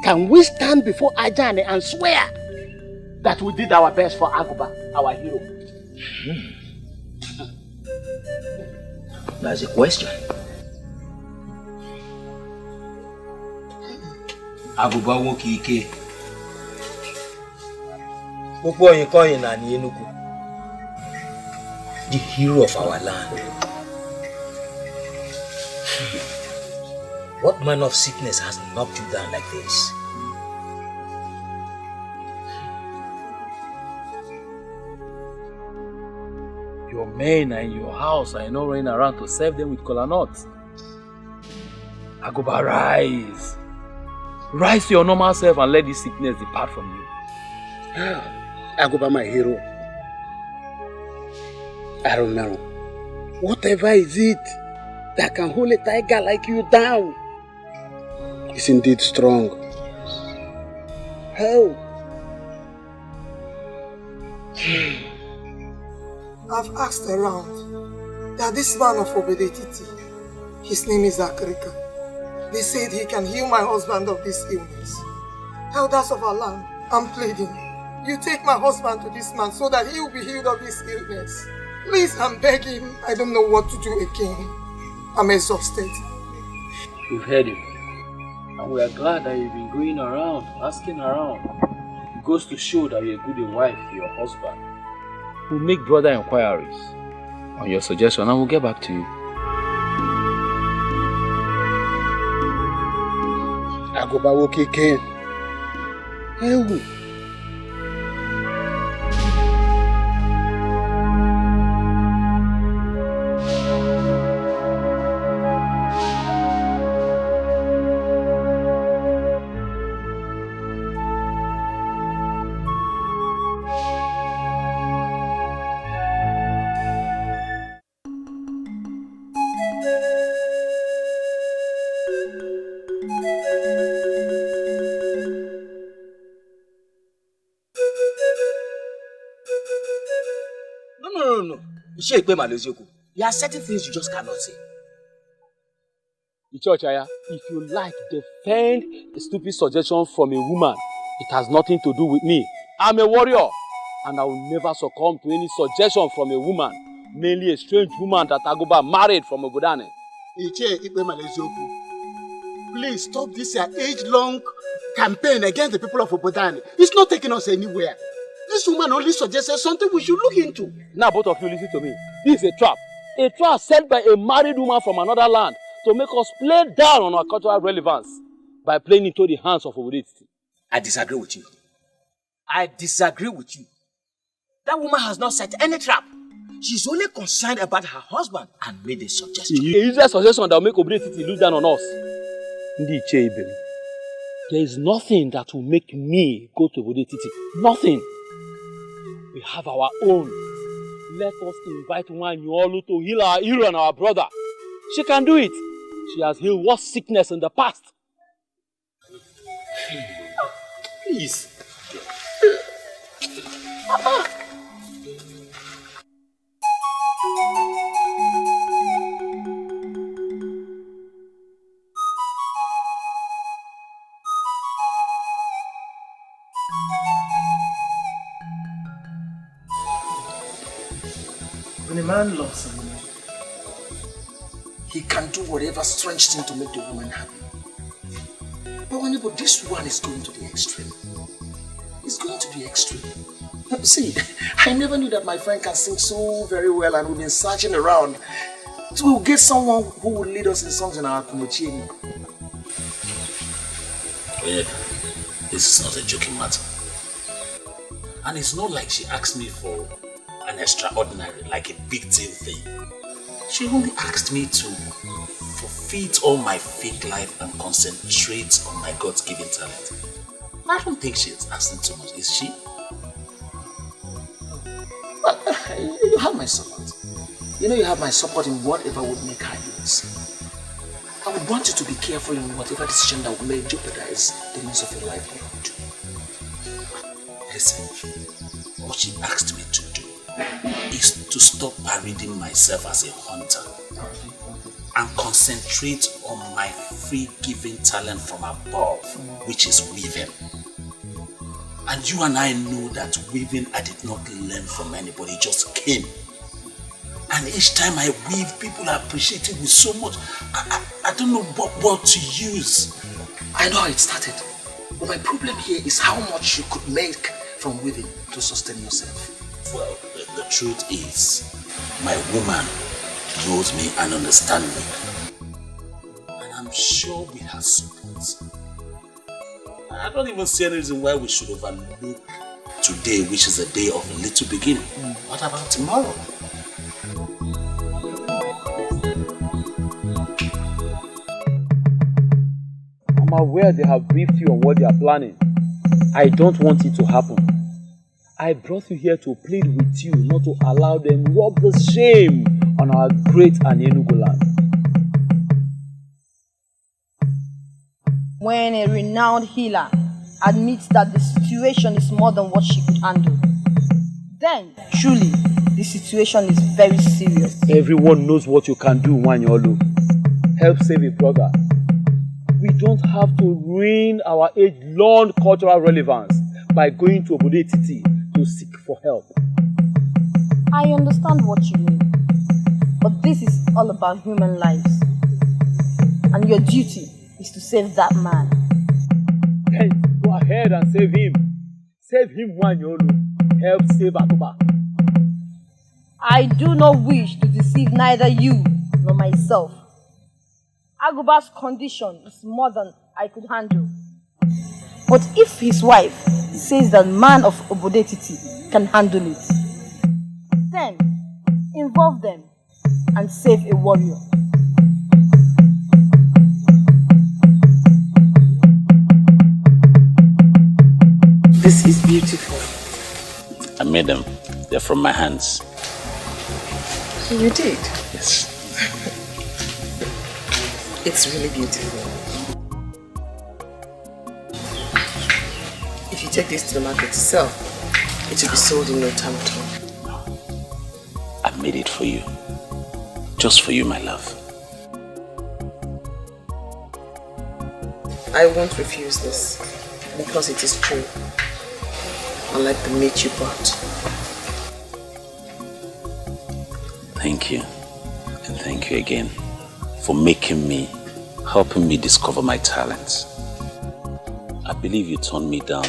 can we stand before Ajane and swear that we did our best for Aguba, our hero?
That's a question.
Aguba Wokike. Popo Yikoyin na Enugu. The hero of our land. What manner of sickness has knocked you down like this?
Your men are in your house and you're not running around to serve them with kola nuts. Aguba, rise. Rise to your normal self and let this sickness depart from you.
Aguba, my hero. I don't know. Whatever is it that can hold a tiger like you down is indeed strong. How?
I've asked around that this man of Obedetiti, his name is Akrika. They said he can heal my husband of this illness. Elders of our land, I'm pleading. You take my husband to this man so that he will be healed of his illness. Please, I'm begging. I don't know what to do again. I'm exhausted.
We've heard you. And we are glad that you've been going around, asking around. It goes to show that you're a good wife to your husband. We'll make broader inquiries on your suggestion and we'll get back to you.
Aguba Wokike. Hey.
No. There are certain things you just cannot say.
Ichochaya, if you like, defend a stupid suggestion from a woman. It has nothing to do with me. I'm a warrior, and I will never succumb to any suggestion from a woman, mainly a strange woman that Aguba married from Obodane.
Please stop this age-long campaign against the people of Obodane. It's not taking us anywhere. This woman only suggested something we should look into.
Now both of you listen to me. This is a trap. A trap set by a married woman from another land to make us play down on our cultural relevance by playing into the hands of Obodane.
I disagree with you. I disagree with you. That woman has not set any trap. She's only concerned about her husband and made a suggestion.
A useless suggestion that will make Obodane lose down on us. There is nothing that will make me go to Obodane. Nothing. We have our own. Let us invite Nwanyolu to heal our hero and our brother. She can do it. She has healed what sickness in the past.
Please.
When a man loves a woman,
he can do whatever strange thing to make the woman happy. But this one is going to the extreme. It's going to the extreme. See, I never knew that my friend can sing so very well, and we've been searching around to get someone who will lead us in songs in our Kumochini.
This is not a joking matter. And it's not like she asked me for an extraordinary, like a big deal thing. She only asked me to forfeit all my fake life and concentrate on my God-given talent. I don't think she's asking too much, is she?
Well, you have my support. You know you have my support in whatever would make her use. I would want you to be careful in whatever decision that may jeopardize the means of your livelihood.
Listen, what she asked me to do is to stop parading myself as a hunter and concentrate on my free-giving talent from above, which is weaving. And you and I know that weaving I did not learn from anybody, it just came. And each time I weave, people appreciate it with so much. I don't know what word to use.
I know how it started. But my problem here is how much you could make from weaving to sustain yourself.
Well, the truth is, my woman knows me and understands me. And I'm sure with her support, I don't even see any reason why we should overlook today, which is a day of a little beginning. What about tomorrow?
I'm aware they have briefed you on what they are planning. I don't want it to happen. I brought you here to plead with you not to allow them rub the shame on our great Enugu land.
When a renowned healer admits that the situation is more than what she could handle, then truly the situation is very serious.
Everyone knows what you can do, Nwanyolu. Help save a brother. We don't have to ruin our age-long cultural relevance by going to Obodo Etiti to seek for help.
I understand what you mean, but this is all about human lives, and your duty is to save that man.
Hey, go ahead and save him. Save him, Nwanyolu. Help save Akuba.
I do not wish to deceive neither you nor myself. Aguba's condition is more than I could handle. But if his wife says that man of Obodo Etiti can handle it, then involve them and save a warrior.
This is beautiful.
I made them. They're from my hands.
You did?
Yes.
It's really beautiful. If you take this to the market to sell, it will be sold in no time at all.
I made it for you. Just for you, my love.
I won't refuse this because it is true. Unlike the meat you bought.
Thank you. And thank you again for helping me discover my talents. I believe you turned me down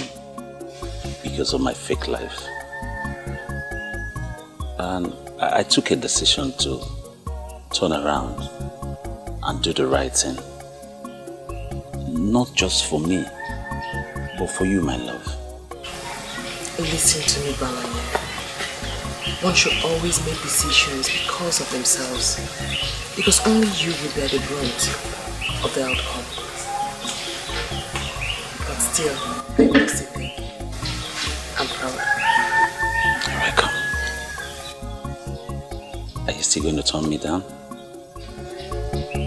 because of my fake life. And I took a decision to turn around and do the right thing. Not just for me, but for you, my love.
Listen to me, Balanye. One should always make decisions because of themselves. Because only you will bear the brunt of the outcome. But still, I must say thank you. I'm proud.
You're welcome. Are you still going to turn me down?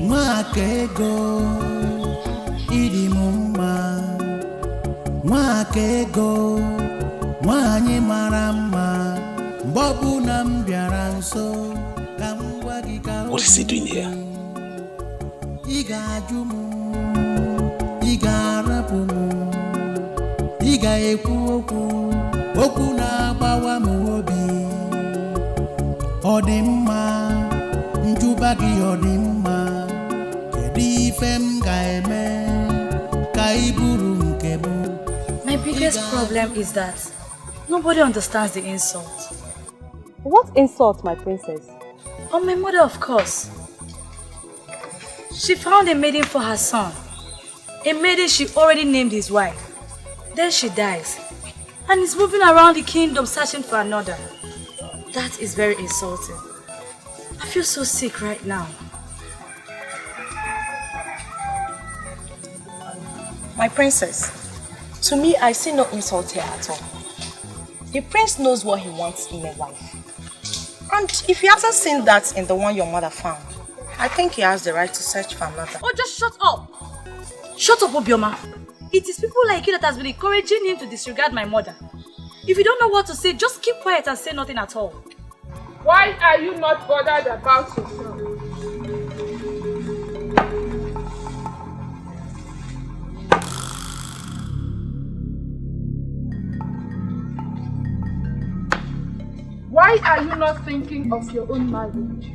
Mwakego idi mumma Mwakego Mwanye marama Bobu nambiaranso
What is he doing here?
Iga jumu Iga rapumu Iga ekwu okwu na agbawa mu obi Odimma Njubagi odimma
My biggest problem is that nobody understands the insult.
What insult, my princess?
On my mother, of course. She found a maiden for her son. A maiden she already named his wife. Then she dies. And is moving around the kingdom searching for another. That is very insulting. I feel so sick right now.
My princess, to me, I see no insult here at all. The prince knows what he wants in a wife. And if he hasn't seen that in the one your mother found, I think he has the right to search for another.
Oh, just shut up! Shut up, Obioma. It is people like you that has been encouraging him to disregard my mother. If you don't know what to say, just keep quiet and say nothing at all.
Why are you not bothered about yourself? Why are you not thinking of your own marriage?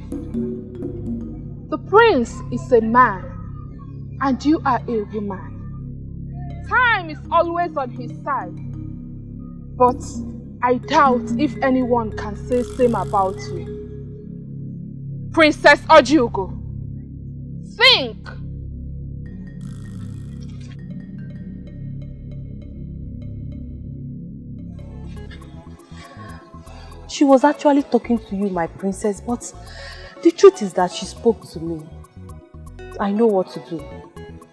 The prince is a man and you are a woman. Time is always on his side. But I doubt if anyone can say same about you. Princess Ojugo, think!
She was actually talking to you, my princess, but the truth is that she spoke to me. I know what to do.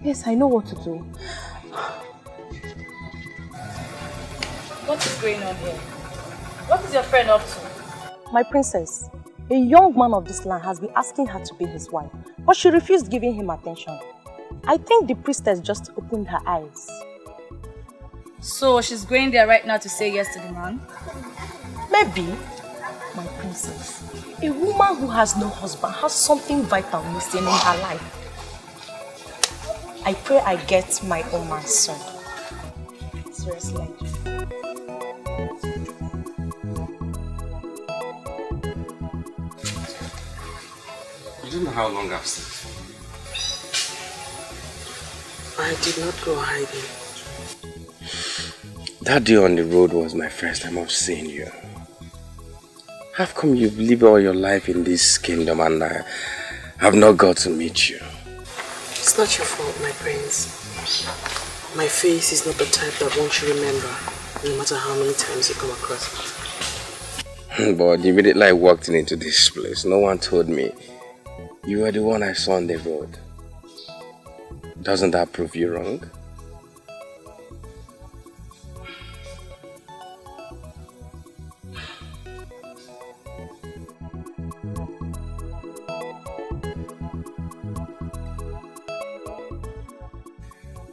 Yes, I know what to do.
What is going on here? What is your friend up to?
My princess, a young man of this land has been asking her to be his wife, but she refused giving him attention. I think the priestess just opened her eyes.
So she's going there right now to say yes to the man?
Maybe, my princess. A woman who has no husband has something vital missing in her life. I pray I get my own man soon. Seriously.
You don't know how long I've stayed.
I did not go hiding.
That day on the road was my first time of seeing you. How come you've lived all your life in this kingdom and I have not got to meet you?
It's not your fault, my prince. My face is not the type that one should remember, no matter how many times you come across it.
But the minute I walked into this place, no one told me you were the one I saw on the road. Doesn't that prove you wrong?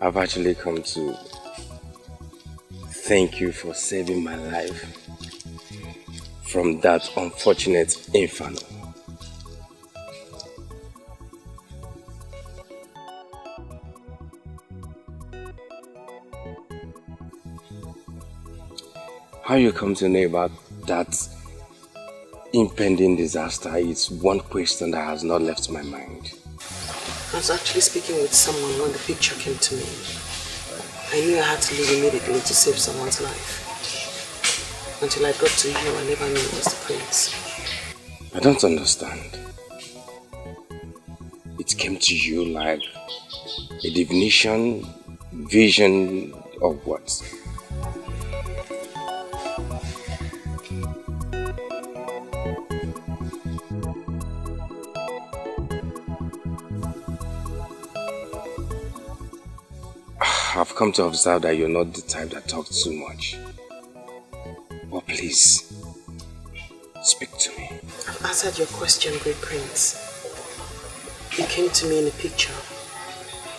I've actually come to thank you for saving my life from that unfortunate inferno. How you come to know about that impending disaster is one question that has not left my mind.
I was actually speaking with someone when the picture came to me. I knew I had to leave immediately to save someone's life. Until I got to you, I never knew it was the prince.
I don't understand. It came to you like a divination, vision, or what? I've come to observe that you're not the type that talks too much. But please, speak to me.
I've answered your question, Great Prince. You came to me in a picture.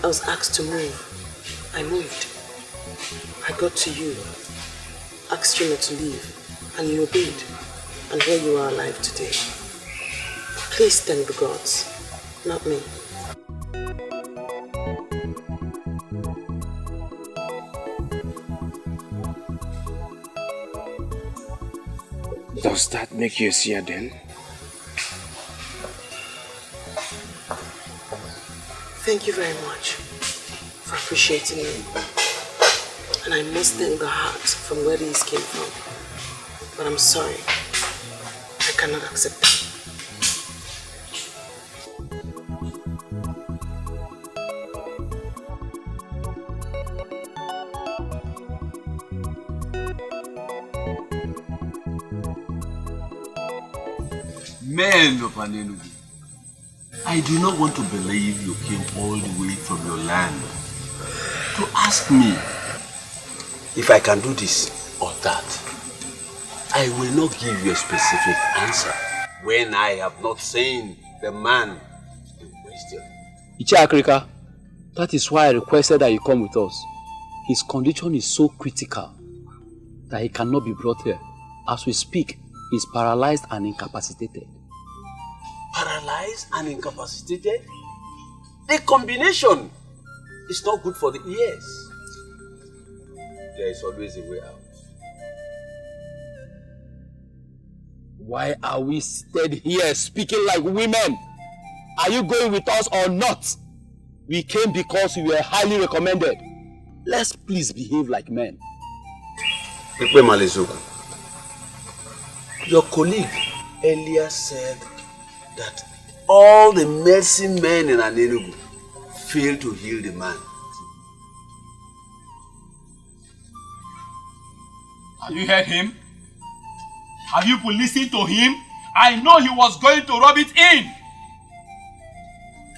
I was asked to move. I moved. I got to you, asked you not to leave, and you obeyed. And here you are alive today. Please thank the gods, not me.
Does that make you a seer then?
Thank you very much for appreciating me. And I must thank the heart from where these came from. But I'm sorry, I cannot accept that.
Men of Anenugu, I do not want to believe you came all the way from your land to ask me if I can do this or that. I will not give you a specific answer when I have not seen the man in question.
Iche Akrika, that is why I requested that you come with us. His condition is so critical that he cannot be brought here. As we speak, he is paralyzed and incapacitated.
Paralyzed and incapacitated? The combination is not good for the ears. There is always a way out.
Why are we seated here speaking like women? Are you going with us or not? We came because we were highly recommended. Let's please behave like men.
Your colleague earlier said that all the medicine men in Anenugu failed to heal the man.
Have you heard him? Have you listened to him? I know he was going to rub it in.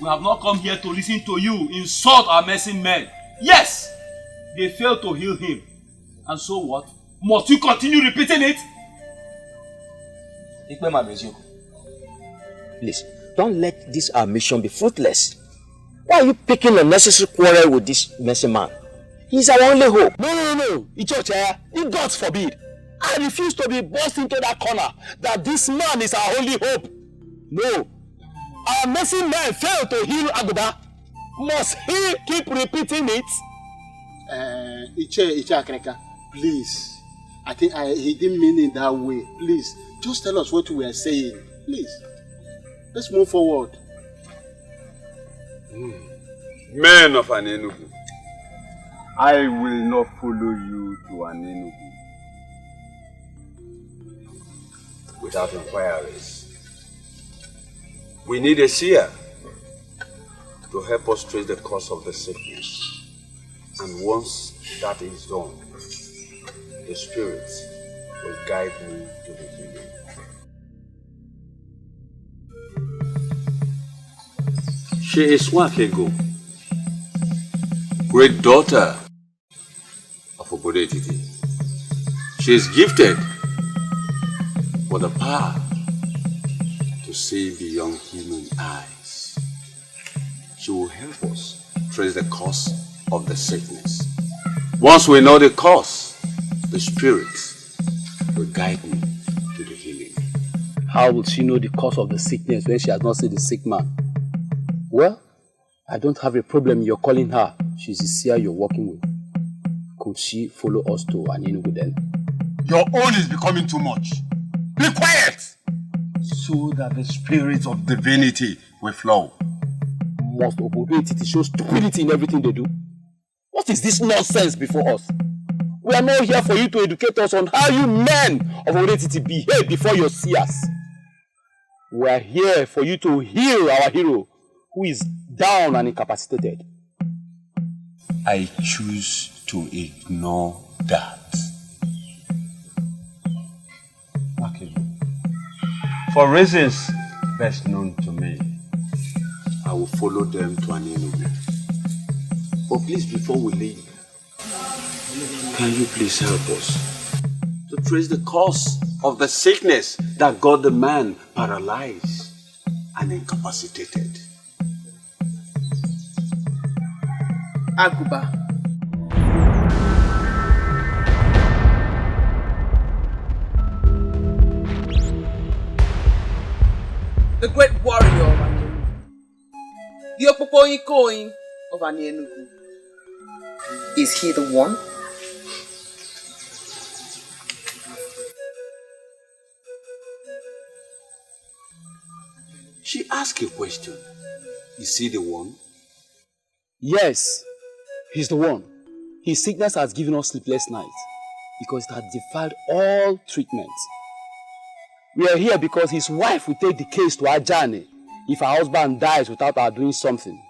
We have not come here to listen to you insult our medicine men. Yes, they failed to heal him. And so what? Must you continue repeating it?
Please, don't let this our mission be fruitless. Why are you picking unnecessary quarrel with this messy man? He's our only hope.
No. Ichocha, if God forbid, I refuse to be forced into that corner that this man is our only hope. No. Our messy man failed to heal Aguda. Must he keep repeating it?
Iche Akreka, please. I think he didn't mean it that way. Please, just tell us what we are saying. Please. Let's move forward.
Men of Anenugu, I will not follow you to Anenugu without inquiries. We need a seer to help us trace the cause of the sickness. And once that is done, the Spirit will guide me to the healing. She is Wakego, great daughter of Obodetiti. She is gifted with the power to see beyond human eyes. She will help us trace the cause of the sickness. Once we know the cause, the Spirit will guide me to the healing.
How will she know the cause of the sickness when she has not seen the sick man? Well, I don't have a problem you're calling her. She's the seer you're working with. Could she follow us to Anenugu then?
Your own is becoming too much. Be quiet!
So that the spirit of divinity will flow.
Must Obodetiti show stupidity in everything they do? What is this nonsense before us? We are not here for you to educate us on how you men of Obodetiti behave before your seers. We are here for you to heal our hero, who is down and incapacitated.
I choose to ignore that. Okay. For reasons best known to me, I will follow them to Ini Edo. But please, before we leave, can you please help us to trace the cause of the sickness that got the man paralyzed and incapacitated?
Aguba. The great warrior of Ini Edo. The Opopoikoin of Ini Edo. Is he the one?
She asked a question. Is he the one?
Yes, he's the one. His sickness has given us sleepless nights because it has defied all treatment. We are here because his wife will take the case to Ajani if her husband dies without her doing something.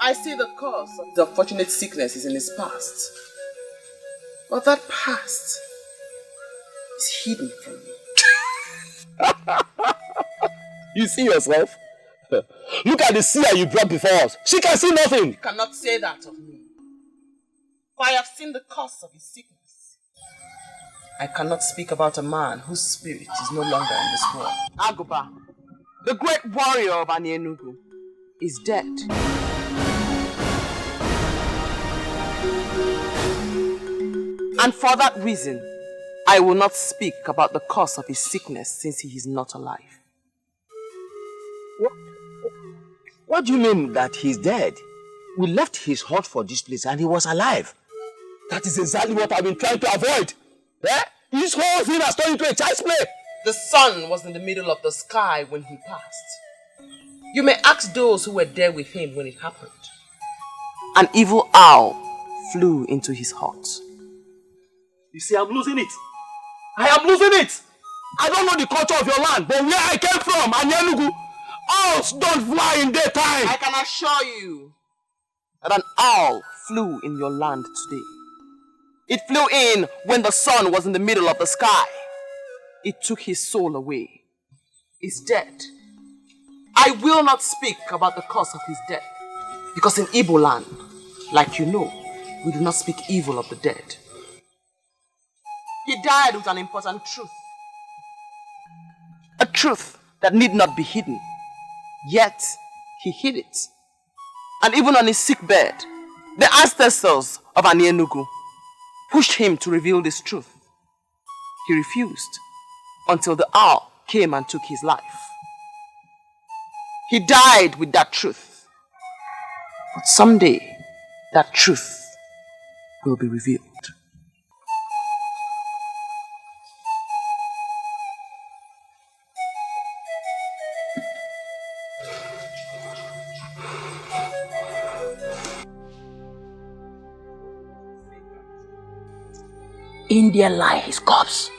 I see the cause of the unfortunate sickness is in his past. But that past is hidden from me.
You see yourself? Look at the seer you brought before us. She can see nothing.
You cannot say that of me. For I have seen the cause of his sickness. I cannot speak about a man whose spirit is no longer in this world. Aguba, the great warrior of Ini Edo, is dead. And for that reason, I will not speak about the cause of his sickness since he is not alive.
What do you mean that he's dead? We left his hut for this place and he was alive. That is exactly what I've been trying to avoid. Eh? This whole thing has turned into a child's play.
The sun was in the middle of the sky when he passed. You may ask those who were there with him when it happened. An evil owl flew into his hut.
You see, I'm losing it. I am losing it. I don't know the culture of your land, but where I came from, Ini Edo, owls don't fly in daytime.
I can assure you that an owl flew in your land today. It flew in when the sun was in the middle of the sky. It took his soul away. He's dead. I will not speak about the cause of his death, because in Igbo land, like you know, we do not speak evil of the dead. He died with an important truth. A truth that need not be hidden. Yet, he hid it. And even on his sick bed, the ancestors of Ini Edo pushed him to reveal this truth. He refused until the owl came and took his life. He died with that truth. But someday, that truth will be revealed.
In their lie his corpse,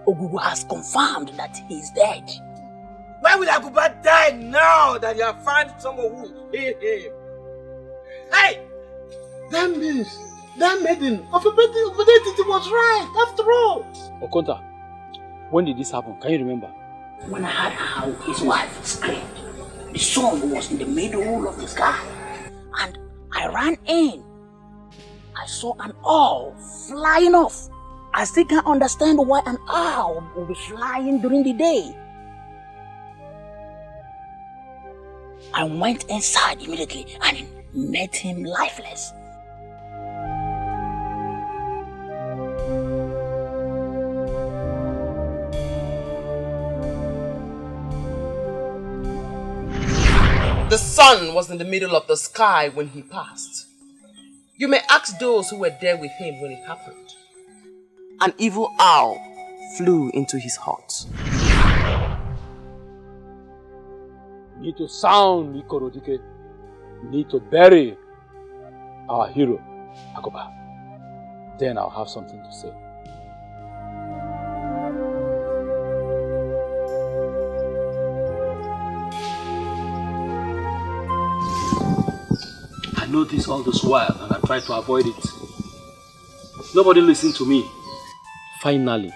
Ogugu has confirmed that he is dead.
Why will Aguba die now that you have found someone who will heal him? Hey!
That means that maiden of Obodetiti was right after all.
Okonta, when did this happen? Can you remember?
When I heard how his wife screamed, the sun was in the middle of the sky, and I ran in. I saw an owl flying off. I still can't understand why an owl will be flying during the day. I went inside immediately and met him lifeless.
The sun was in the middle of the sky when he passed. You may ask those who were there with him when it happened. an evil owl flew into his heart.
We need to sound Dikeh. We need to bury our hero, Agoba. Then I'll have something to say. I know this all this while and I try to avoid it. Nobody listened to me. Finally,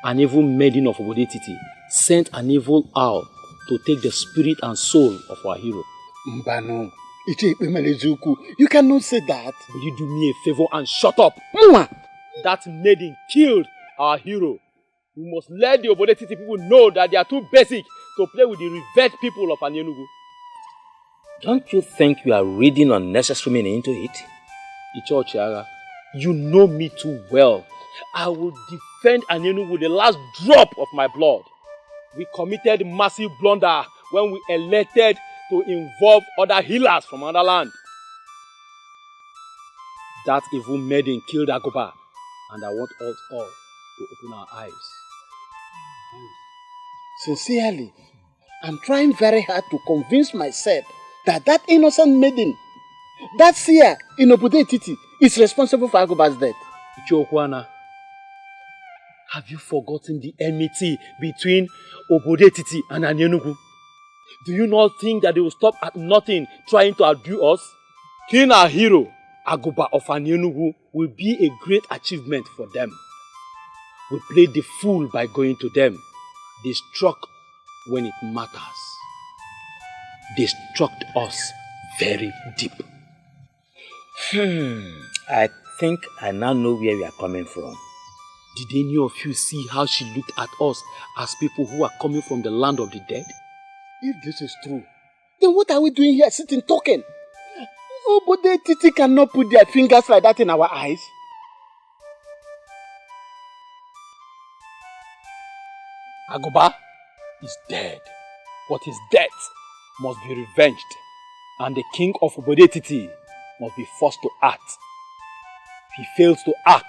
an evil maiden of Obodetiti sent an evil owl to take the spirit and soul of our hero.
Mbano, you cannot say that.
Will you do me a favor and shut up? That maiden killed our hero. We must let the Obodetiti people know that they are too basic to play with the revered people of Anyenugu.
Don't you think you are reading unnecessary meaning into it?
Icho Chiaga, you know me too well. I will defend Anyenugu with the last drop of my blood. We committed massive blunder when we elected to involve other healers from another land. That evil maiden killed Agoba, and I want us all to open our eyes.
Sincerely, I'm trying very hard to convince myself that innocent maiden, that seer in Obodetiti, is responsible for Agoba's death.
Ichokwana, have you forgotten the enmity between Obodetiti and Anyenugu? Do you not think that they will stop at nothing trying to outdo us? Killing our hero, Agoba of Anyenugu, will be a great achievement for them. We played the fool by going to them. They struck when it matters. They struck us very deep.
I think I now know where we are coming from.
Did any of you see how she looked at us as people who are coming from the land of the dead?
If this is true, then what are we doing here sitting talking? Obodetiti cannot put their fingers like that in our eyes.
Agoba is dead, but his death must be revenged, and the king of Obodetiti must be forced to act. If he fails to act,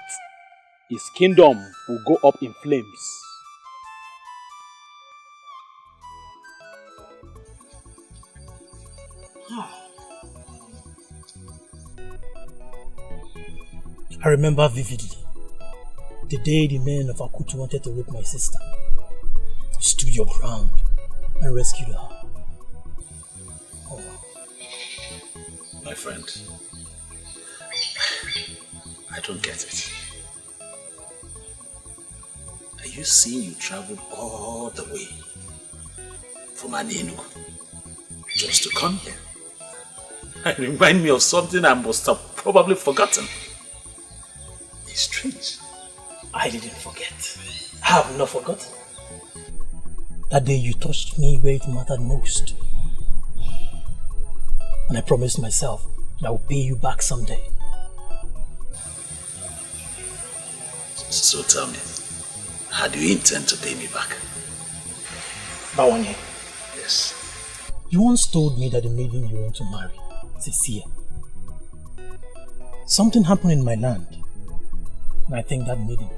his kingdom will go up in flames.
I remember vividly the day the men of Akutu wanted to rape my sister. You stood your ground and rescued her. Oh.
My friend, I don't get it. Are you saying you traveled all the way from Anyenugu just to come here? It reminds me of something I must have probably forgotten. It's strange.
I didn't forget. I have not forgotten. That day you touched me where it mattered most. And I promised myself that I will pay you back someday.
So tell me, how do you intend to pay me back?
Bawanye.
Yes.
You once told me that the maiden you want to marry is a seer. Something happened in my land, and I think that maiden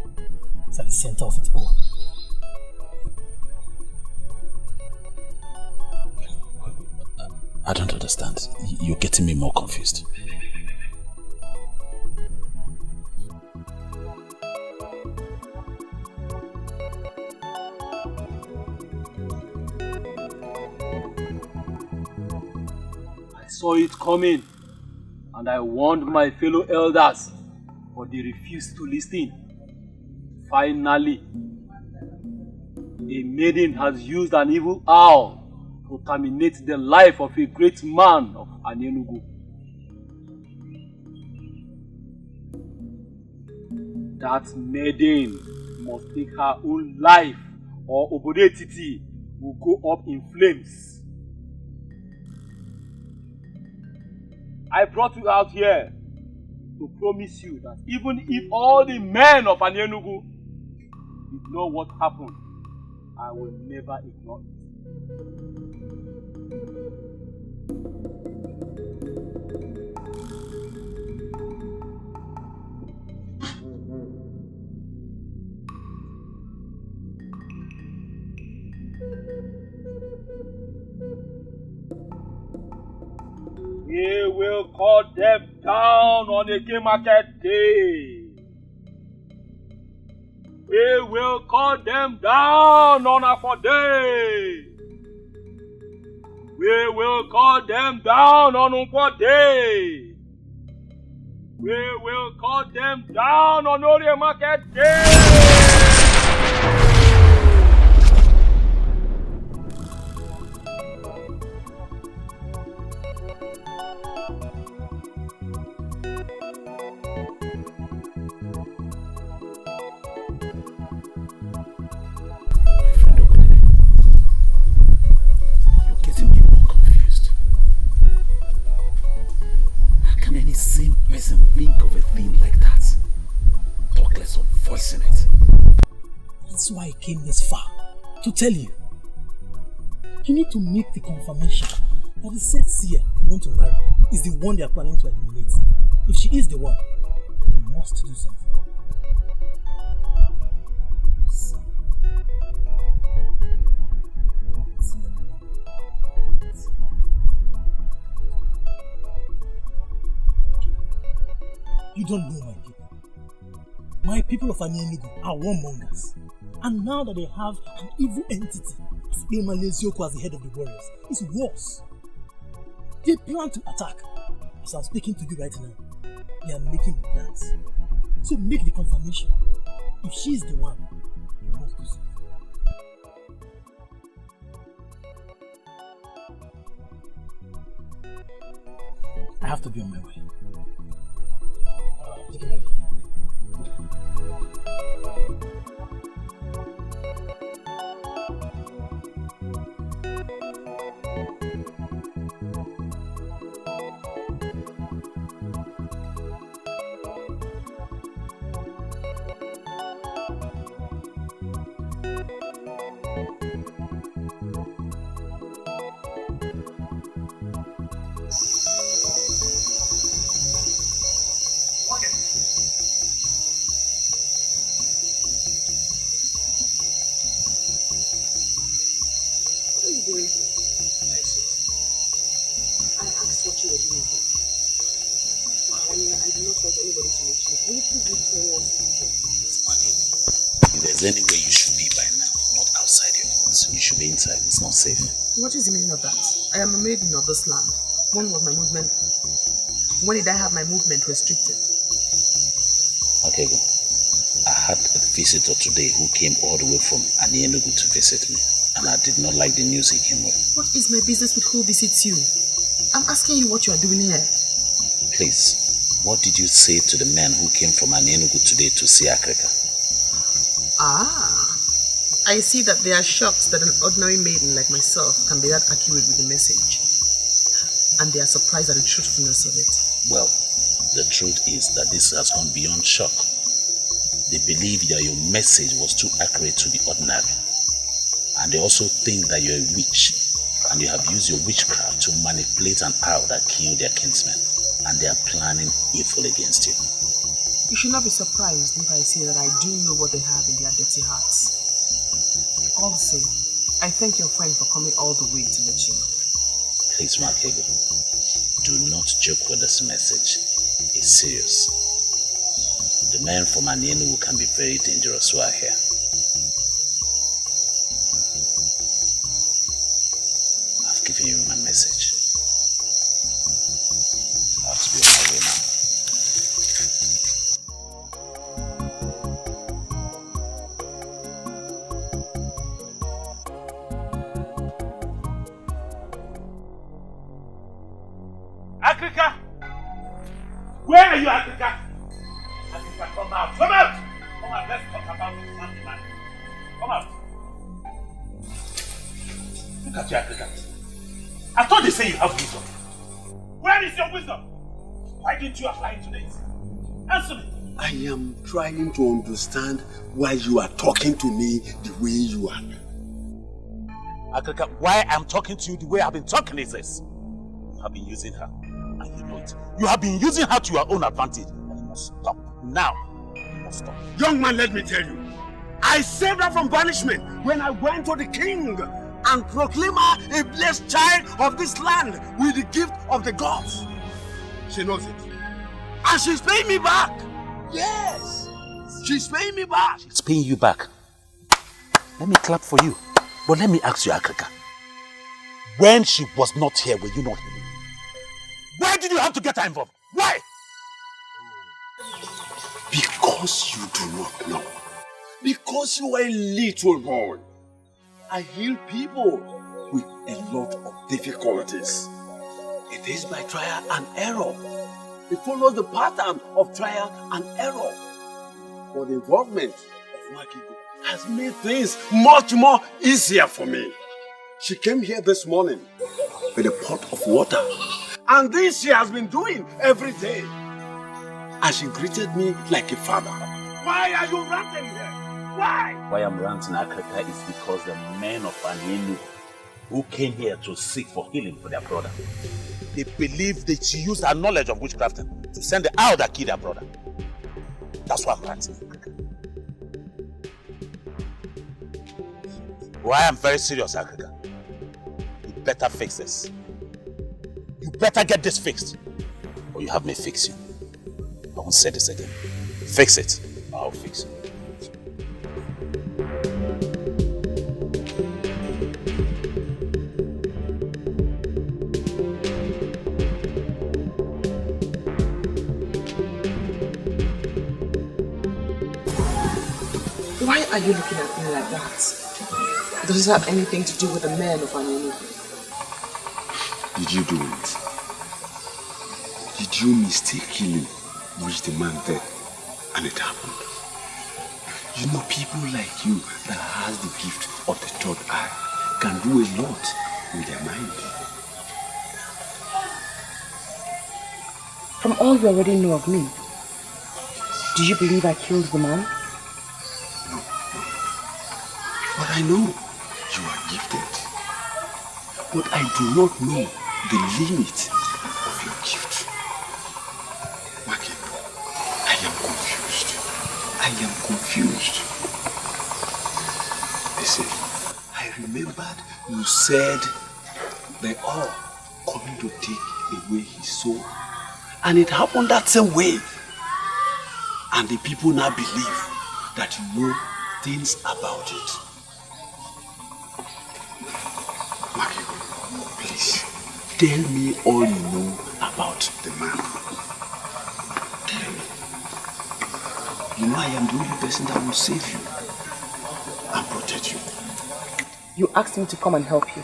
is at the center of it all.
I don't understand. You're getting me more confused.
I saw it coming, and I warned my fellow elders, but they refused to listen. Finally, a maiden has used an evil owl to terminate the life of a great man of Anyenugu. That maiden must take her own life, or Obodetiti will go up in flames. I brought you out here to promise you that even if all the men of Anyenugu ignore what happened, I will never ignore it.
We will cut them down on a game market day. We will cut them down on a day. We will cut them down on a day. We will cut them down on a market day.
Same person think of a thing like that. Talk less of voicing it.
That's why I came this far. To tell you. You need to make the confirmation that the said seer you want to marry is the one they are planning to eliminate. If she is the one, you must do something. You don't know my people. My people of Ini Edo are warmongers. And now that they have an evil entity, Ezioku as the head of the warriors, it's worse. They plan to attack. As I'm speaking to you right now, they are making the plans. So make the confirmation. If she is the one, you must do something. I have to be on my way. Take it.
If there's any way you should be by now, not outside your house. You should be inside. It's not safe.
What is the meaning of that? I am a maiden of this land. When was my movement? When did I have my movement restricted?
Okay, go. I had a visitor today who came all the way from Ini Edo to visit me, and I did not like the news he came with.
What is my business with who visits you? I'm asking you what you are doing here.
Please, what did you say to the man who came from Ini Edo today to see Africa?
Ah, I see that they are shocked that an ordinary maiden like myself can be that accurate with the message. And they are surprised at the truthfulness of it.
Well, the truth is that this has gone beyond shock. They believe that your message was too accurate to the ordinary. And they also think that you're a witch and you have used your witchcraft to manipulate an owl that killed their kinsmen. And they are planning evil against you.
You should not be surprised if I say that I do know what they have in their dirty hearts. All the same, I thank your friend for coming all the way to let you know.
Please, Makego, do not joke with this message. It's serious. The men from Ini Edo can be very dangerous who are here. I've given you my message. I have to be on my way now.
Africa! Where are you, Africa? Africa, come out! Come out! Come out, let's talk about something, man. Come out. Look at you, Africa. I thought they say you have wisdom. Where is your wisdom? Why didn't you apply it to this? Answer me.
I am trying to understand why you are talking to me the way you are.
Africa, why I'm talking to you the way I've been talking is this. You have been using her. And you know it. You have been using her to your own advantage. And you must stop. Now, you must stop.
Young man, let me tell you. I saved her from banishment when I went to the king
and proclaim her a blessed child of this land with the gift of the gods. She knows it. And she's paying me back. Yes. She's paying me back.
It's paying you back. Let me clap for you. But let me ask you, Akrika. When she was not here, were you not here? Why did you have to get her involved? Why?
Because you do not know. Because you are a little boy. I heal people with a lot of difficulties. It is by trial and error. It follows the pattern of trial and error. But the involvement of Makigo has made things much more easier for me. She came here this morning with a pot of water. And this she has been doing every day. And she greeted me like a father. Why are you ranting here? Why?
Why I'm ranting, Akrika, is because the men of Anienu who came here to seek for healing for their brother, they believe that she used her knowledge of witchcrafting to send the owl that killed their brother. That's why I'm ranting. Why I'm very serious, Akrika. You better fix this. You better get this fixed, or you have me fix you. I won't say this again. Fix it, I'll fix it.
Why are you looking at me like that? Does this have anything to do with the men of Anienu?
Did you do it? Did you mistakenly wish the man dead and it happened? You know, people like you that has the gift of the third eye can do a lot with their mind.
From all you already know of me, do you believe I killed the man?
But I know you are gifted. But I do not know the limit of your gift. Makibo, I am confused. I am confused. Listen, I remembered you said they are coming to take away his soul. And it happened that same way. And the people now believe that you know things about it. Makibo, please, tell me all you know about the man. Tell me. You know I am the only person that will save you and protect you.
You asked me to come and help you.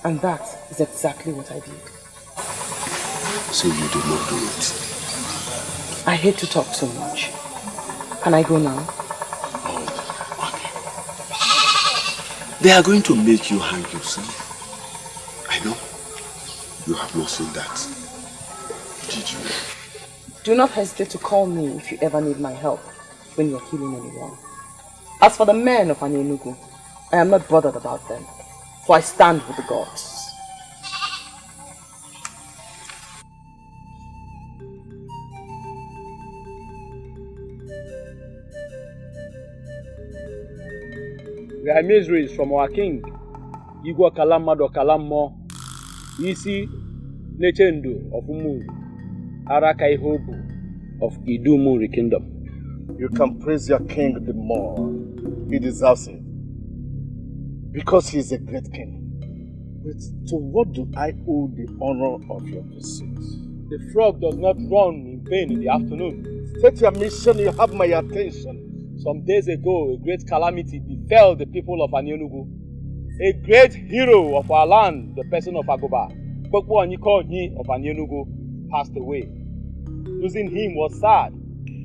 And that is exactly what I did.
So you did not do it?
I hate to talk so much. Can I go now?
They are going to make you hang yourself. I know. You have not seen that. Did you?
Do not hesitate to call me if you ever need my help when you are healing anyone. As for the men of Anienu, I am not bothered about them, for I stand with the gods.
We are miseries from our king, Igwe Kalamado Kalamo, Isi Nechendu of Umu, Arakai Hobu of Idumuri Kingdom.
You can praise your king the more. He deserves it. Because he is a great king. But to what do I owe the honor of your pursuit?
The frog does not run in vain in the afternoon.
State your mission, you have my attention.
Some days ago, a great calamity befell the people of Anienu. A great hero of our land, the person of Agoba, Kpokpo Onyikonyi of Anienu, passed away. Losing him was sad,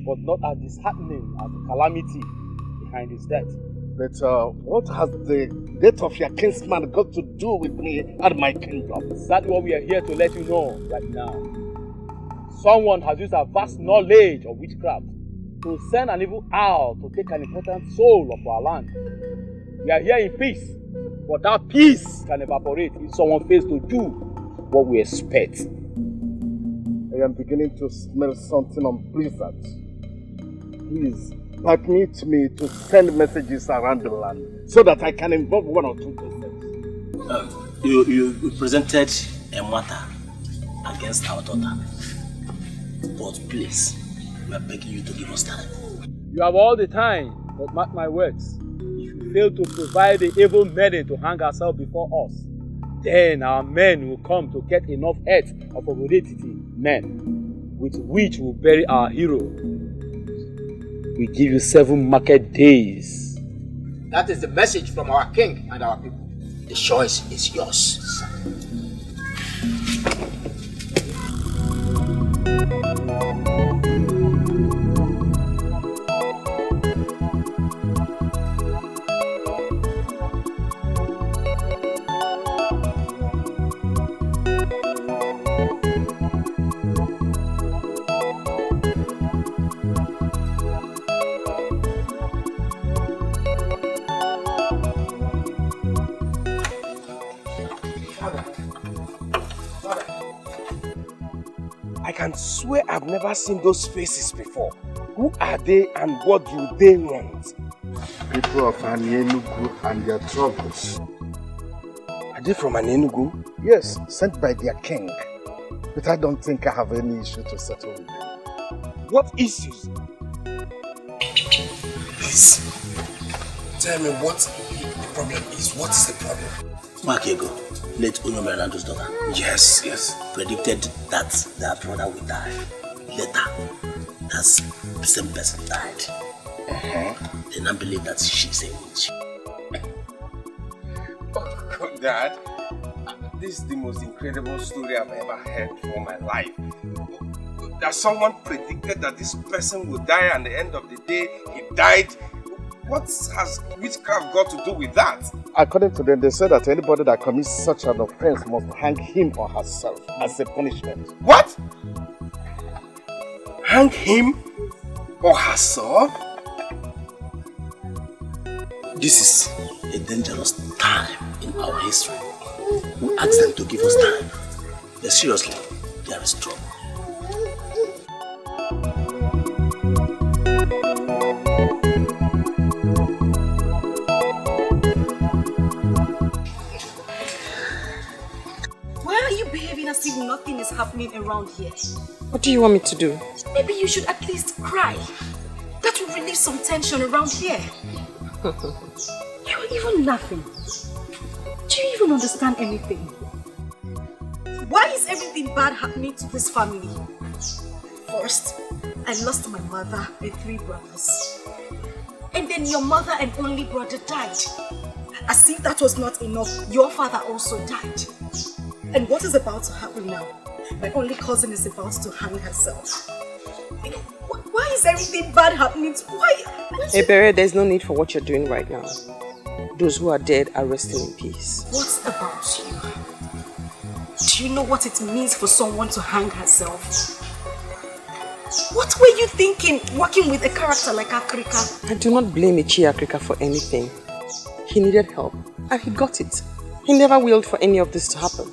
but not as disheartening as the calamity behind his death.
But what has the death of your kinsman got to do with me and my kingdom?
That's what we are here to let you know right now. Someone has used a vast knowledge of witchcraft to send an evil owl to take an important soul of our land. We are here in peace, but that peace can evaporate if someone fails to do what we expect.
I am beginning to smell something unpleasant. Please, permit me to send messages around the land so that I can involve one or two persons.
You presented a matter against our daughter. But please, we are begging you to give us time.
You have all the time, but mark my words. If you fail to provide the evil maiden to hang herself before us, then our men will come to get enough heads of Obodetiti men, with which we'll bury our hero. We give you 7 market days.
That is the message from our king and our people. The choice is yours.
I can swear I've never seen those faces before. Who are they and what do they want?
People of Enugu and their troubles.
Are they from Enugu?
Yes, sent by their king. But I don't think I have any issue to settle with them.
What issues?
Please, tell me what the problem is. What is the problem?
Makego, late Unomerando's daughter.
Yes.
Predicted that their brother would die. Later, that's the same person died. They now believe that she's a witch.
Oh, Dad, this is the most incredible story I've ever heard for my life. That someone predicted that this person would die, and at the end of the day, he died. What has witchcraft got to do with that?
According to them, they said that anybody that commits such an offense must hang him or herself as a punishment.
What? Hang him or herself?
This is a dangerous time in our history. We ask them to give us time. But seriously, there is trouble.
As if nothing is happening around here.
What do you want me to do?
Maybe you should at least cry. That will relieve some tension around here. You're even laughing. Do you even understand anything? Why is everything bad happening to this family? First, I lost my mother and 3 brothers. And then your mother and only brother died. As if that was not enough, your father also died. And what is about to happen now? My only cousin is about to hang herself. Why is everything bad happening? Why?
Ebere, there's no need for what you're doing right now. Those who are dead are resting in peace.
What about you? Do you know what it means for someone to hang herself? What were you thinking working with a character like Akrika?
I do not blame Ichi Akrika for anything. He needed help and he got it. He never willed for any of this to happen.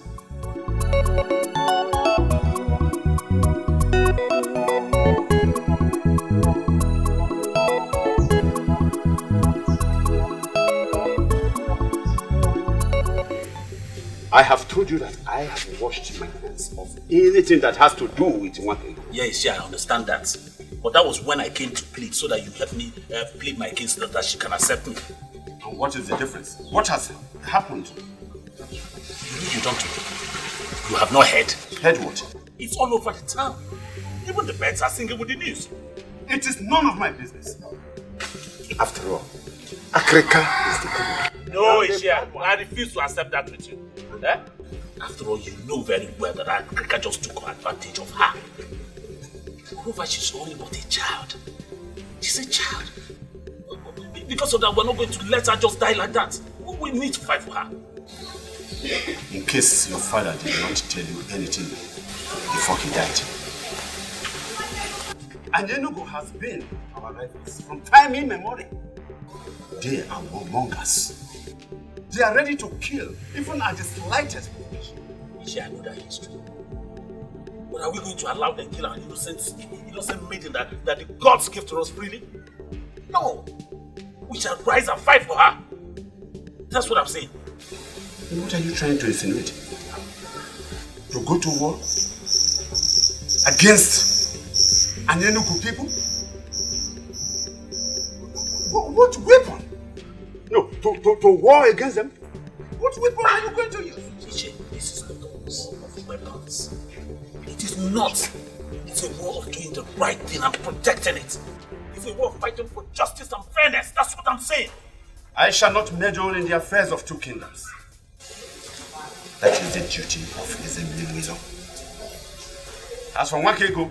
I have told you that I have washed my hands of anything that has to do with one thing.
Yes, I understand that. But that was when I came to plead, so that you help me plead my case so that she can accept me.
And what is the difference? What has happened?
You don't know. You have not heard.
Heard what?
It's all over the town. Even the birds are singing with the news.
It is none of my business. After all, Akrika is the criminal.
No, Ishia, I refuse to accept that with you. Eh? After all, you know very well that Akrika just took advantage of her. Moreover, she's only but a child. She's a child. Because of that, we're not going to let her just die like that. We need to fight for her.
In case your father did not tell you anything before he died. And Enugu has been our rivals from time immemorial. They are warmongers. They are ready to kill, even at the slightest provocation.
I know that history. But are we going to allow them to kill our innocent maiden that the gods give to us freely? No. We shall rise and fight for her. That's what I'm saying.
And what are you trying to insinuate? To go to war against an Enugu people? What weapon? No, to war against them? What weapon are you going to use?
This is the cause of weapons. It is not. It's a war of doing the right thing and protecting it. It's a war of fighting for justice and fairness. That's what I'm saying.
I shall not meddle in the affairs of two kingdoms. That is the duty of His Eminent Wisdom. As for Nwakego,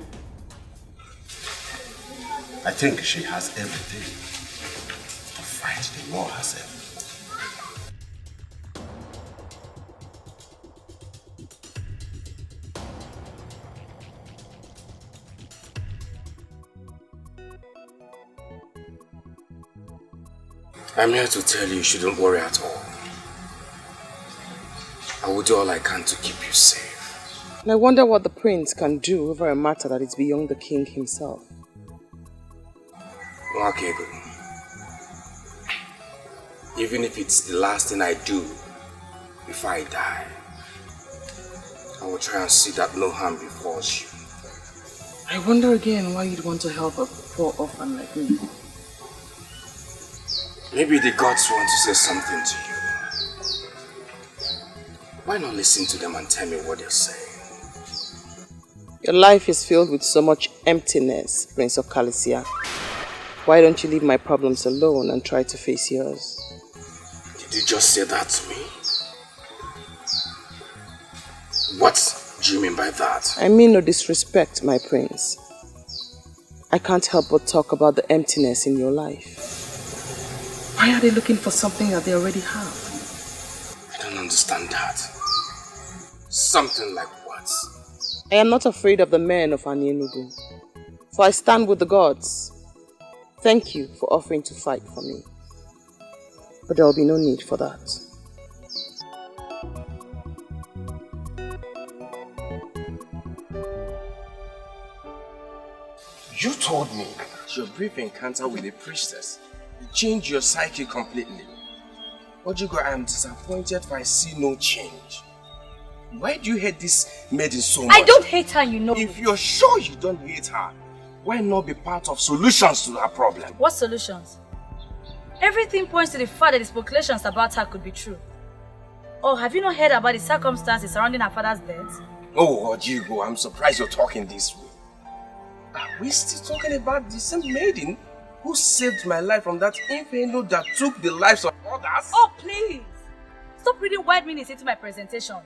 I think she has everything to fight the war herself.
I'm here to tell you shouldn't worry at all. I will do all I can to keep you safe.
And I wonder what the prince can do over a matter that is beyond the king himself.
Nwakego, even if it's the last thing I do before I die, I will try and see that no harm befalls you.
I wonder again why you'd want to help a poor orphan like me.
Maybe the gods want to say something to you. Why not listen to them and tell me what they're saying?
Your life is filled with so much emptiness, Prince of Calicia. Why don't you leave my problems alone and try to face yours?
Did you just say that to me? What do you mean by that?
I mean no disrespect, my prince. I can't help but talk about the emptiness in your life. Why are they looking for something that they already have?
I don't understand that. Something like what?
I am not afraid of the men of Enugu, for I stand with the gods. Thank you for offering to fight for me. But there will be no need for that.
You told me your brief encounter with the priestess changed your psyche completely. Ojigo, I am disappointed for I see no change. Why do you hate this maiden so much?
I don't hate her, you know.
If you're sure you don't hate her, why not be part of solutions to her problem?
What solutions? Everything points to the fact that the speculations about her could be true. Oh, have you not heard about the circumstances surrounding her father's death?
Oh, Ojigo, I'm surprised you're talking this way. Are we still talking about the same maiden who saved my life from that inferno that took the lives of others?
Oh, please! Stop reading wide meanings into my presentation.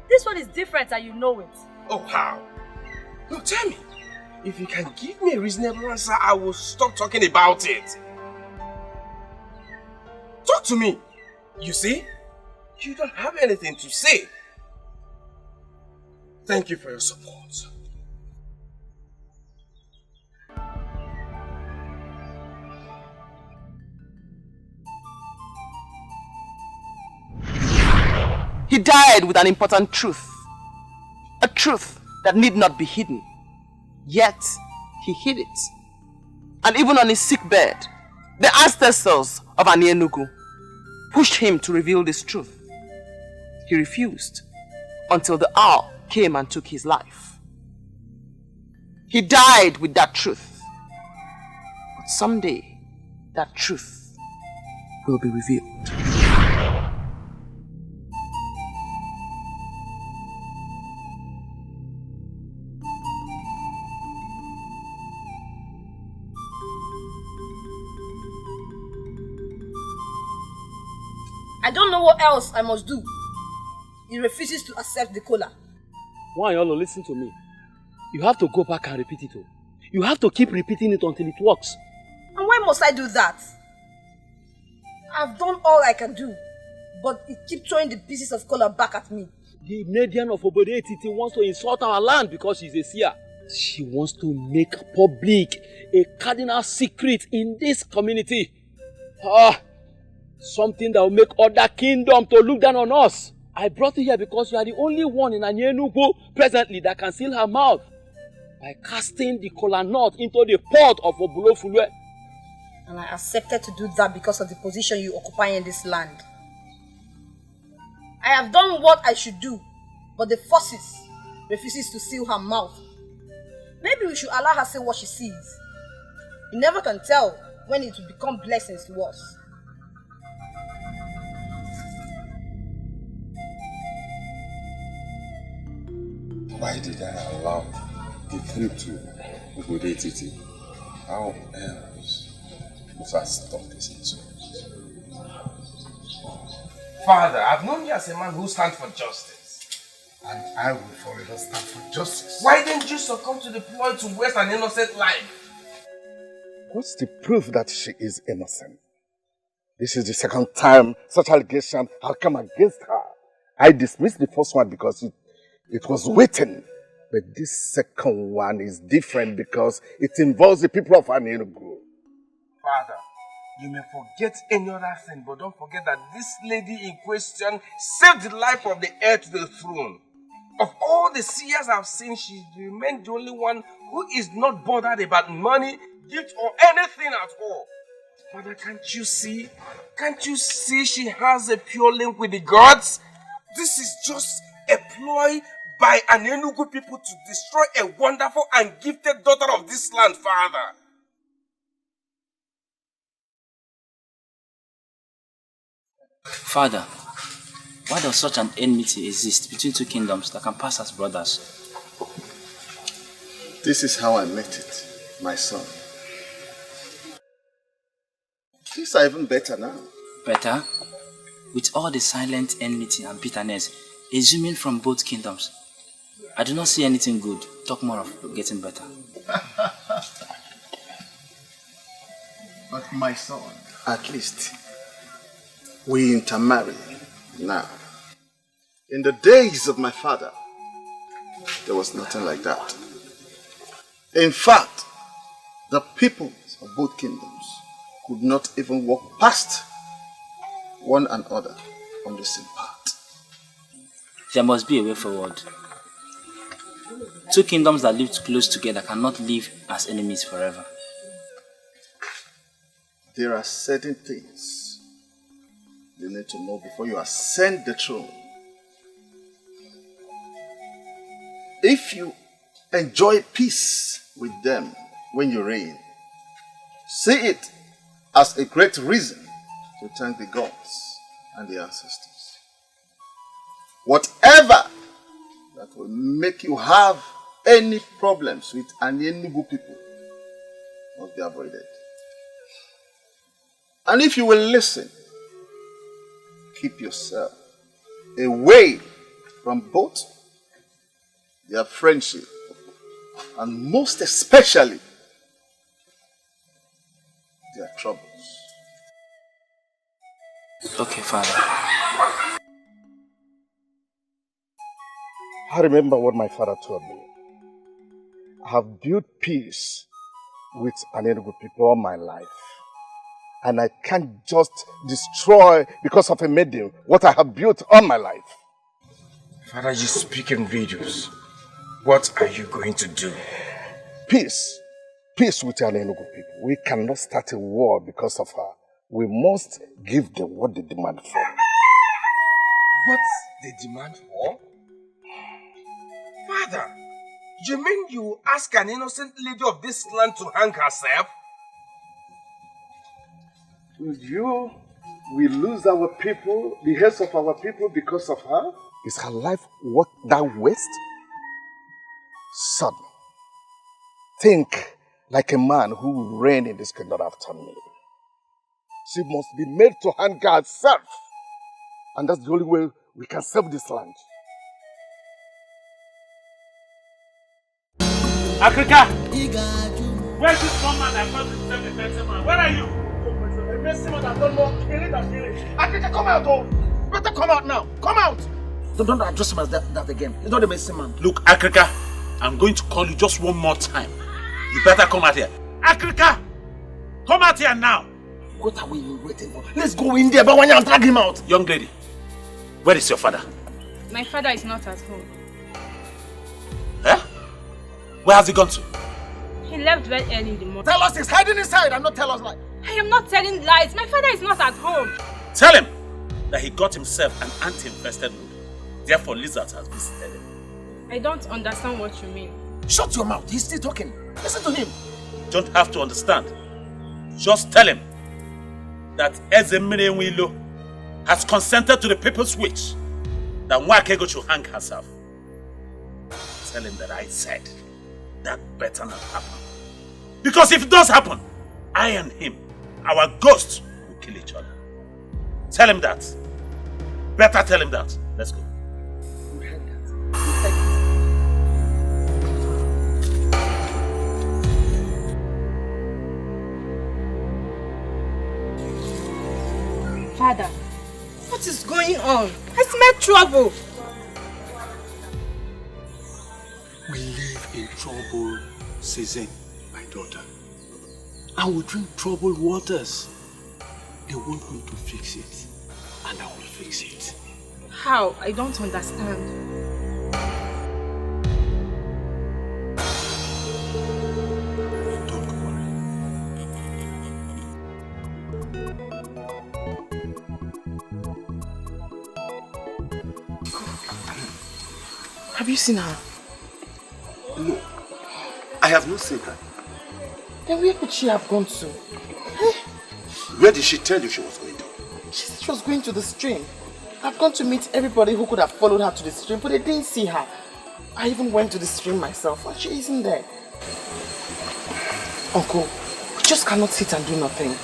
This one is different and you know it.
Oh, how? No, tell me. If you can give me a reasonable answer, I will stop talking about it. Talk to me. You see? You don't have anything to say. Thank you for your support.
He died with an important truth. A truth that need not be hidden. Yet, he hid it. And even on his sick bed, the ancestors of Enugu pushed him to reveal this truth. He refused until the hour came and took his life. He died with that truth. But someday, that truth will be revealed.
I don't know what else I must do. He refuses to accept the cola.
Why, Yolo, listen to me. You have to go back and repeat it. You have to keep repeating it until it works.
And why must I do that? I've done all I can do, but he keeps throwing the pieces of cola back at me.
The Median of Obode Etiti wants to insult our land because she's a seer. She wants to make public a cardinal secret in this community. Something that will make other kingdoms to look down on us. I brought you here because you are the only one in Enugu presently that can seal her mouth by casting the kola nut into the pot of Obulofulwe.
And I accepted to do that because of the position you occupy in this land. I have done what I should do, but the forces refuses to seal her mouth. Maybe we should allow her say what she sees. You never can tell when it will become blessings to us.
Why did I allow the trip to Etiko? How else must I stop this insurance?
Father, I've known you as a man who stands for justice.
And I will forever stand for justice.
Why didn't you succumb to the ploy to waste an innocent life?
What's the proof that she is innocent? This is the second time such allegation have come against her. I dismissed the first one because it was written. But this second one is different because it involves the people of Enugu.
Father, you may forget any other thing, but don't forget that this lady in question saved the life of the heir to the throne. Of all the seers I've seen, she remained the only one who is not bothered about money, gift, or anything at all. Father, can't you see? Can't you see she has a pure link with the gods? This is just a ploy by an Enugu people to destroy a wonderful and gifted daughter of this land, Father.
Father, why does such an enmity exist between two kingdoms that can pass as brothers?
This is how I met it, my son. Things are even better now.
Better? With all the silent enmity and bitterness exhuming from both kingdoms, I do not see anything good. Talk more of getting better.
But my son, at least we intermarry now. In the days of my father, there was nothing like that. In fact, the people of both kingdoms could not even walk past one another on the same path.
There must be a way forward. Two kingdoms that lived close together cannot live as enemies forever.
There are certain things you need to know before you ascend the throne. If you enjoy peace with them when you reign, see it as a great reason to thank the gods and the ancestors. Whatever that will make you have any problems with an Enugu people must be avoided. And if you will listen, keep yourself away from both their friendship and most especially their troubles.
Okay, Father.
I remember what my father told me. I have built peace with an Enugu people all my life. And I can't just destroy because of a maiden what I have built all my life.
Father, you speak in riddles. What are you going to do?
Peace. Peace with an Enugu people. We cannot start a war because of her. We must give them what they demand for.
What they demand for? Father, you mean you ask an innocent lady of this land to hang herself?
We lose our people, the heads of our people because of her? Is her life worth that waste? Son, think like a man who will reign in this kingdom after me. She must be made to hang herself. And that's the only way we can save this land.
Africa! Where's this woman that comes to save the person man? Where are you?
A messy man that don't know killing and killing. Africa, come out, oh! Better come out now! Come out!
Don't address him as that again. He's not a messy man.
Look, Africa, I'm going to call you just one more time. You better come out here. Africa! Come out here now!
What are we waiting for? Let's go in there, but when you drag him out.
Young lady, where is your father?
My father is not at home.
Eh? Where has he gone to?
He left very early in the morning.
Tell us he's hiding inside and not tell us lies.
I am not telling lies. My father is not at home.
Tell him! that he got himself an ant-infested wood. Therefore, lizards have visited him.
I don't understand what you mean.
Shut your mouth. He's still talking. Listen to him.
You don't have to understand. Just tell him that Ezemire has consented to the people's wish that Nwakego should hang herself. Tell him that I said that better not happen. Because if it does happen, I and him, our ghosts, will kill each other. Tell him that. Better tell him that. Let's go.
Father,
what is going on? I smell trouble.
We live in troubled season, my daughter. I will drink troubled waters. They want me to fix it, and I will fix it.
how? I don't understand.
Have you seen her?
No, I have not seen her.
Then where could she have gone to?
Where did she tell you she was going to?
She said she was going to the stream. I've gone to meet everybody who could have followed her to the stream, but they didn't see her. I even went to the stream myself, and she isn't there. Uncle, we just cannot sit and do nothing.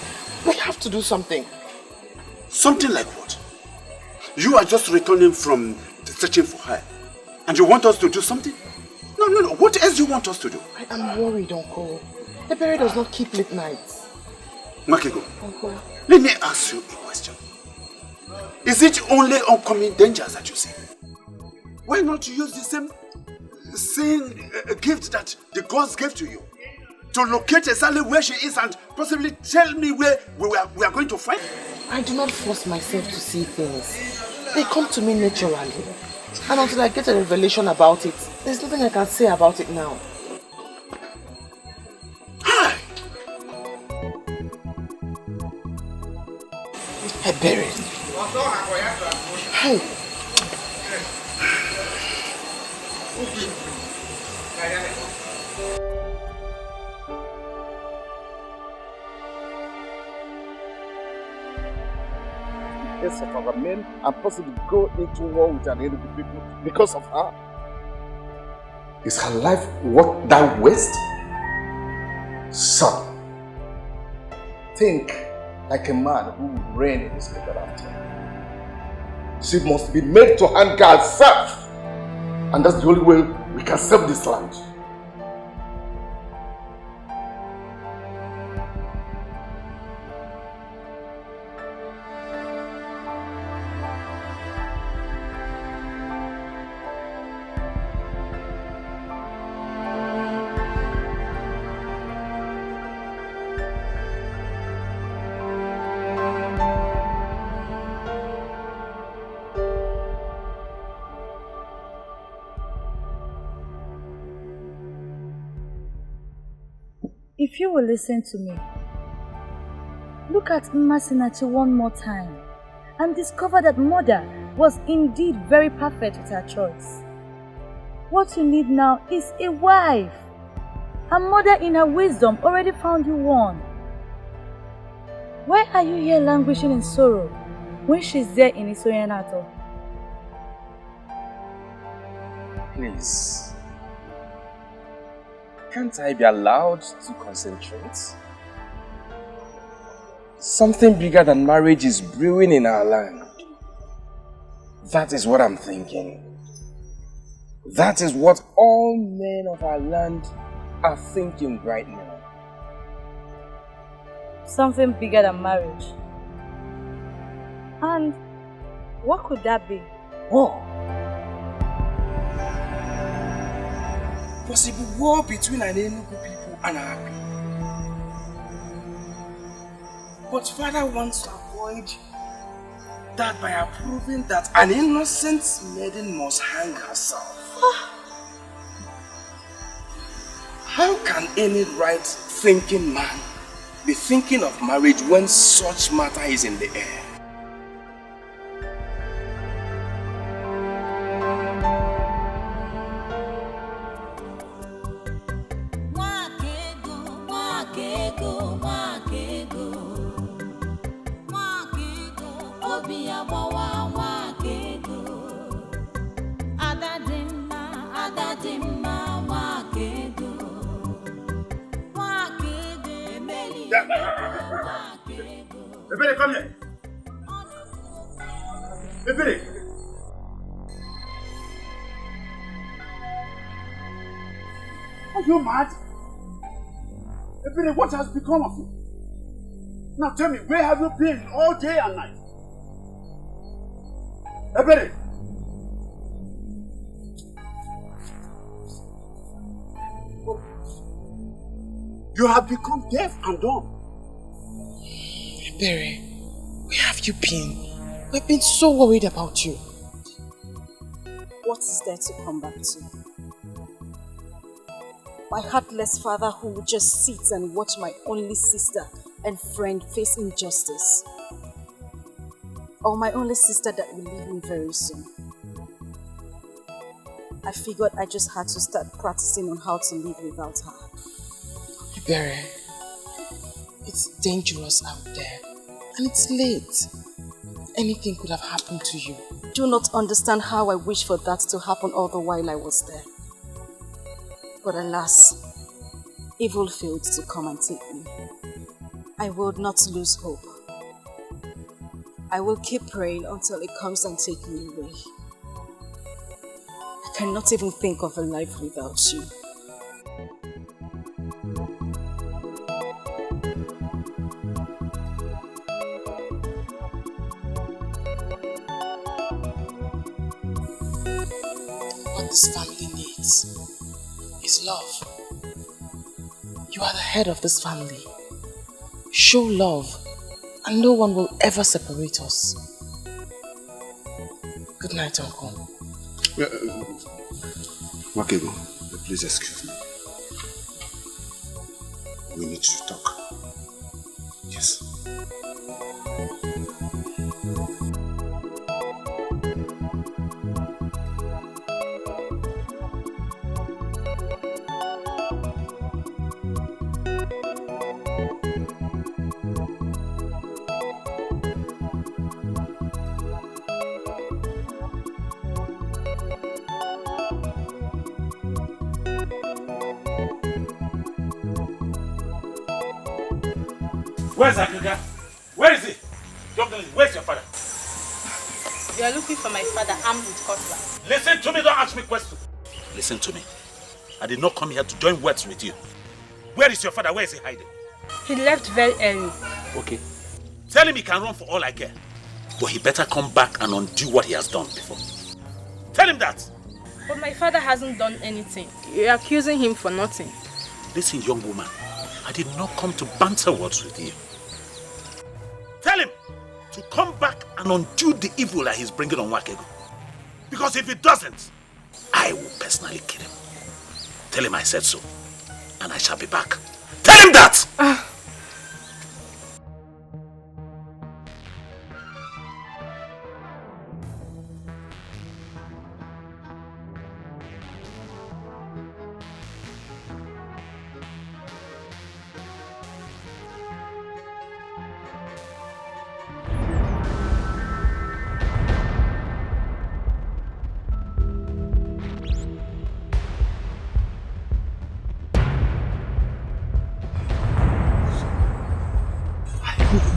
We have to do something.
Something like what? You are just returning from searching for her, and you want us to do something? No. What else do you want us to do?
I am worried, Uncle. The berry does not keep late nights.
Makego,
Uncle.
let me ask you a question. Is it only oncoming dangers that you see? Why not use the same gift that the gods gave to you? To locate exactly where she is and possibly tell me where we are going to find her?
I do not force myself to see things. They come to me naturally. And until I get a revelation about it, there's nothing I can say about it now.
Hi!
I buried. Hey.
Of our men and possibly go into war with an enemy people because of her.
Is her life worth that waste? Son, think like a man who will reign in this people after. She must be made to hand herself, and that's the only way we can save this land.
If you will listen to me, look at Mmasinachi one more time and discover that Mother was indeed very perfect with her choice. What you need now is a wife. Her mother in her wisdom already found you one. Why are you here languishing in sorrow when she's there in Isoyanato?
Please. Can't I be allowed to concentrate? Something bigger than marriage is brewing in our land. That is what I'm thinking. That is what all men of our land are thinking right now.
Something bigger than marriage. And what could that be?
War. Possible war between an Enugu people and our people. But Father wants to avoid that by approving that an innocent maiden must hang herself. How can any right-thinking man be thinking of marriage when such matter is in the air?
Ebere, come here. Ebere. Are you mad? Ebere, what has become of you? Now tell me, where have you been all day and night? Ebere. You have become deaf and dumb.
Ebere, where have you been? We've been so worried about you.
What is there to come back to? My heartless father who would just sit and watch my only sister and friend face injustice. Or my only sister that will leave me very soon. I figured I just had to start practicing on how to live without her.
Ebere, it's dangerous out there and it's late. Anything could have happened to you.
Do not understand how I wish for that to happen all the while I was there. But alas, evil failed to come and take me. I will not lose hope. I will keep praying until it comes and takes me away. I cannot even think of a life without you.
What this family needs is love. You are the head of this family. Show love, and no one will ever separate us. Good night, Uncle.
Wakego, please excuse me. We need to talk. Yes.
Where's Akuga? Where is he? Where's your father?
You are looking for my father armed with cutlass.
Listen to me, don't ask me questions. Listen to me. I did not come here to join words with you. Where is your father? Where is he hiding?
He left very early.
Okay. Tell him he can run for all I care. But he better come back and undo what he has done before. Tell him that.
But my father hasn't done anything. You're accusing him for nothing.
Listen, young woman. I did not come to banter words with you. Tell him to come back and undo the evil that he's bringing on Wakego. Because if he doesn't, I will personally kill him. Tell him I said so. And I shall be back. Tell him that!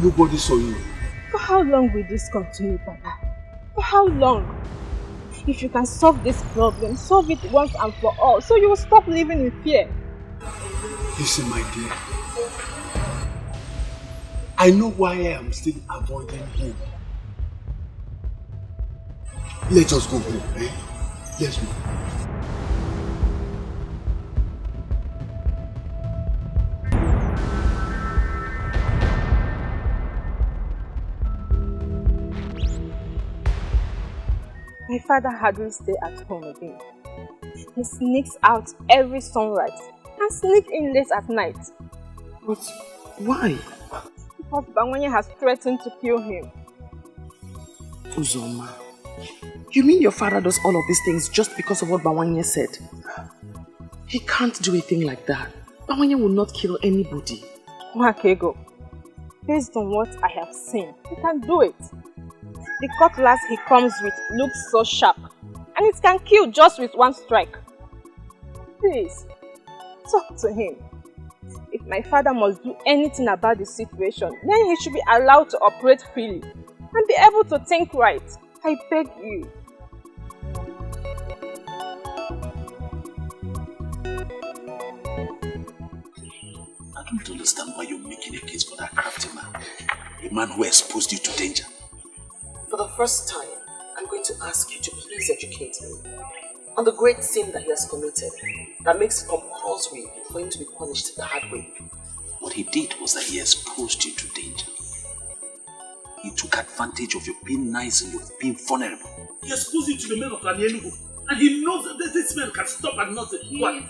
Nobody saw you.
For how long will this continue, Papa? For how long? If you can solve this problem, solve it once and for all, so you will stop living in fear.
Listen, my dear. I know why I am still avoiding him. Let us go home, eh? Let's go.
My father hardly stays at home again. He sneaks out every sunrise and sneaks in late at night.
But why?
Because Bawanye has threatened to kill him.
Uzoma, you mean your father does all of these things just because of what Bawanye said? He can't do a thing like that. Bawanye will not kill anybody.
Wakego, based on what I have seen, he can do it. The cutlass he comes with looks so sharp, and it can kill just with one strike. Please, talk to him. If
my father must do anything about the situation. Then he should be allowed to operate freely and be able to think right. I beg you.
I don't understand why you're making a case for that crafty man. A man who exposed you to danger.
For the first time, I'm going to ask you to please educate me on the great sin that he has committed that makes it compulsory for him to be punished the hard way.
What he did was that he exposed you to danger. He took advantage of your being nice and your being vulnerable.
He exposed you to the men of Enugu, and he knows that this man can stop at nothing. What?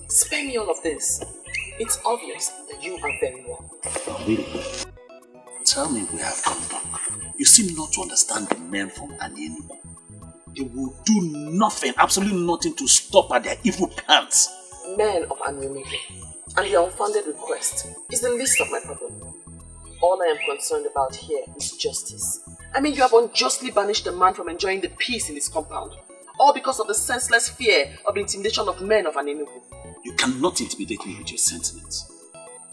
Spare me all of this. It's obvious that you are very wrong.
Really? Tell me we have come back. You seem not to understand the men from Enugu. They will do nothing, absolutely nothing to stop at their evil plans.
Men of Unveiling and your unfounded request is the least of my problem. All I am concerned about here is justice. I mean, you have unjustly banished a man from enjoying the peace in his compound, all because of the senseless fear of the intimidation of men of Enugu.
You cannot intimidate me with your sentiments,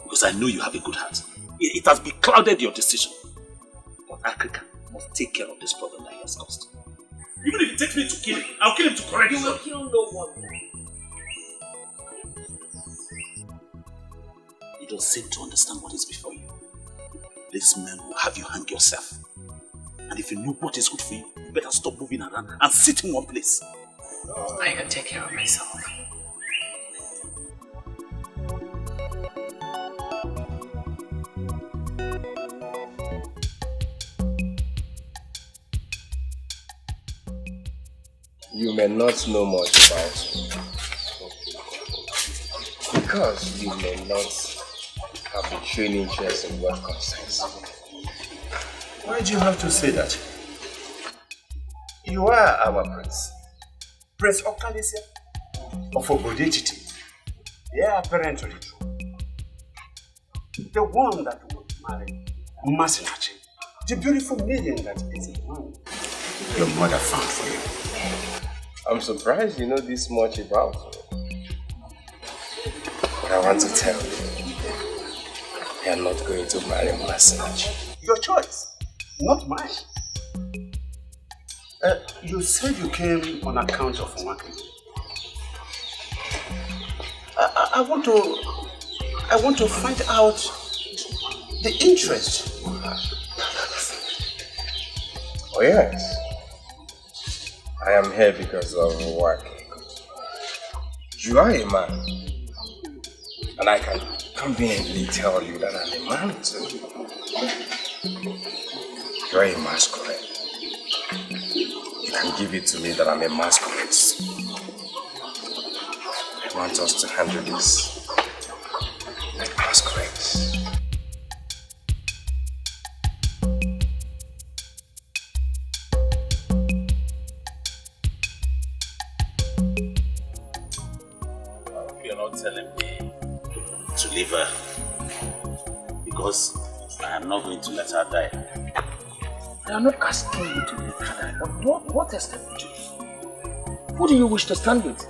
because I know you have a good heart. It has beclouded your decision. But Africa must take care of this problem that he has caused.
Even if it takes me to kill him, I'll kill him to correct him.
You will kill no one.
You don't seem to understand what is before you. This man will have you hang yourself. And if you know what is good for you, you better stop moving around and sit in one place.
I can take care of myself.
You may not know much about me. Because you may not have a training interest in what concerns me. Why do you have to say that? You are our prince. Prince Okalisia of Obodetiti. Yeah, apparently true. The one that would marry Masinachi. The beautiful maiden that is a man your mother found for you. I'm surprised you know this much about me. But I want to tell you, I am not going to marry Masinachi. Your choice, not mine. You said you came on account of working. I want to find out the interest you have. Oh yes. I am here because of work. You are a man. And I can conveniently tell you that I'm a man too. You are a masquerade. You can give it to me that I'm a masquerade. I want us to handle this like masquerades.
You're not telling me to leave her because I am not going to let her die.
I am not asking you to leave her, but what else can you do? Who do you wish to stand with?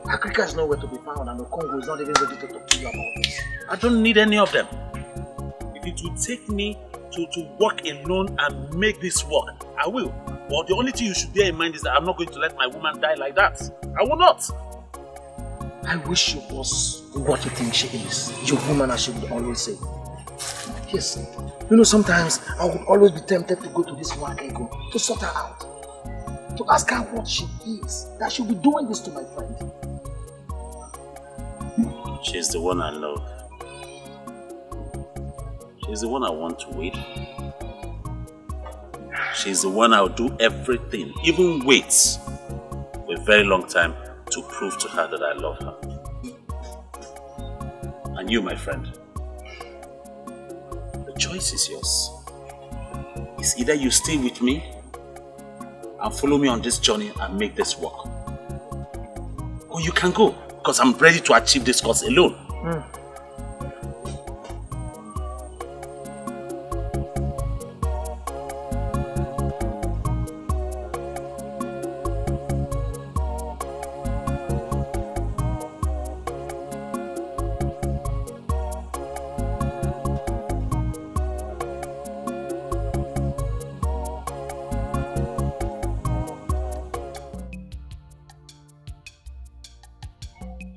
Africa is nowhere to be found and the Congo is not even ready to talk to you about this.
I don't need any of them. If it will take me to work alone and make this work, I will. But the only thing you should bear in mind is that I'm not going to let my woman die like that. I will not.
I wish she was what you think she is. Your woman, as she would always say. Yes. You know, sometimes I would always be tempted to go to this Wakego to sort her out. To ask her what she is. That she'll be doing this to my friend.
She's the one I love. She's the one I want to wait for. She's the one I'll do everything, even wait for a very long time to prove to her that I love her. And you, my friend, the choice is yours. It's either you stay with me and follow me on this journey and make this work, or you can go, because I'm ready to achieve this cause alone.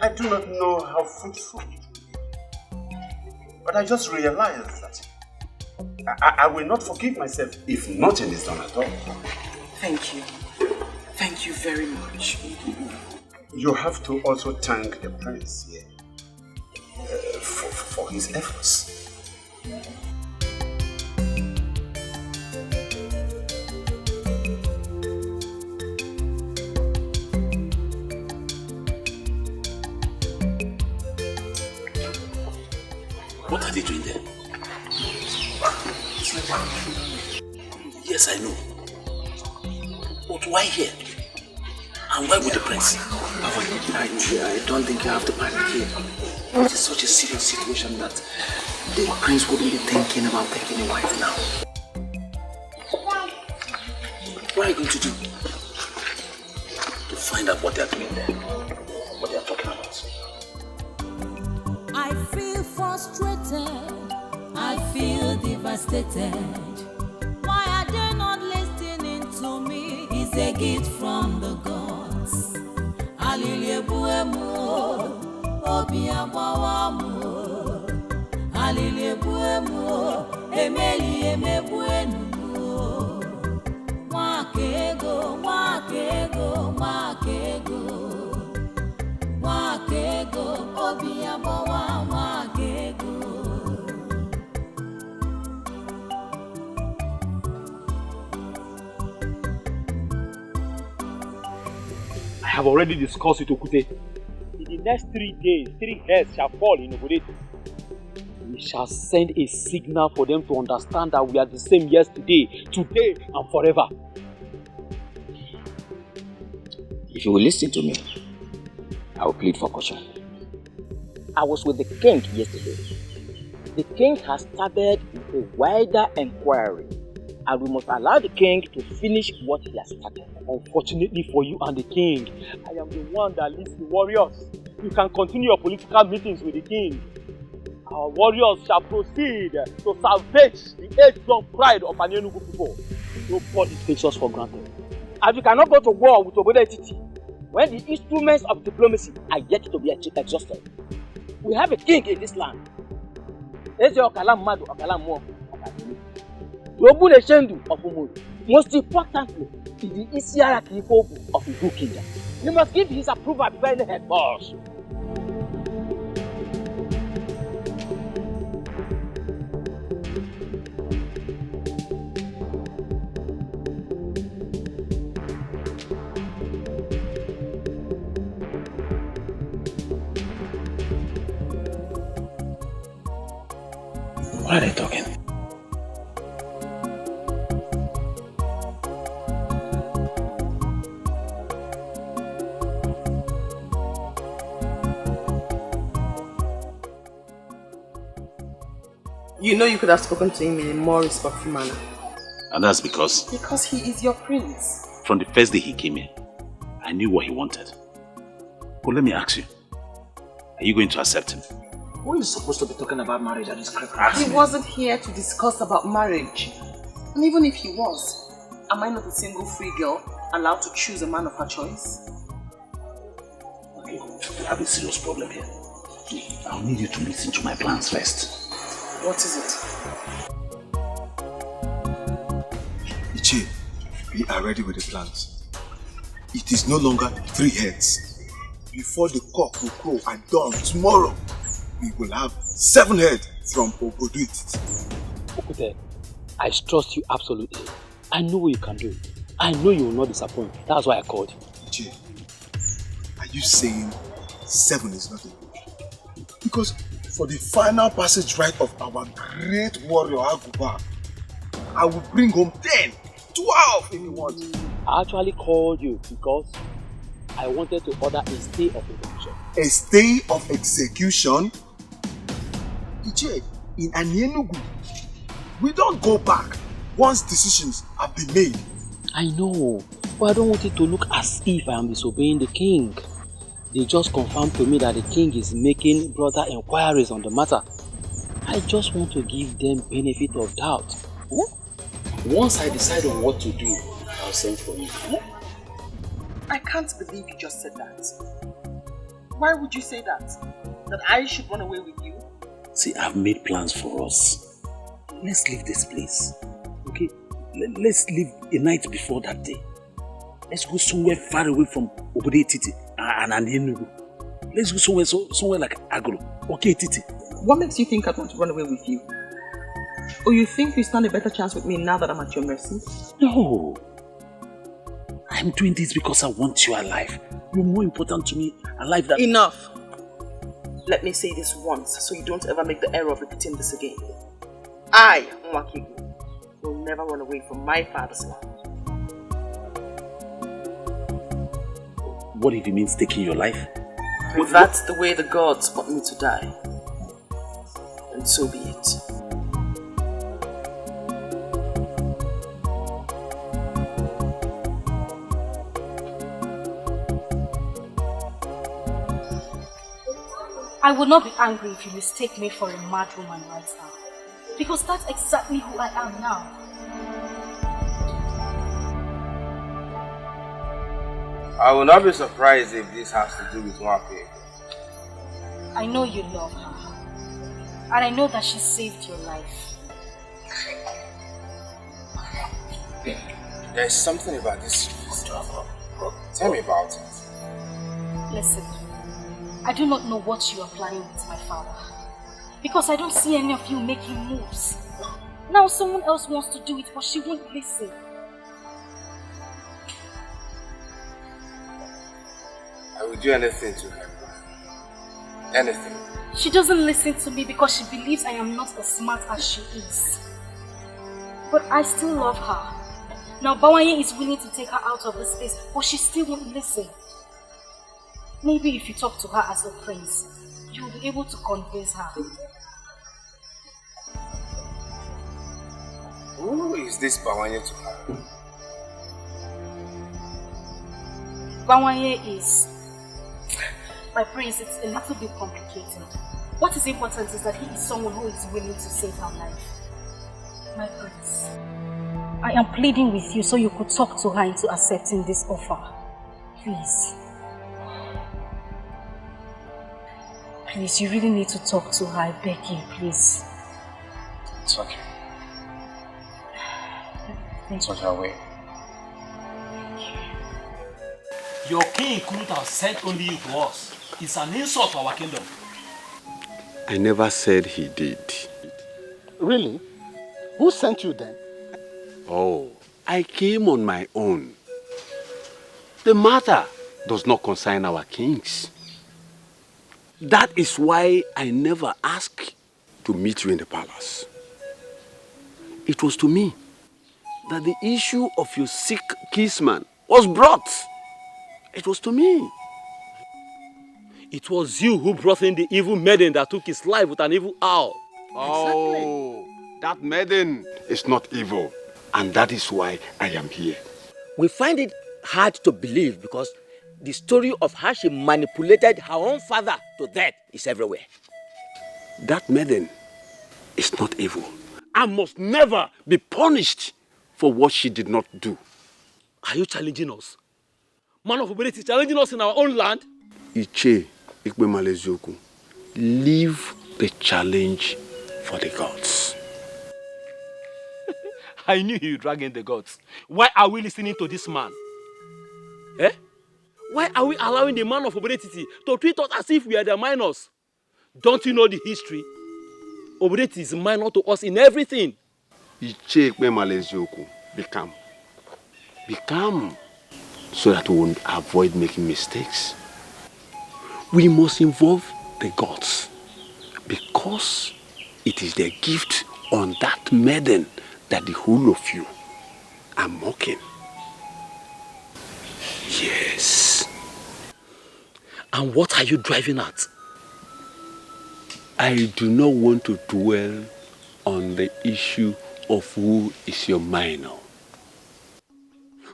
I do not know how fruitful it will be. But I just realized that I will not forgive myself if nothing is done at all.
Thank you. Thank you very much.
You have to also thank the prince here for his efforts.
What are they doing there? Yes, I know. But why here? And why with the prince?
I don't think you have to panic here. It is such a serious situation that the prince wouldn't be thinking about taking a wife now.
What are you going to do? To find out what they are doing there. What they are talking about.
I feel frustrated. I feel devastated. Why are they not listening to me? It's a gift from the gods. Aliliebuemu, obiabawamu. Aliliebuemu, emeli emebuenu. Wakego, wakego, wakego. Wakego, obiabawa, wakego.
I have already discussed with Okute. In the next 3 days, 3 heads shall fall in Obodet. We shall send a signal for them to understand that we are the same yesterday, today, and forever.
If you will listen to me, I will plead for caution.
I was with the king yesterday. The king has started a wider inquiry, and we must allow the king to finish what he has started.
Unfortunately for you and the king, I am the one that leads the warriors. You can continue your political meetings with the king. Our warriors shall proceed to salvage the age-long pride of an Enugu people. Nobody takes us for granted.
And we cannot go to war with Obodo when the instruments of diplomacy are yet to be exhausted. We have a king in this land. Eze Okalam Madu Okalam Mo Okadini. Yobu Neshendu of Umudu. Most importantly, is the Isiara Kifobu of Uju Kingdom. You must give his approval before any head boss.
What are they talking?
You know you could have spoken to him in a more respectful manner.
And that's because?
Because he is your prince.
From the first day he came here, I knew what he wanted. But let me ask you, are you going to accept him?
Who is supposed to be talking about marriage at this crap?
He wasn't here to discuss about marriage.
And even if he was, am I not a single free girl allowed to choose a man of her choice?
Okay, we have a serious problem here. I'll need you to listen to my plans first.
What is it?
Ichi, we are ready with the plans. It is no longer 3 heads. Before the cock will crow at dawn tomorrow, we will have 7 heads from Obodo.
Okute, I trust you absolutely. I know what you can do. I know you will not disappoint. That's why I called you.
Ichi, are you saying 7 is not enough? Because for the final passage rite of our great warrior Aguba, I will bring home 10, 12 if you want.
I actually called you because I wanted to order a stay of execution.
A stay of execution? Iche, in Enugu, we don't go back once decisions have been made.
I know, but I don't want it to look as if I am disobeying the king. They just confirmed to me that the king is making broader inquiries on the matter. I just want to give them benefit of doubt.
Once I decide on what to do, I'll send for you.
I can't believe you just said that.
Why would you say that? That I should run away with you?
See, I've made plans for us. Let's leave this place. Okay? Let's leave a night before that day. Let's go somewhere far away from Obode Titi and Enugu. Let's go somewhere like Agro. Okay, Titi.
What makes you think I'd want to run away with you? Or you think you stand a better chance with me now that I'm at your mercy?
No. I'm doing this because I want you alive. You're more important to me alive than...
Enough. Let me say this once so you don't ever make the error of repeating this again. I, Nwakigu, will never run away from my father's land.
What if it means taking your life?
If that's the way the gods want me to die, then so be it.
I would not be angry if you mistake me for a mad woman right now. Because that's exactly who I am now.
I will not be surprised if this has to do with Nwakigu.
I know you love her. And I know that she saved your life.
There is something about this. Tell me about it.
Listen, I do not know what you are planning with my father. Because I don't see any of you making moves. Now someone else wants to do it, but she won't listen.
I will do anything to her. Anything.
She doesn't listen to me because she believes I am not as smart as she is. But I still love her. Now Bawanye is willing to take her out of this place, but she still won't listen. Maybe if you talk to her as a prince, you will be able to convince her.
Who is this Bawanye to her?
Bawanye is... My prince, it's a little bit complicated. What is important is that he is someone who is willing to save her life. My prince, I am pleading with you so you could talk to her into accepting this offer. Please. Please, you really need to talk to her. I beg you, please.
It's okay. It's on your way.
Your king couldn't have sent only you to us. It's an insult to our kingdom.
I never said he did.
Really? Who sent you then?
Oh, I came on my own. The matter does not concern our kings. That is why I never asked to meet you in the palace. It was to me that the issue of your sick kinsman was brought. It was to me.
It was you who brought in the evil maiden that took his life with an evil owl.
Oh, that maiden is not evil. And that is why I am here.
We find it hard to believe because the story of how she manipulated her own father to death is everywhere.
That maiden is not evil and must never be punished for what she did not do.
Are you challenging us? Man of ability challenging us in our own land?
Iche Ikpemalezoku, leave the challenge for the gods.
I knew you drag in the gods. Why are we listening to this man? Eh? Why are we allowing the man of Obedetiti to treat us as if we are the minors? Don't you know the history? Obedetiti is minor to us in everything.
Iche Ikpemalezoku, be calm. Be calm so that we will avoid making mistakes. We must involve the gods because it is their gift on that maiden that the whole of you are mocking. Yes.
And what are you driving at?
I do not want to dwell on the issue of who is your minor.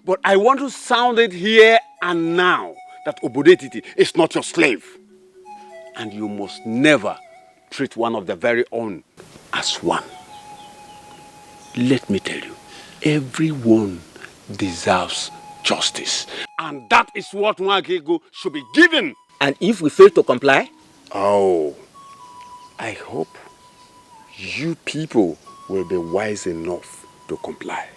But I want to sound it here and now that Obodetiti is not your slave. And you must never treat one of the very own as one. Let me tell you, everyone deserves justice. And that is what Nwakigu should be given.
And if we fail to comply?
Oh, I hope you people will be wise enough to comply,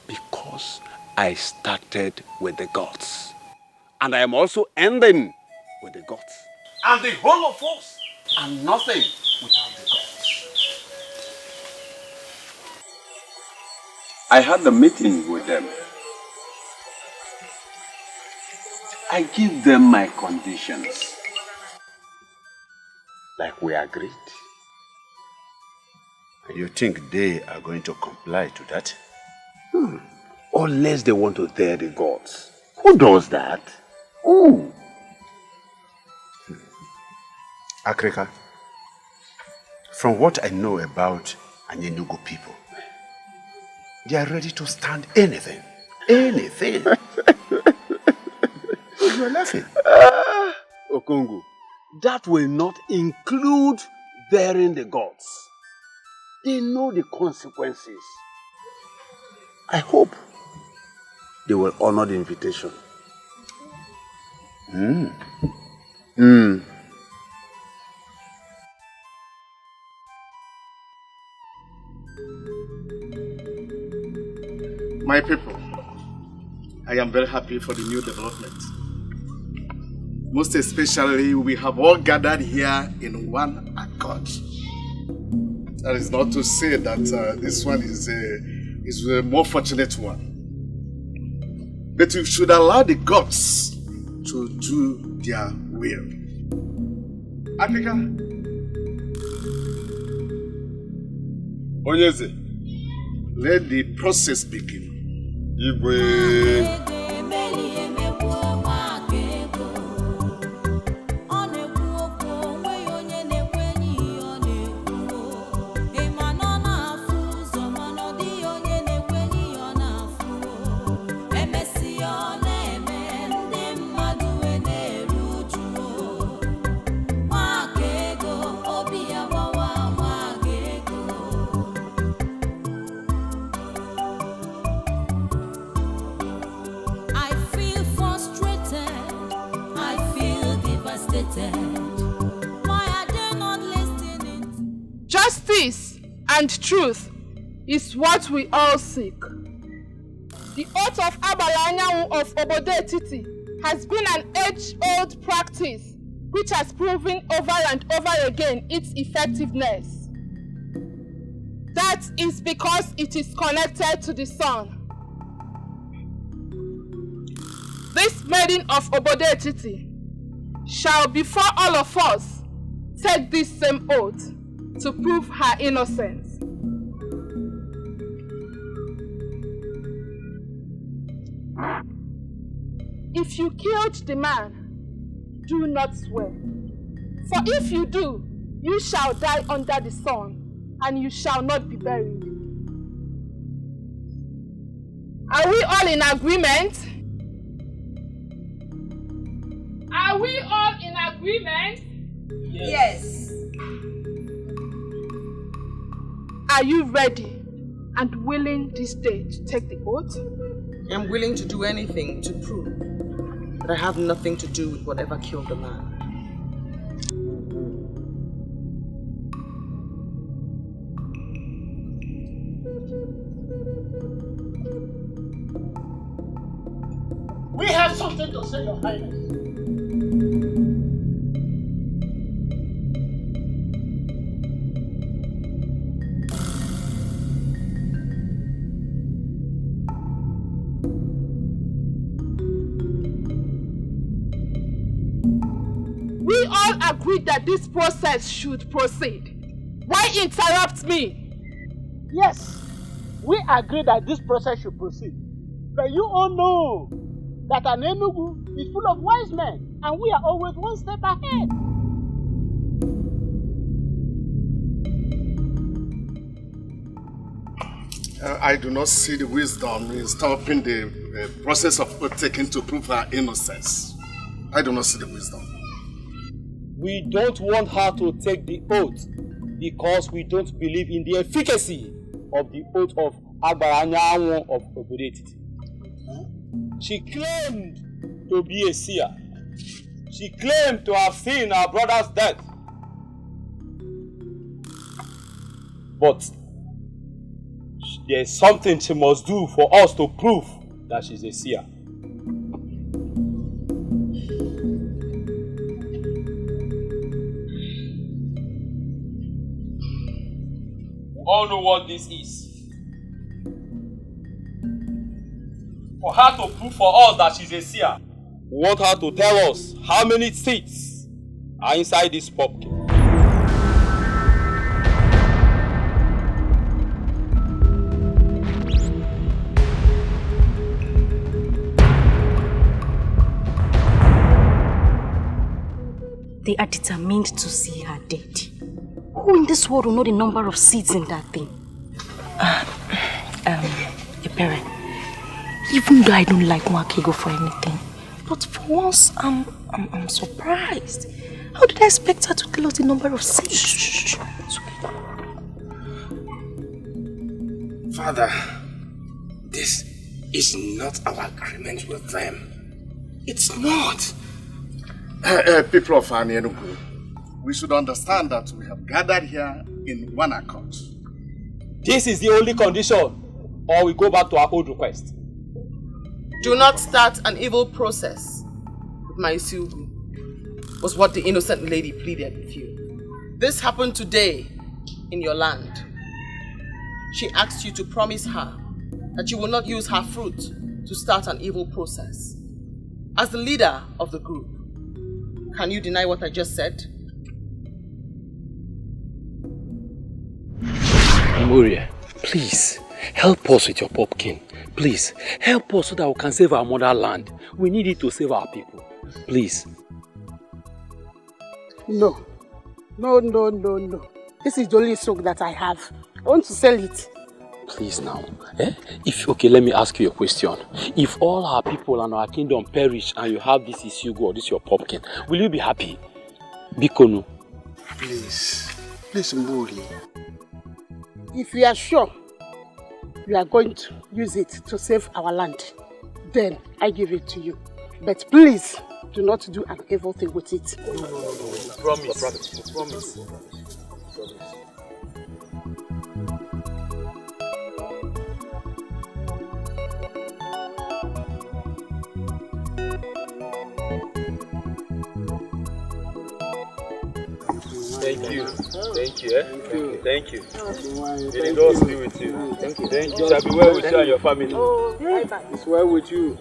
because I started with the gods and I am also ending with the gods. And the whole of us are nothing without the gods. I had a meeting with them. I give them my conditions, like we agreed.
You think they are going to comply to that?
Unless they want to dare the gods. Who does that? Who?
Akrika, from what I know about Anyenugu people, they are ready to stand anything. Anything. You are laughing.
Okongu, that will not include daring the gods. They know the consequences. I hope they will honor the invitation.
My people, I am very happy for the new development. Most especially, we have all gathered here in one accord. That is not to say that this one is a more fortunate one. But we should allow the gods to do their will. Africa. Onyeze, let the process begin. Igwe.
Justice and truth is what we all seek. The oath of Abalanyawu of Obodo Etiti has been an age-old practice which has proven over and over again its effectiveness. That is because it is connected to the sun. This maiden of Obodo Etiti shall before all of us take this same oath to prove her innocence. If you killed the man, do not swear. For if you do, you shall die under the sun, and you shall not be buried. Are we all in agreement? Are we all in agreement?
Yes.
Are you ready and willing this day to take the oath?
I'm willing to do anything to prove that I have nothing to do with whatever killed the man.
We have something to say, Your Highness.
We all agreed that this process should proceed. Why interrupt me?
Yes, we agree that this process should proceed. But you all know that an Enugu is full of wise men, and we are always one step ahead.
I do not see the wisdom in stopping the process of oath taking to prove her innocence. I do not see the wisdom.
We don't want her to take the oath because we don't believe in the efficacy of the oath of Abaranyawo of Obodo Etiti. She claimed to be a seer.
She claimed to have seen her brother's death. But there's something she must do for us to prove that she's a seer. We all know what this is. For her to prove for us that she's a seer, we want her to tell us how many seeds are inside this pumpkin.
They are determined to see her dead. Who in this world will know the number of seeds in that thing?
Your parent. Even though I don't like Mwakego for anything, but for once, I'm surprised. How did I expect her to tell us the number of seeds? Shh. It's okay.
Father, this is not our agreement with them. It's not.
People of Enugu, we should understand that we have gathered here in one accord.
This is the only condition, or we go back to our old request.
Do not start an evil process with my Silvu, was what the innocent lady pleaded with you. This happened today in your land. She asked you to promise her that you will not use her fruit to start an evil process. As the leader of the group, can you deny what I just said?
Memoria, please, help us with your pumpkin. Please, help us so that we can save our motherland. We need it to save our people. Please.
No. This is the only stock that I have. I want to sell it.
Please now. Okay, let me ask you a question. If all our people and our kingdom perish and you have this issue or this your pumpkin, will you be happy? Bikonu.
Please, Mburi.
If you are sure you are going to use it to save our land, then I give it to you. But please, do not do an evil thing with it.
Promise. Thank you. Thank you. May the Lord be with you. Thank you. It shall be well with you and your family.
Oh, bye-bye.
It's well with you.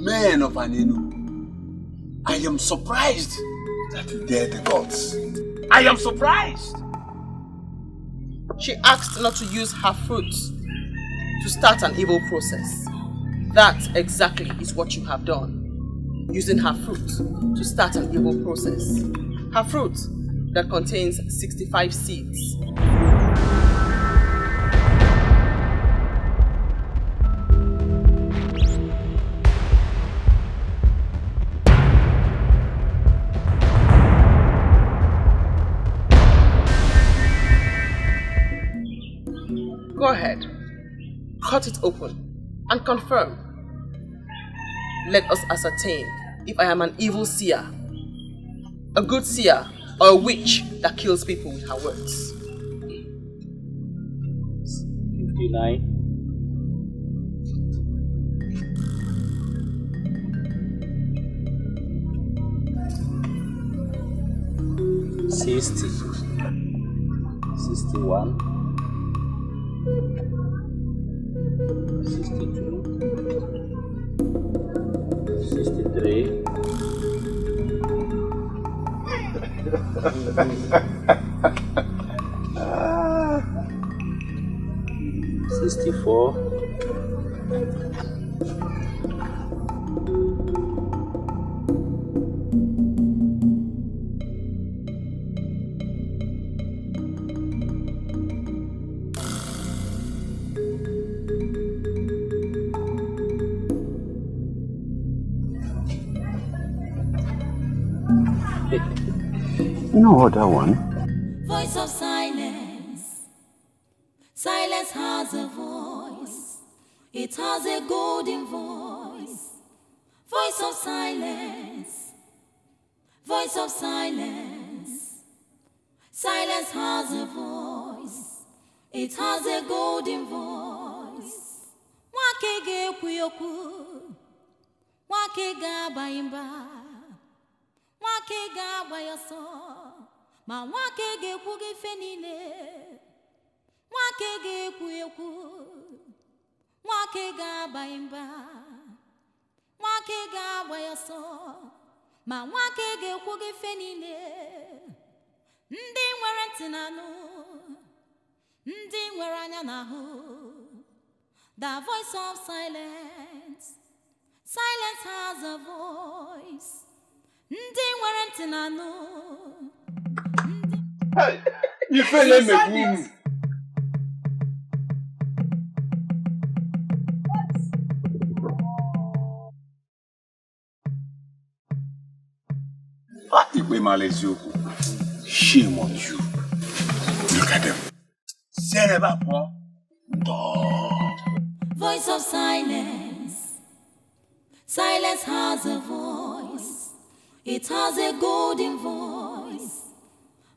Men of Anenu, I am surprised that you dare the gods. I am surprised.
She asked not to use her fruit to start an evil process. That exactly is what you have done. Using her fruit to start an evil process. Her fruit that contains 65 seeds. Go ahead, cut it open and confirm. Let us ascertain if I am an evil seer, a good seer, or a witch that kills people with her words.
59. 60. 61. 62, 63, 64, 65. You know what, that one?
Voice of silence. Silence has a voice. It has a golden voice. Voice of silence. Voice of silence. Silence has a voice. It has a golden voice. Wake ge kuyoku. Wake ga baimba. Wake ga bayaso. Ma wake ge kuge fenile. Wake ge kuyoku. Wake ga baimba. Wake ga bayaso. Ma wake ge kuge fenile. Ndi nwere ntị n'anụ. Ndi nwere anya n'ahụ. The voice of silence. Silence has a voice. Ndi nwere ntị n'anụ.
Hey, ifele megbu.
Shame on you. Look at them.
Voice of silence. Silence has a voice. It has a golden voice.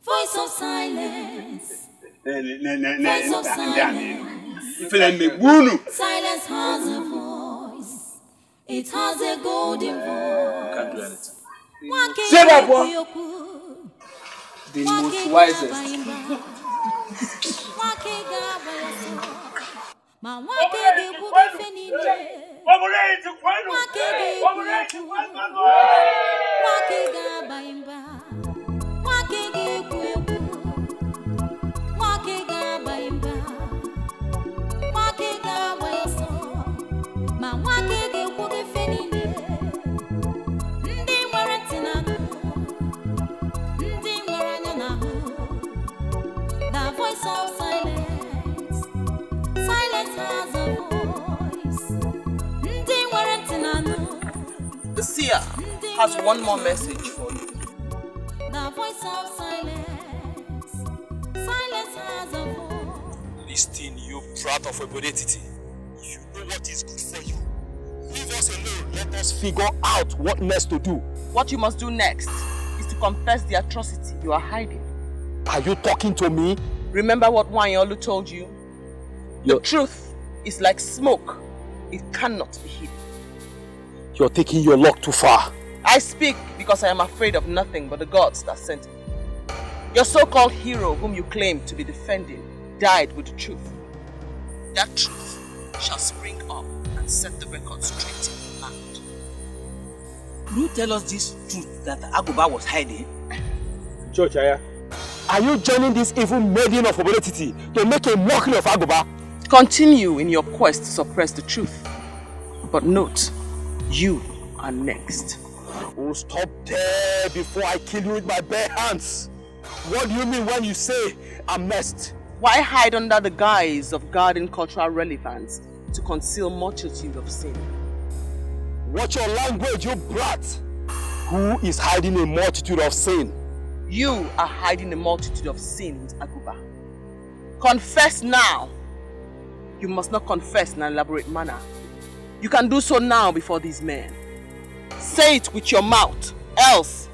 Voice of silence. Voice of silence. Silence has a voice. It has a golden voice.
Can't do anything.
Say that, boy.
The most wisest.
The seer has one more message for you.
The voice of silence. Silence has a voice.
Listen, you brat of obodetiti. If you know what is good for you, leave us alone. Let us figure out what next to do.
What you must do next is to confess the atrocity you are hiding.
Are you talking to me?
Remember what Wanyolu told you? The truth is like smoke. It cannot be hidden.
You're taking your luck too far.
I speak because I am afraid of nothing but the gods that sent me. Your so-called hero whom you claim to be defending died with the truth. That truth shall spring up and set the record straight in the land.
Will you tell us this truth that Aguba was hiding?
George Aya, are you joining this evil maiden of obodetiti to make a mockery of Aguba?
Continue in your quest to suppress the truth. But note, you are next.
Oh, stop there before I kill you with my bare hands. What do you mean when you say I'm next?
Why hide under the guise of guarding cultural relevance to conceal multitude of sin?
Watch your language, you brat. Who is hiding a multitude of sin?
You are hiding a multitude of sin with Aguba. Confess now. You must not confess in an elaborate manner. You can do so now before these men. Say it with your mouth, else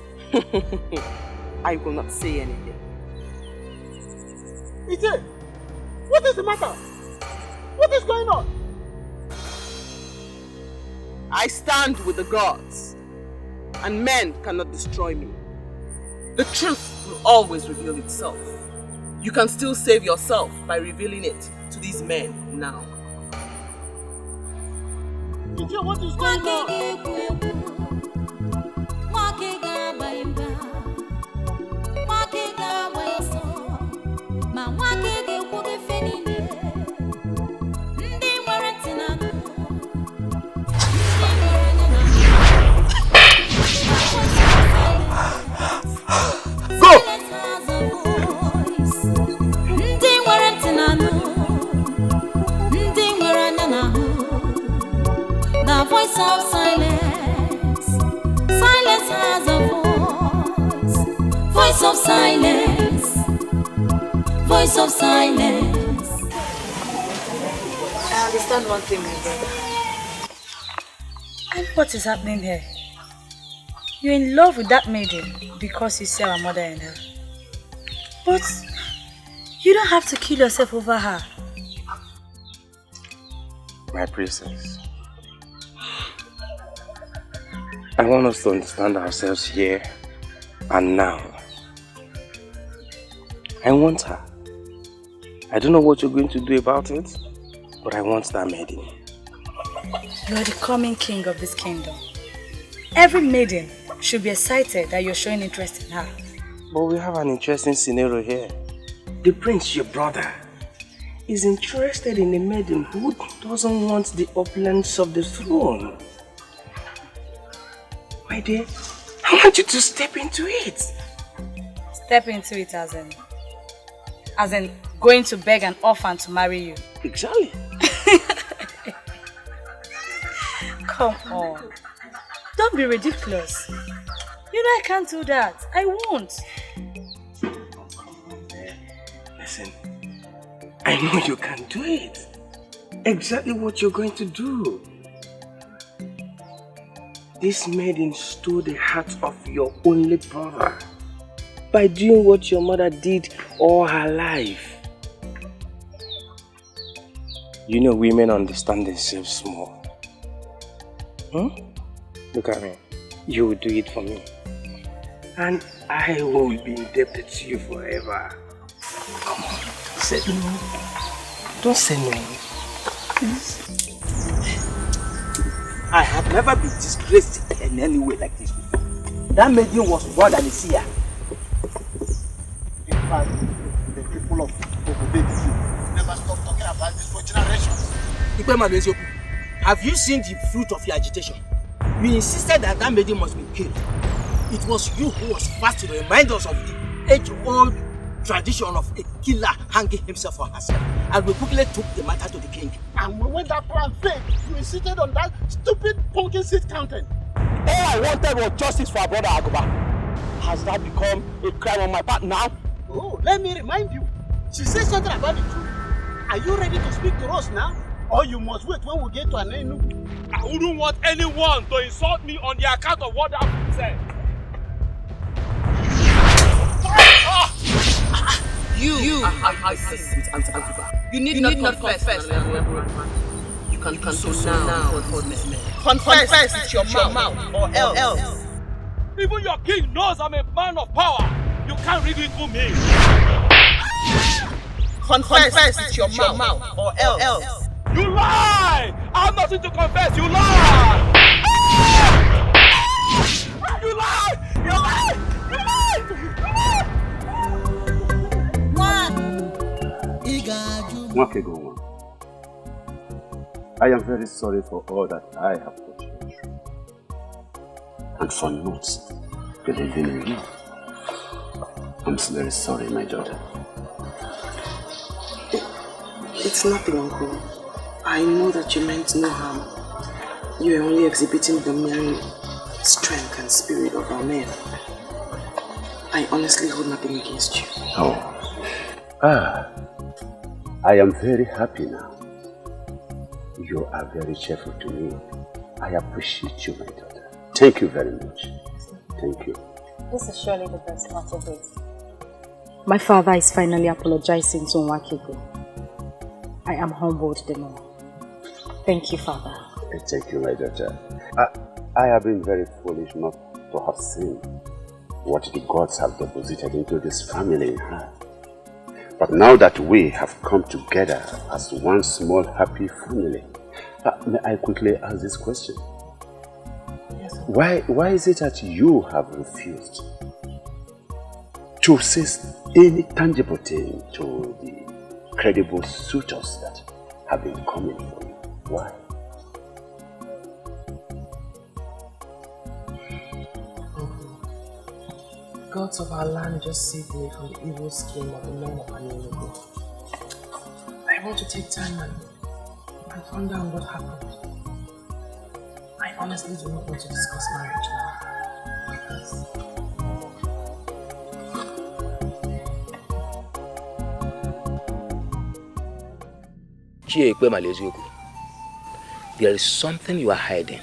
I will not say anything.
Ije, what is the matter? What is going on?
I stand with the gods, and men cannot destroy me. The truth will always reveal itself. You can still save yourself by revealing it to these men now.
Ije, what is going on?
The voice of silence. of silence, voice of silence.
I understand one thing, my brother. And what is happening here? You're in love with that maiden because you see our mother and her. But you don't have to kill yourself over her.
My priestess, I want us to understand ourselves here and now. I want her. I don't know what you're going to do about it, but I want that maiden.
You're the coming king of this kingdom. Every maiden should be excited that you're showing interest in her.
But we have an interesting scenario here. The prince, your brother, is interested in a maiden who doesn't want the opulence of the throne. My dear, I want you to step into it.
Step into it as in going to beg an orphan to marry you.
Exactly.
Come on. Don't be ridiculous. You know I can't do that. I won't.
Listen, I know you can do it. Exactly what you're going to do. This maiden stole the heart of your only brother by doing what your mother did all her life. You know women understand themselves small. Look at me. You will do it for me. And I will be indebted to you forever. Come on, say no. Don't say no. Please.
I have never been disgraced in any way like this before. That maiden was more than a seer. In fact, the people of Obodeji never stop talking about this for generations. Have you seen the fruit of your agitation? You insisted that that maiden must be killed. It was you who was first to remind us of the age-old tradition of a killer hanging himself or herself. And we quickly took the matter to the king.
And when that plan failed, you insisted on that stupid pumpkin seed counting.
All I wanted was justice for our brother Agoba. Has that become a crime on my part now?
Oh, let me remind you. She said something about the truth. Are you ready to speak to us now? Or you must wait when we get to an end?
I wouldn't want anyone to insult me on the account of what I've said.
You are sinned with Auntie. You need not confess. You can do so now before this man. Confess with your mouth or else.
Even your king knows I'm a man of power. You can't ridicule me.
Confess with your mouth or else.
You lie! I have nothing to confess. You lie! You lie! You lie! You lie!
I am very sorry for all that I have put you through, and for not believing in you. I'm very sorry, my daughter.
It's nothing, Uncle. I know that you meant no harm. You are only exhibiting the mere strength and spirit of our men. I honestly hold nothing against you.
Oh. I am very happy now. You are very cheerful to me. I appreciate you, my daughter. Thank you very much. Thank you.
This is surely the best part of it. My father is finally apologizing to Nwakego. I am humbled the more. Thank you, Father.
Thank you, my daughter. I have been very foolish not to have seen what the gods have deposited into this family in her. But now that we have come together as one small happy family, may I quickly ask this question? Yes, sir. Why is it that you have refused to say any tangible thing to the credible suitors that have been coming for you? Why?
Gods of our land just saved me from the evil scheme of the men of Nollywood. I want to take time and find out what happened. I honestly do not want to discuss marriage now.
There is something you are hiding.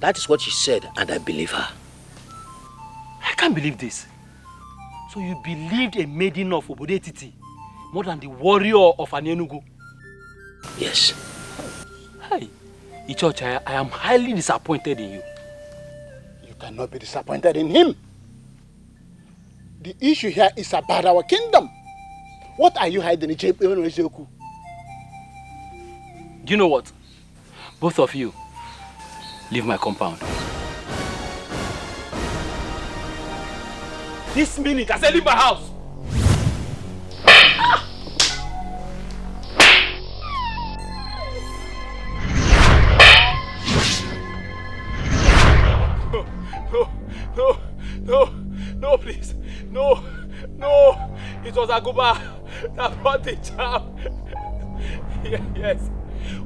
That is what she said, and I believe her.
I can't believe this. So you believed a maiden of Obodetiti more than the warrior of Anenugu?
Yes.
Hey, Ichocha, I am highly disappointed in you.
You cannot be disappointed in him. The issue here is about our kingdom. What are you hiding?
Do you know what? Both of you, leave my compound. This minute, I said leave my house. No, please. No. It was Aguba that brought the charm. Yes.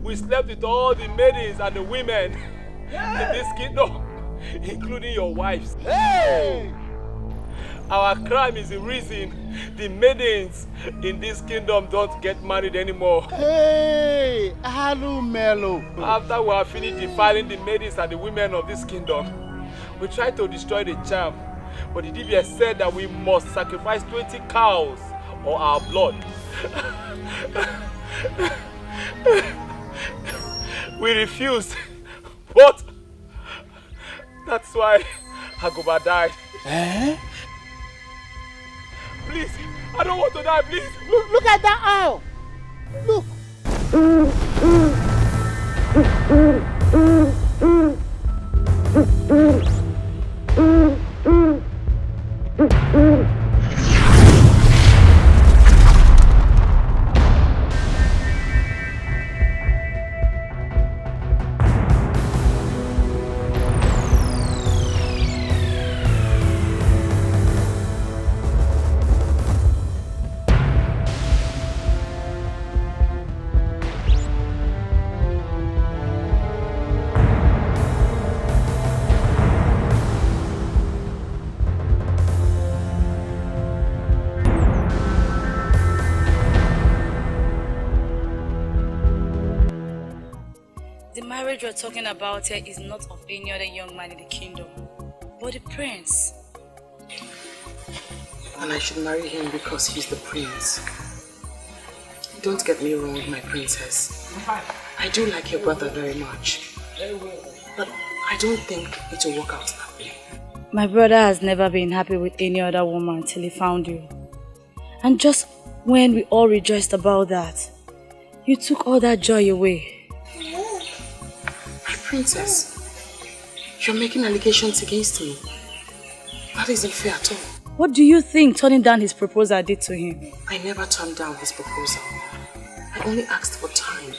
We slept with all the maidens and the women in this kingdom, including your wives. Hey! Our crime is the reason the maidens in this kingdom don't get married anymore.
Hey! Hello, Melo.
After we have finished defiling the maidens and the women of this kingdom, we tried to destroy the charm. But the DBS said that we must sacrifice 20 cows or our blood. We refused, but that's why Agoba died.
Eh?
Please, I don't want to die, please.
Look at that owl. Look.
marriage we're talking about here is not of any other young man in the kingdom, but the prince.
And I should marry him because he's the prince. Don't get me wrong, my princess. I do like your brother very much. But I don't think it will work out that way.
My brother has never been happy with any other woman till he found you. And just when we all rejoiced about that, you took all that joy away.
My princess, you're making allegations against me. That isn't fair at all.
What do you think turning down his proposal did to him?
I never turned down his proposal. I only asked for time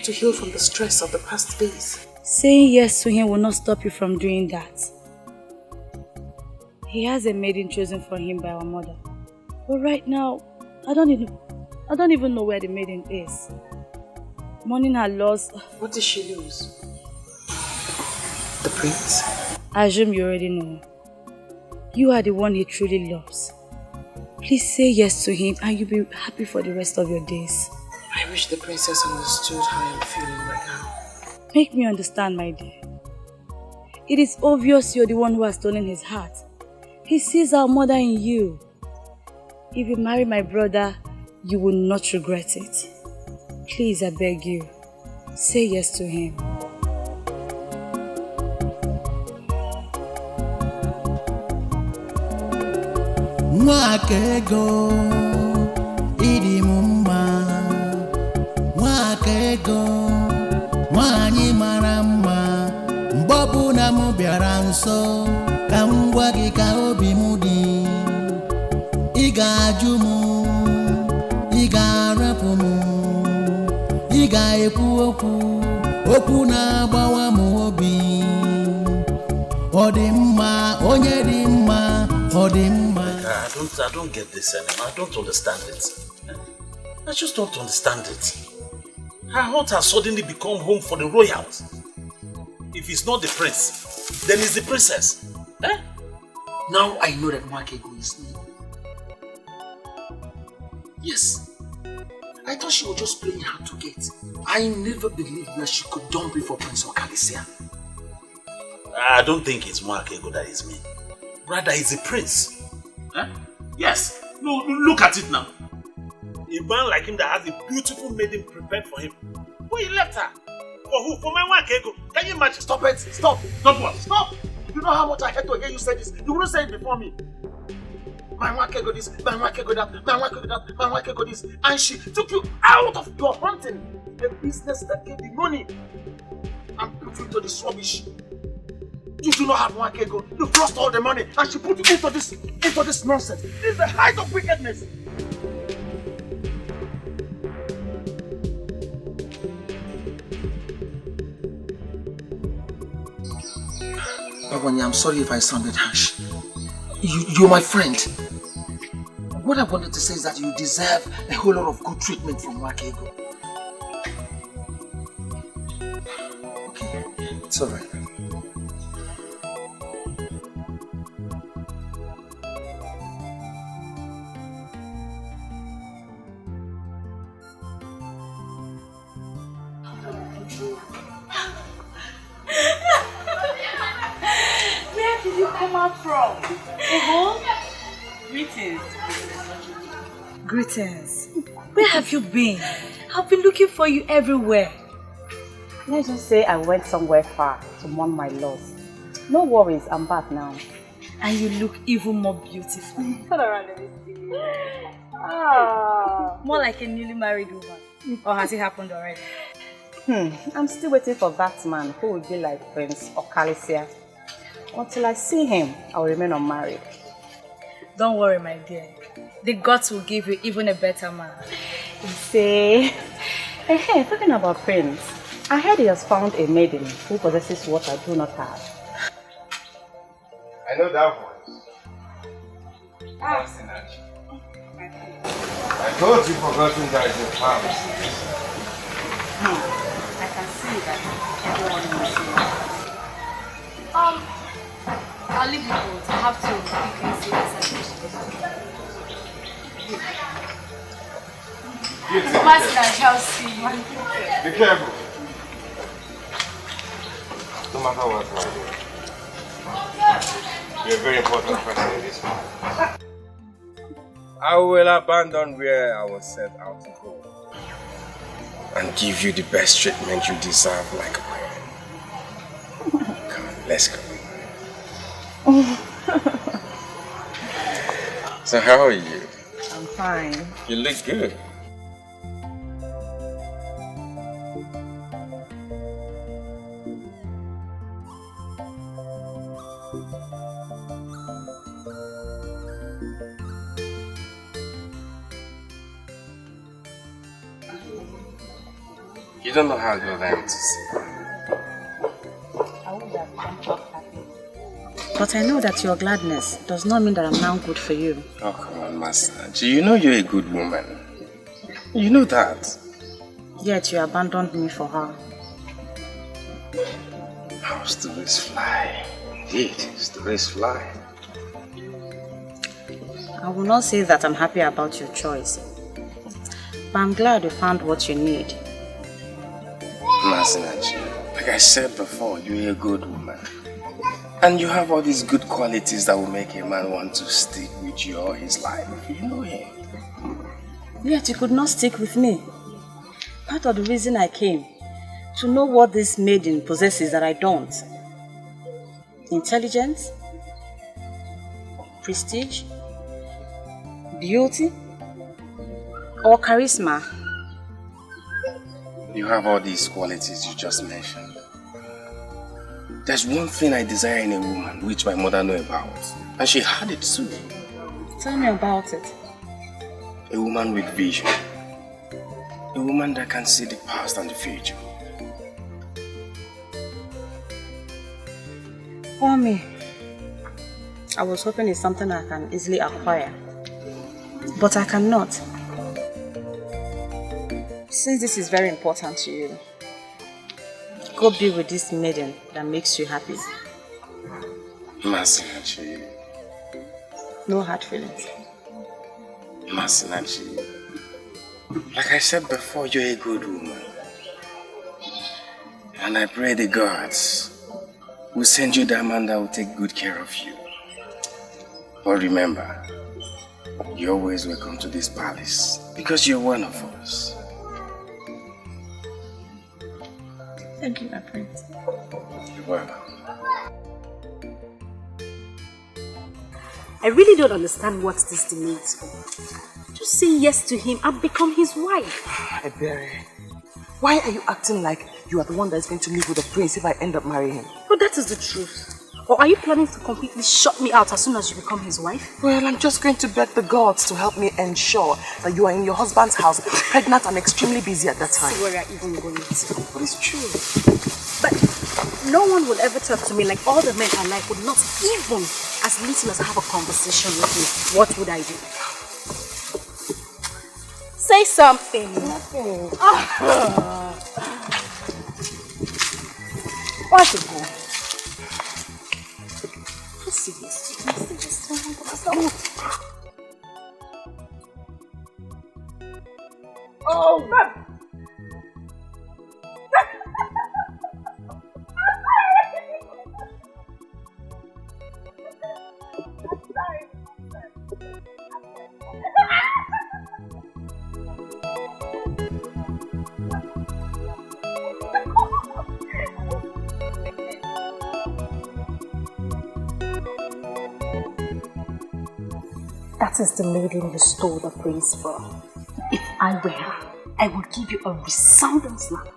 to heal from the stress of the past days.
Saying yes to him will not stop you from doing that. He has a maiden chosen for him by our mother. But right now, I don't even know where the maiden is. Mourning her loss.
What did she lose? The prince?
I assume you already know. You are the one he truly loves. Please say yes to him and you'll be happy for the rest of your days.
I wish the princess understood how I'm feeling right now.
Make me understand, my dear. It is obvious you're the one who has stolen his heart. He sees our mother in you. If you marry my brother, you will not regret it. Please, I beg you, say yes to him.
Mwakego idi mumma Mwakego nwanyi mara mma Mgbobu na mu bịara nso ka m gwa gị ka obi m dị Ị ga-ajụ m Ị ga-arapụ m Ị ga-ekwu okwu na-agbawa m obi Ọ dị mma onye dị mma ọ dị mma
I don't get this anymore. I don't understand it. I just don't understand it. Her heart has suddenly become home for the royals. If it's not the prince, then it's the princess. Eh?
Now I know that Mwakego is me. Yes. I thought she was just playing hard to get. I never believed that she could dump me for Prince Okali.
I don't think it's Mwakego that is me. Rather, it's the prince. Huh? Yes. No, look at it now. A man like him that has a beautiful maiden prepared for him. Who he left her? For who? For my Mwakego. Can you imagine?
Stop it! Stop!
Stop what?
Stop! You know how much I had to hear you say this. You wouldn't say it before me. My Mwakego this, my Mwakego that, my Mwakego that, my Mwakego this. And she took you out of your hunting. A business that gave you money. And put you into this rubbish. You do not have Mwakego. You've lost all the money. And she put you into this nonsense. This is the height of wickedness. Awanya, I'm sorry if I sounded harsh. You're my friend. What I wanted to say is that you deserve a whole lot of good treatment from Mwakego. Okay, it's alright.
Where did you come out from? Greetings. Greetings. Where have you been? I've been looking for you everywhere.
Let's just say I went somewhere far to mourn my loss. No worries, I'm back now.
And you look even more beautiful.
Turn around, let me see.
More like a newly married woman. Or has it happened already?
I'm still waiting for that man who will be like Prince Okali. Until I see him, I will remain unmarried.
Don't worry, my dear. The gods will give you even a better man.
You say, hey, talking about Prince, I heard he has found a maiden who possesses what I do not have.
I know that voice. I thought you forgotten that it's your house.
I can see that everyone knows you.
I'll leave you both. I have to quickly see this. Master, I shall see you.
Be careful. No matter what, my dear. You're a very important person in this life. I will abandon where I was set out to go and give you the best treatment you deserve like a queen. Come on, let's go. So how are you?
I'm fine.
You look good. You don't know how good I am to see.
But I know that your gladness does not mean that I'm now good for you.
Oh, come on, Master. You know you're a good woman. You know that.
Yet you abandoned me for her.
How stories fly. Indeed, stories fly.
I will not say that I'm happy about your choice. But I'm glad you found what you need.
Masinachi, like I said before, you're a good woman. And you have all these good qualities that will make a man want to stick with you all his life. You know him.
Yet you could not stick with me. Part of the reason I came, to know what this maiden possesses that I don't. Intelligence, prestige, beauty, or charisma.
You have all these qualities you just mentioned. There's one thing I desire in a woman which my mother knew about. And she had it too.
Tell me about it.
A woman with vision. A woman that can see the past and the future.
For me, I was hoping it's something I can easily acquire. But I cannot. Since this is very important to you, go be with this maiden that makes you happy.
Masinachi.
No hard feelings.
Masinachi. Like I said before, you're a good woman. And I pray the gods will send you that man that will take good care of you. But remember, you're always welcome to this palace because you're one of us.
Thank you, my prince.
You're welcome.
I really don't understand what this demands for. Just say yes to him and become his wife.
Ebere, why are you acting like you are the one that's going to live with the prince if I end up marrying him?
But that is the truth. Or are you planning to completely shut me out as soon as you become his wife?
Well, I'm just going to beg the gods to help me ensure that you are in your husband's house, pregnant and extremely busy at that time.
See where you're even going to.
But it's true.
But no one will ever talk to me like all the men I like would not even as little as have a conversation with me. What would I do? Say something.
Nothing.
What's it for? Just see this. Oh, man. That is the maiden you stole the prince from. If I were her, I would give you a resounding slap.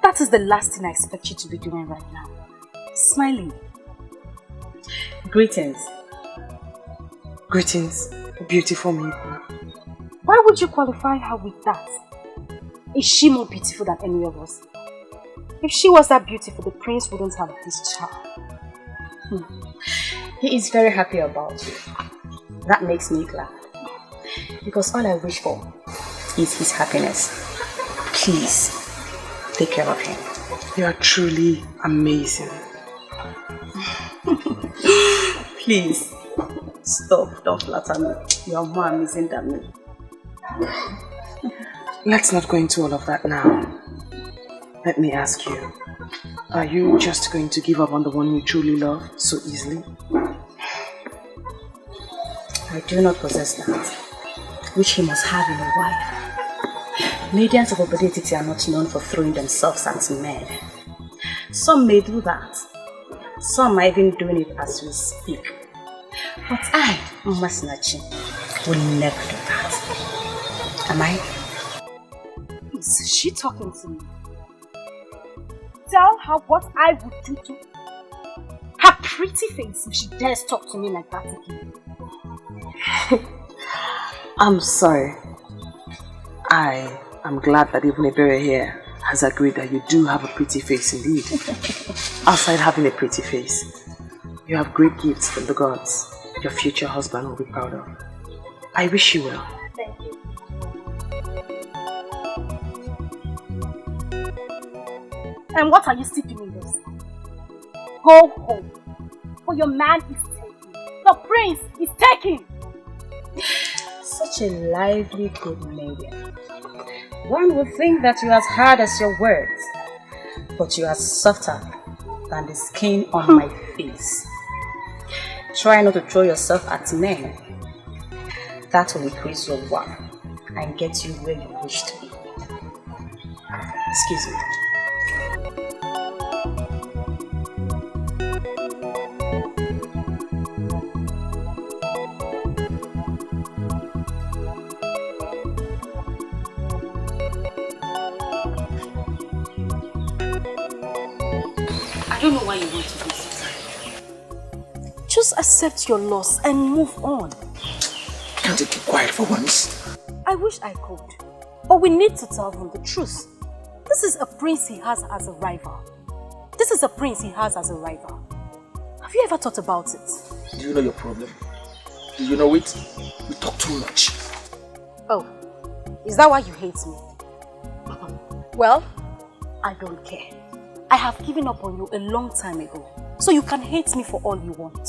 That is the last thing I expect you to be doing right now. Smiling.
Greetings. Greetings, beautiful maiden.
Why would you qualify her with that? Is she more beautiful than any of us? If she was that beautiful, the prince wouldn't have this child.
He is very happy about you. That makes me glad. Because all I wish for is his happiness. Please, take care of him.
You are truly amazing.
Please, stop. Don't flatter me. You are more amazing than me.
Let's not go into all of that now. Let me ask you, are you just going to give up on the one you truly love so easily?
I do not possess that, which he must have in a wife. Maidens of obedience are not known for throwing themselves at men. Some may do that. Some are even doing it as we speak. But I, Masinachi, will never do that. Am I?
Is she talking to me? Tell her what I would do to her pretty face if she dares talk to me like that again.
I'm sorry. I am glad that even Ebere here has agreed that you do have a pretty face indeed. Outside having a pretty face, you have great gifts from the gods your future husband will be proud of. I wish you well.
Thank you. And what are you still doing this? Go home. For your man is taken. The prince is taken.
Such a lively good maiden. One would think that you are as hard as your words, but you are softer than the skin on my face. Try not to throw yourself at men. That will increase your worth and get you where you wish to be. Excuse me.
I don't know why you want to do this. Just accept your loss and move on.
Can't you keep quiet for once?
I wish I could. But we need to tell him the truth. This is a prince he has as a rival. This is a prince he has as a rival. Have you ever thought about it?
Do you know your problem? Do you know it? You talk too much.
Oh, is that why you hate me? Well, I don't care. I have given up on you a long time ago. So you can hate me for all you want.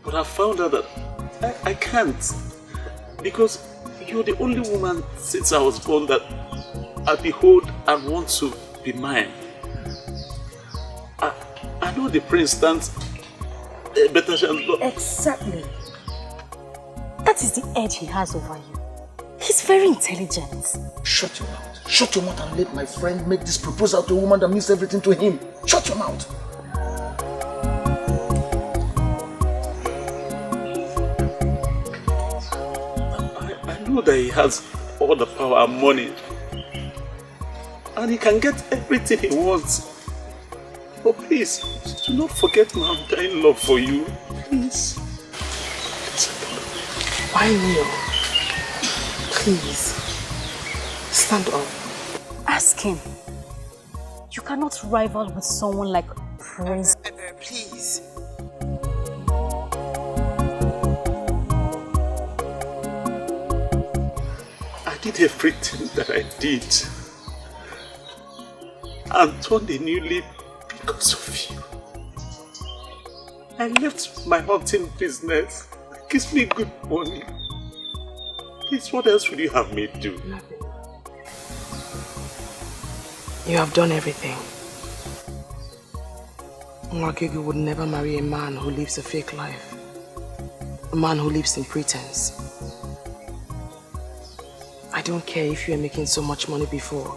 But I found out that I can't. Because you're the only woman since I was born that I behold and want to be mine. I know the prince stands a better chance, but...
Exactly. That is the edge he has over you. He's very intelligent.
Shut your mouth. Shut your mouth and let my friend make this proposal to a woman that means everything to him. Shut your mouth.
I know that he has all the power and money. And he can get everything he wants. But please, do not forget my undying love for you. Please.
Why kneel? Please. Stand up.
Ask him. You cannot rival with someone like Prince.
Please.
I did everything that I did. And turned a new leaf because of you. I left my hunting business. It gives me good money. Please, what else would you have me do?
Nothing. You have done everything. Nwakego would never marry a man who lives a fake life. A man who lives in pretense. I don't care if you are making so much money before.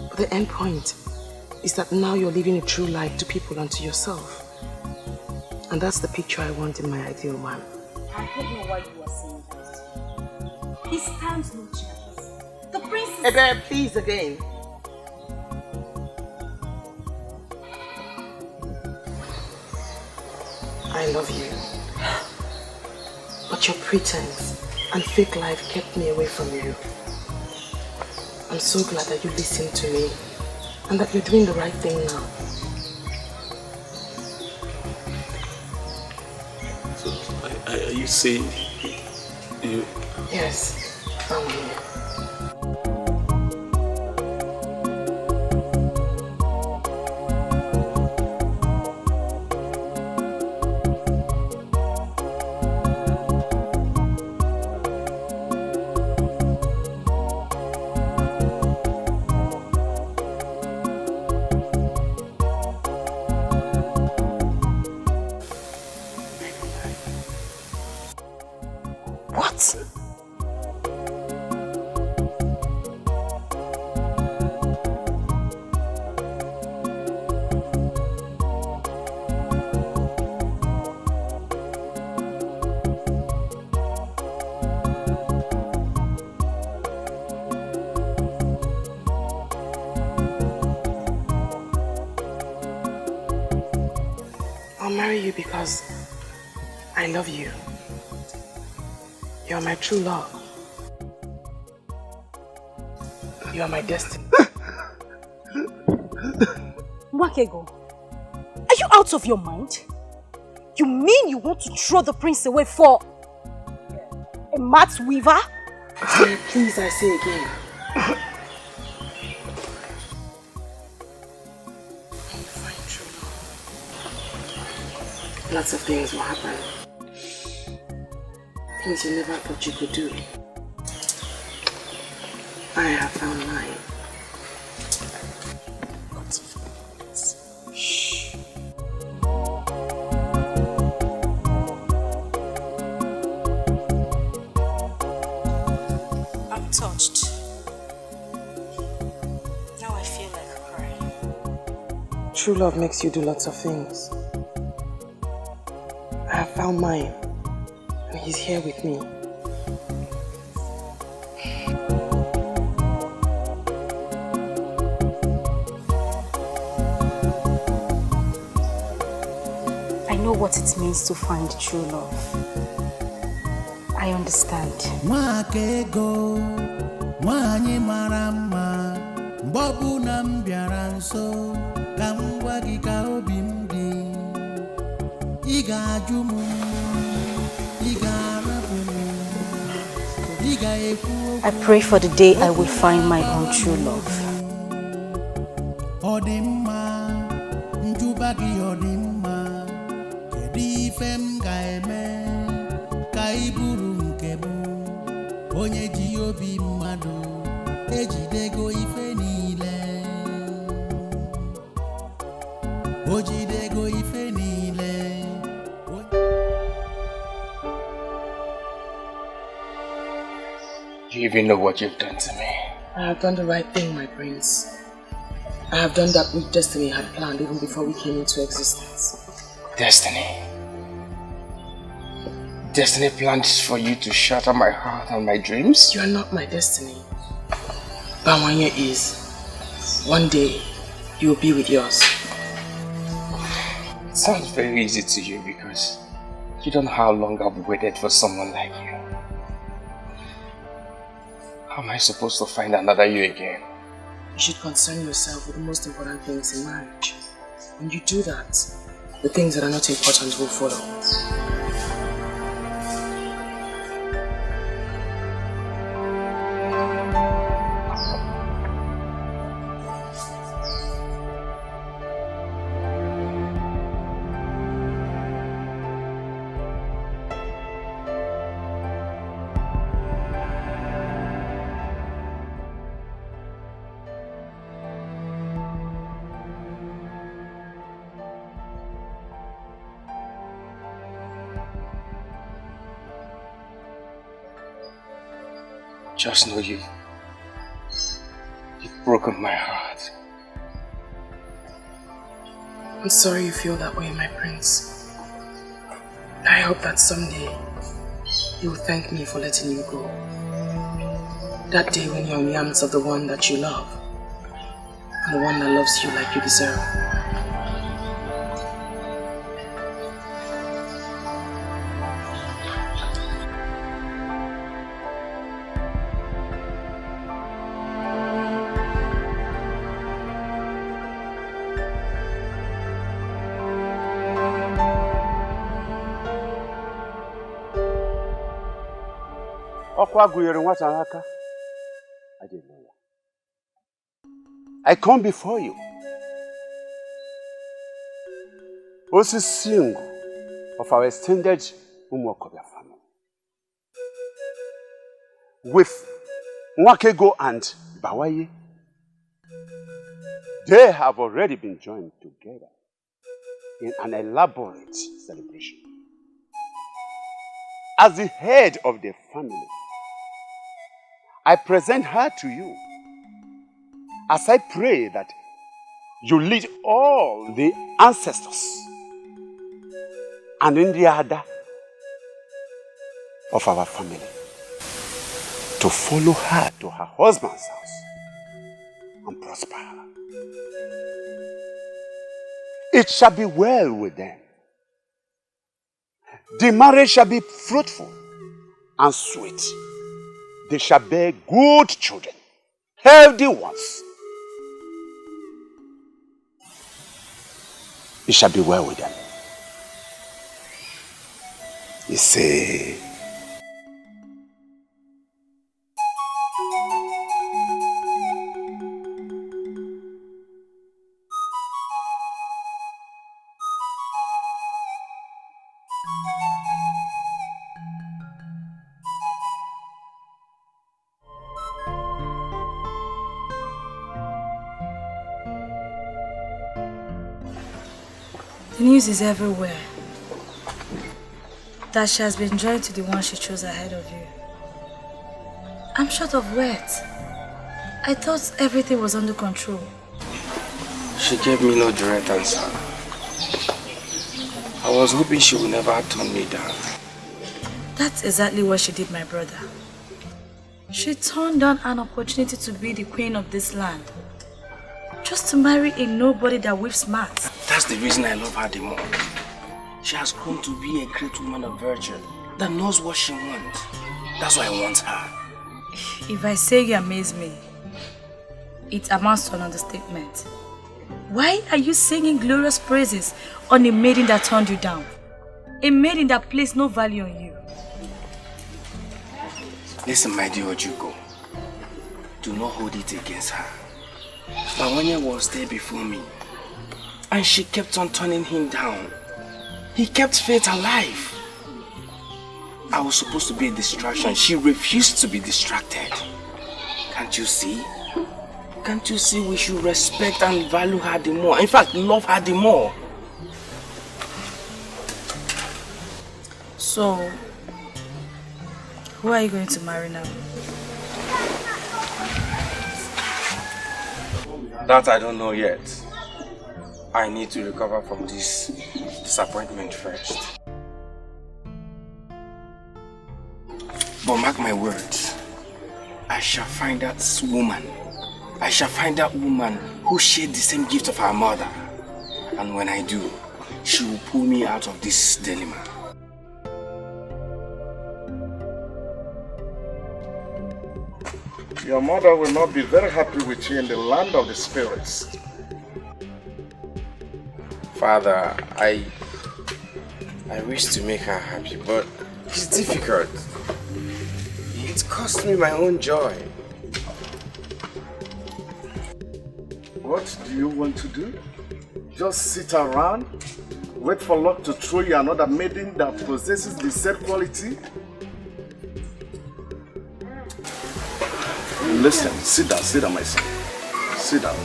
But the end point is that now you're living a true life to people and to yourself. And that's the picture I want in my ideal man.
I don't know why you are saying that. He stands no chance. The prince is...
Ebe, please again. I love you. But your pretense and fake life kept me away from you. I'm so glad that you listened to me and that you're doing the right thing now.
So, are you saying you...
Yes, I'm here. Because I love you. You're my true love. You are my destiny.
Nwakego, are you out of your mind? You mean you want to throw the prince away for a mat weaver?
Please, I say again. Lots of things will happen. Things you never thought you could do. I have found mine. Shh.
I'm touched. Now I feel like crying.
True love makes you do lots of things. I have found mine, and he's here with me.
I know what it means to find true love. I understand.
Nwakego, nwanyị mara mma, mgbe ọbụla m bịara nso, ka m gwa gị ka obi m dị. Ị ga-ajụ m, ị ga-arapụ m, ị ga-ekwu okwu.
I pray for the day I will find my own true love.
Ọ dị mma, njụba gị ọ dị mma, kedu ifem gaeme kaiburu nkebu onye ji obi mmadụ ejidego ife niile ojidego ife niile.
Do you even know what you've done to me?
I have done the right thing, my prince. I have done that which destiny had planned even before we came into existence.
Destiny? Destiny planned for you to shatter my heart and my dreams?
You are not my destiny. Bawanya is. One day, you will be with yours.
It sounds very easy to you because you don't know how long I've waited for someone like you. How am I supposed to find another you again?
You should concern yourself with the most important things in marriage. When you do that, the things that are not important will follow.
Just know you've broken my heart.
I'm sorry you feel that way, my prince. I hope that someday you will thank me for letting you go. That day when you're in the arms of the one that you love, and the one that loves you like you deserve.
I didn't know that. I come before you. Also single of our extended Umu Okoli family. With Nwakego and Bawaye, they have already been joined together in an elaborate celebration. As the head of the family, I present her to you as I pray that you lead all the ancestors and in the order of our family to follow her to her husband's house and prosper her. It shall be well with them. The marriage shall be fruitful and sweet. They shall bear good children, healthy ones. It shall be well with them. You say,
the news is everywhere that she has been joined to the one she chose ahead of you. I'm short of words. I thought everything was under control.
She gave me no direct answer. I was hoping she would never turn me down.
That's exactly what she did, my brother. She turned down an opportunity to be the queen of this land, just to marry a nobody that weaves mats.
That's the reason I love her the more. She has grown to be a great woman of virtue that knows what she wants. That's why I want her.
If I say you amaze me, it amounts to an understatement. Why are you singing glorious praises on a maiden that turned you down? A maiden that placed no value on you.
Listen, my dear Ojugo. Do not hold it against her. Bawanya was there before me, and she kept on turning him down. He kept faith alive. I was supposed to be a distraction. She refused to be distracted. Can't you see? Can't you see we should respect and value her the more? In fact, love her the more.
So, who are you going to marry now?
That I don't know yet. I need to recover from this disappointment first. But mark my words, I shall find that woman. I shall find that woman who shared the same gift of her mother. And when I do, she will pull me out of this dilemma.
Your mother will not be very happy with you in the land of the spirits.
Father, I wish to make her happy, but it's difficult. It cost me my own joy.
What do you want to do? Just sit around, wait for luck to throw you another maiden that possesses the said quality? Listen, sit down, my son. Sit down.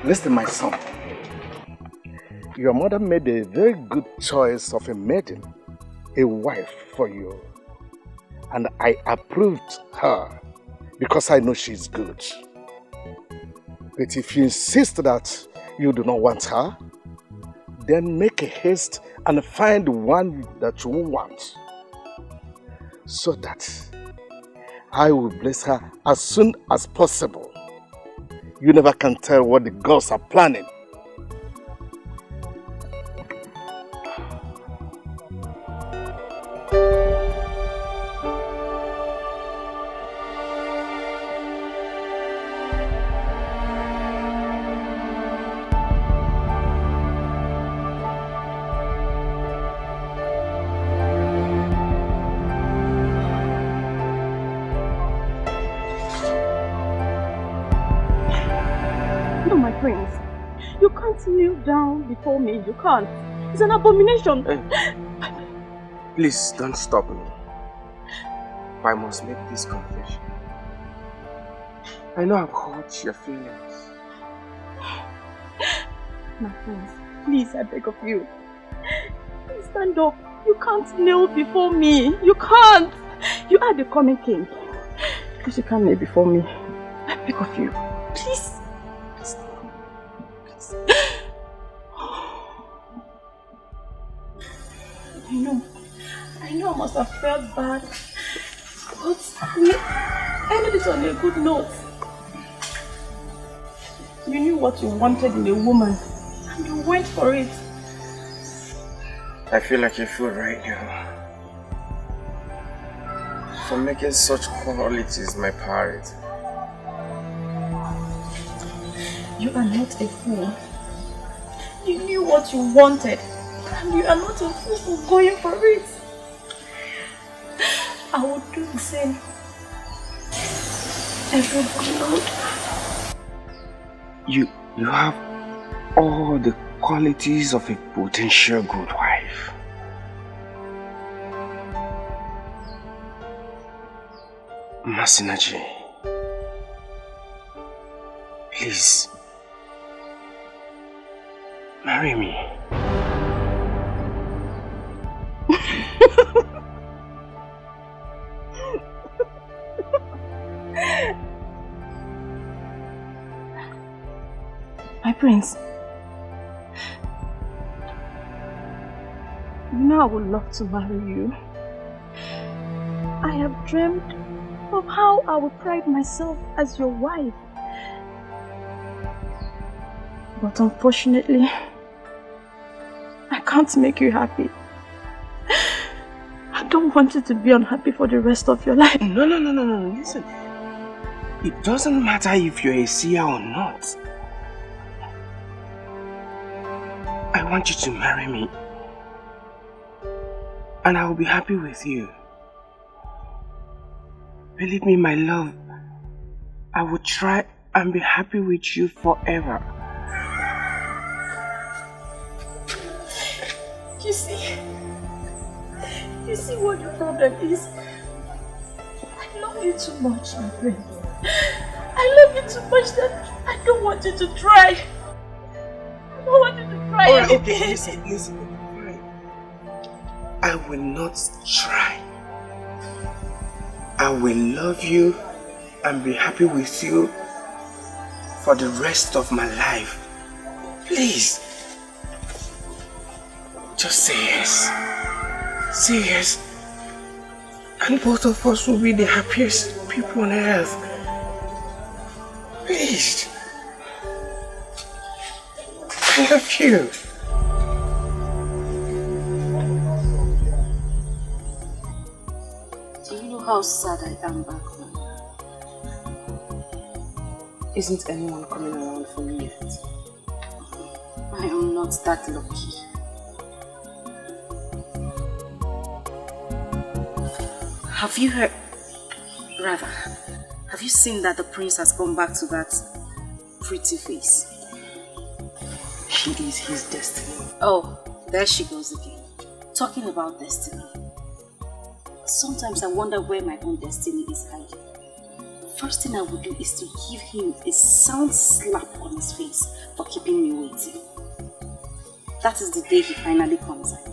Listen, my son. Your mother made a very good choice of a maiden, a wife for you. And I approved her because I know she's good. But if you insist that you do not want her, then make a haste and find one that you want, so that I will bless her as soon as possible. You never can tell what the gods are planning.
Kneel down before me. You can't. It's an abomination.
Please don't stop me. I must make this confession. I know I've hurt your feelings.
My friends, please, I beg of you. Please stand up. You can't kneel before me. You can't. You are the coming king. Please, you can't kneel before me. I beg of you. Please. I know I must have felt bad, but we ended it on a good note. You knew what you wanted in a woman, and you went for it.
I feel like a fool right now for making such qualities my priority.
You are not a fool. You knew what you wanted, and you are not a fool for going for it. I would do the same. Everybody would.
You have all the qualities of a potential good wife. Masinaji, please, marry me.
My prince, you know I would love to marry you. I have dreamed of how I would pride myself as your wife. But unfortunately, I can't make you happy. I don't want you to be unhappy for the rest of your life.
No, listen. It doesn't matter if you're a seer or not. I want you to marry me. And I will be happy with you. Believe me, my love, I will try and be happy with you forever.
You see what the problem is? I love you too much, my friend. I love you too much that I don't want you to try. I don't want you to try.
Alright, okay, listen. I will not try. I will love you and be happy with you for the rest of my life. Please. Just say yes. Say yes. And both of us will be the happiest people on earth. Please. I love you.
Do you know how sad I am back home?
Isn't anyone coming around for me yet?
I am not that lucky. Have you heard? Rather, have you seen that the prince has gone back to that pretty face?
She is his destiny.
Oh, there she goes again. Talking about destiny. Sometimes I wonder where my own destiny is hiding. First thing I would do is to give him a sound slap on his face for keeping me waiting. That is the day he finally comes out.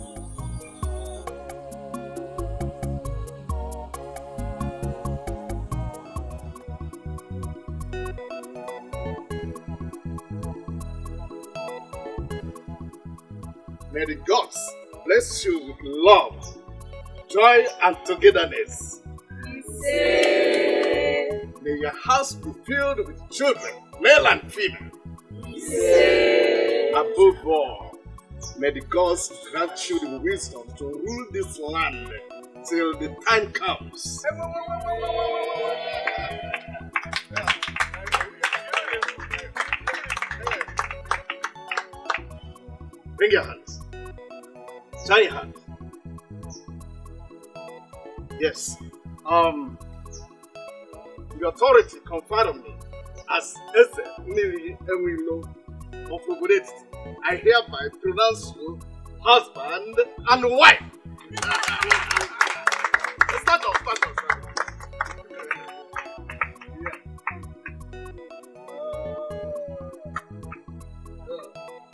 May the gods bless you with love, joy, and togetherness. May your house be filled with children, male and female. Above all, may the gods grant you the wisdom to rule this land till the time comes. Bring your hands. Join your hands. Yes. The authority conferred on me as Ini Edo of Obodet, I hereby pronounce you husband and wife. Start off.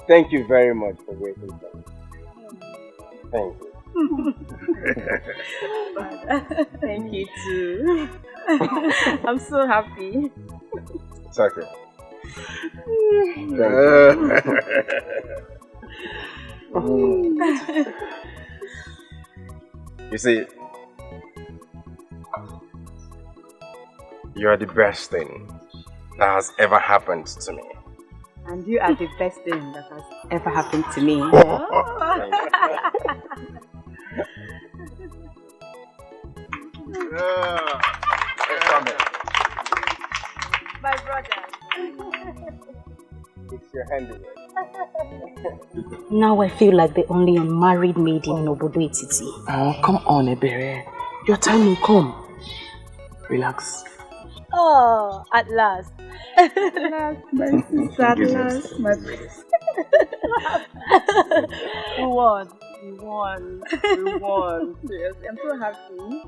Thank you very much for waiting for me. Thank you.
Thank you too. I'm so happy.
It's okay. You see, you are the best thing that has ever happened to me.
And you are the best thing that has ever happened to me.
My brother.
It's your handiwork.
Now I feel like the only unmarried maid in Obodo Etiti.
Oh, come on, Ebere. Your time will come. Relax.
Oh, at last. At last, my sister, at last, my princess. We won. Yes, I'm so happy.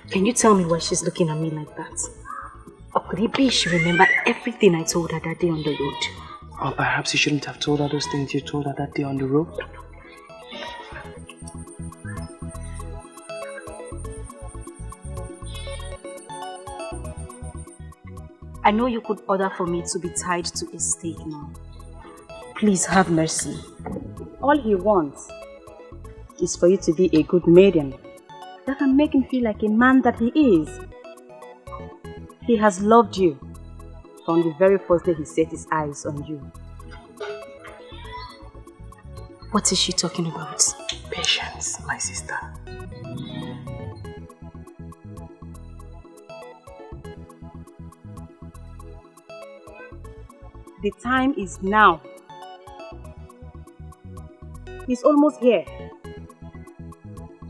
Can you tell me why she's looking at me like that? Or could it be she remembered everything I told her that day on the road?
Or perhaps you shouldn't have told her those things you told her that day on the road?
I know you could order for me to be tied to a stake now. Please have mercy. All he wants is for you to be a good maiden that can make him feel like a man that he is. He has loved you from the very first day he set his eyes on you. What is she talking about?
Patience, my sister.
The time is now.
He's almost here.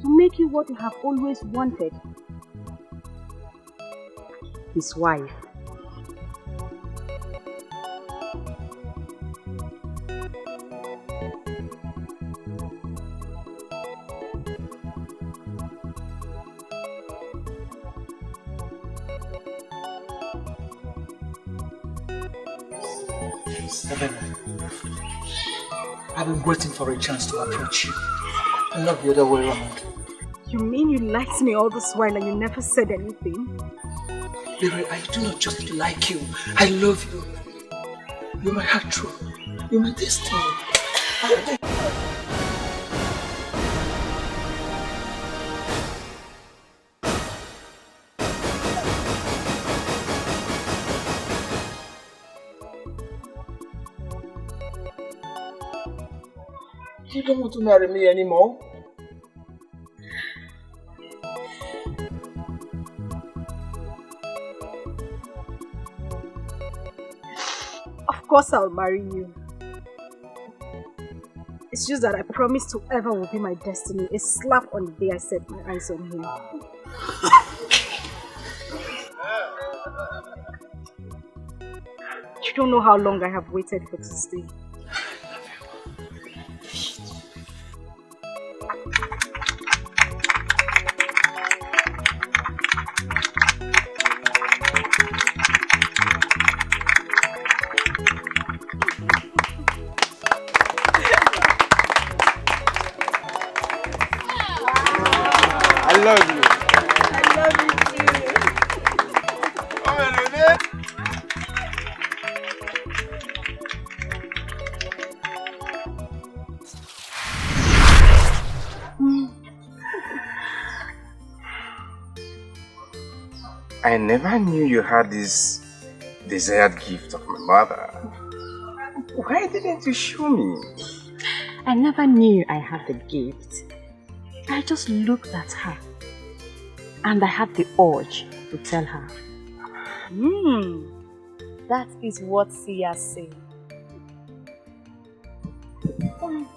To make you what you have always wanted. His wife.
I've been waiting for a chance to approach you. And not the other way around.
You mean you liked me all this while and you never said anything?
Baby, I do not just like you. I love you. You're my heart true. You're my destiny. You don't want to marry me anymore?
Of course I'll marry you. It's just that I promised whoever will be my destiny a slap on the day I set my eyes on him. You don't know how long I have waited for this day.
I love you.
I love you too.
I never knew you had this desired gift of my mother. Why didn't you show me?
I never knew I had the gift. I just looked at her and I had the urge to tell her.
That is what seer said.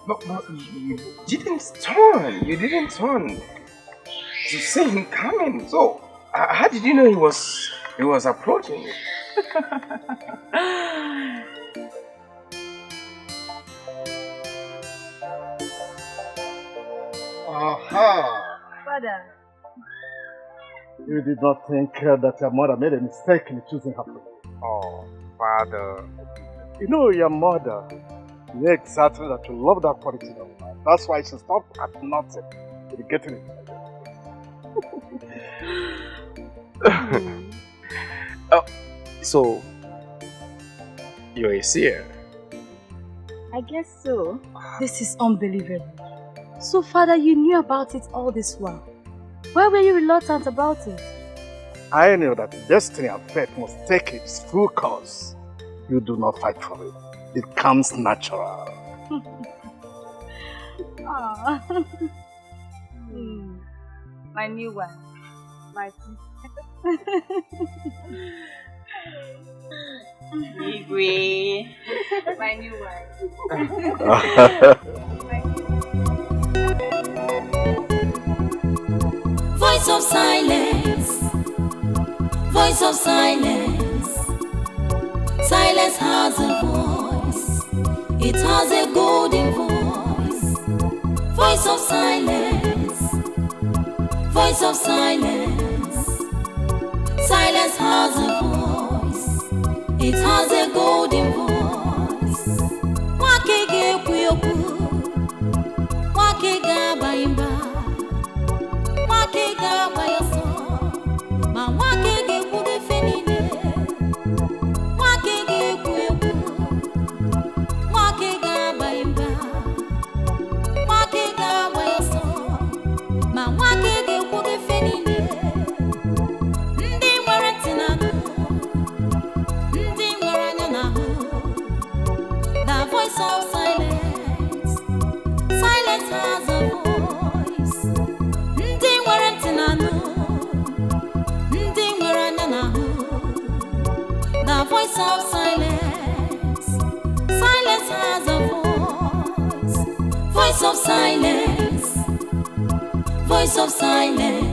But you didn't turn. You didn't turn to see him coming. So how did you know he was approaching you?
Aha!
Father.
You did not think that your mother made a mistake in choosing her friend.
Oh, Father.
You know your mother. Yeah, exactly that you love that quality of life. That's why she stopped at nothing to getting it.
Oh, so you're a seer?
I guess so. This is unbelievable. So, Father, you knew about it all this while. Why were you reluctant about it?
I knew that destiny and fate must take its full course. You do not fight for it. It comes natural.
My new one. My
Igwe.
My new one.
Voice of silence. Voice of silence. Silence has a voice. It has a golden voice. Voice of silence. Voice of silence. Silence has a voice. It has a golden voice. Wakege kuyoku. Wakega baimba. Wakega bayoso. Ma wakege kuge fenine. Wakege kuyoku. Wakega baimba. Wakega bayoso. Ma wakege kuge fenine. Ndi nwere tinanu. Ndi nwere anya n'ahụ. The voice of silence. Silence has a voice. Ndị nwere ntị n'anụ. Ndị nwere anya n'ahụ. The voice of silence. Silence has a voice. Voice Voice of silence. Voice of silence.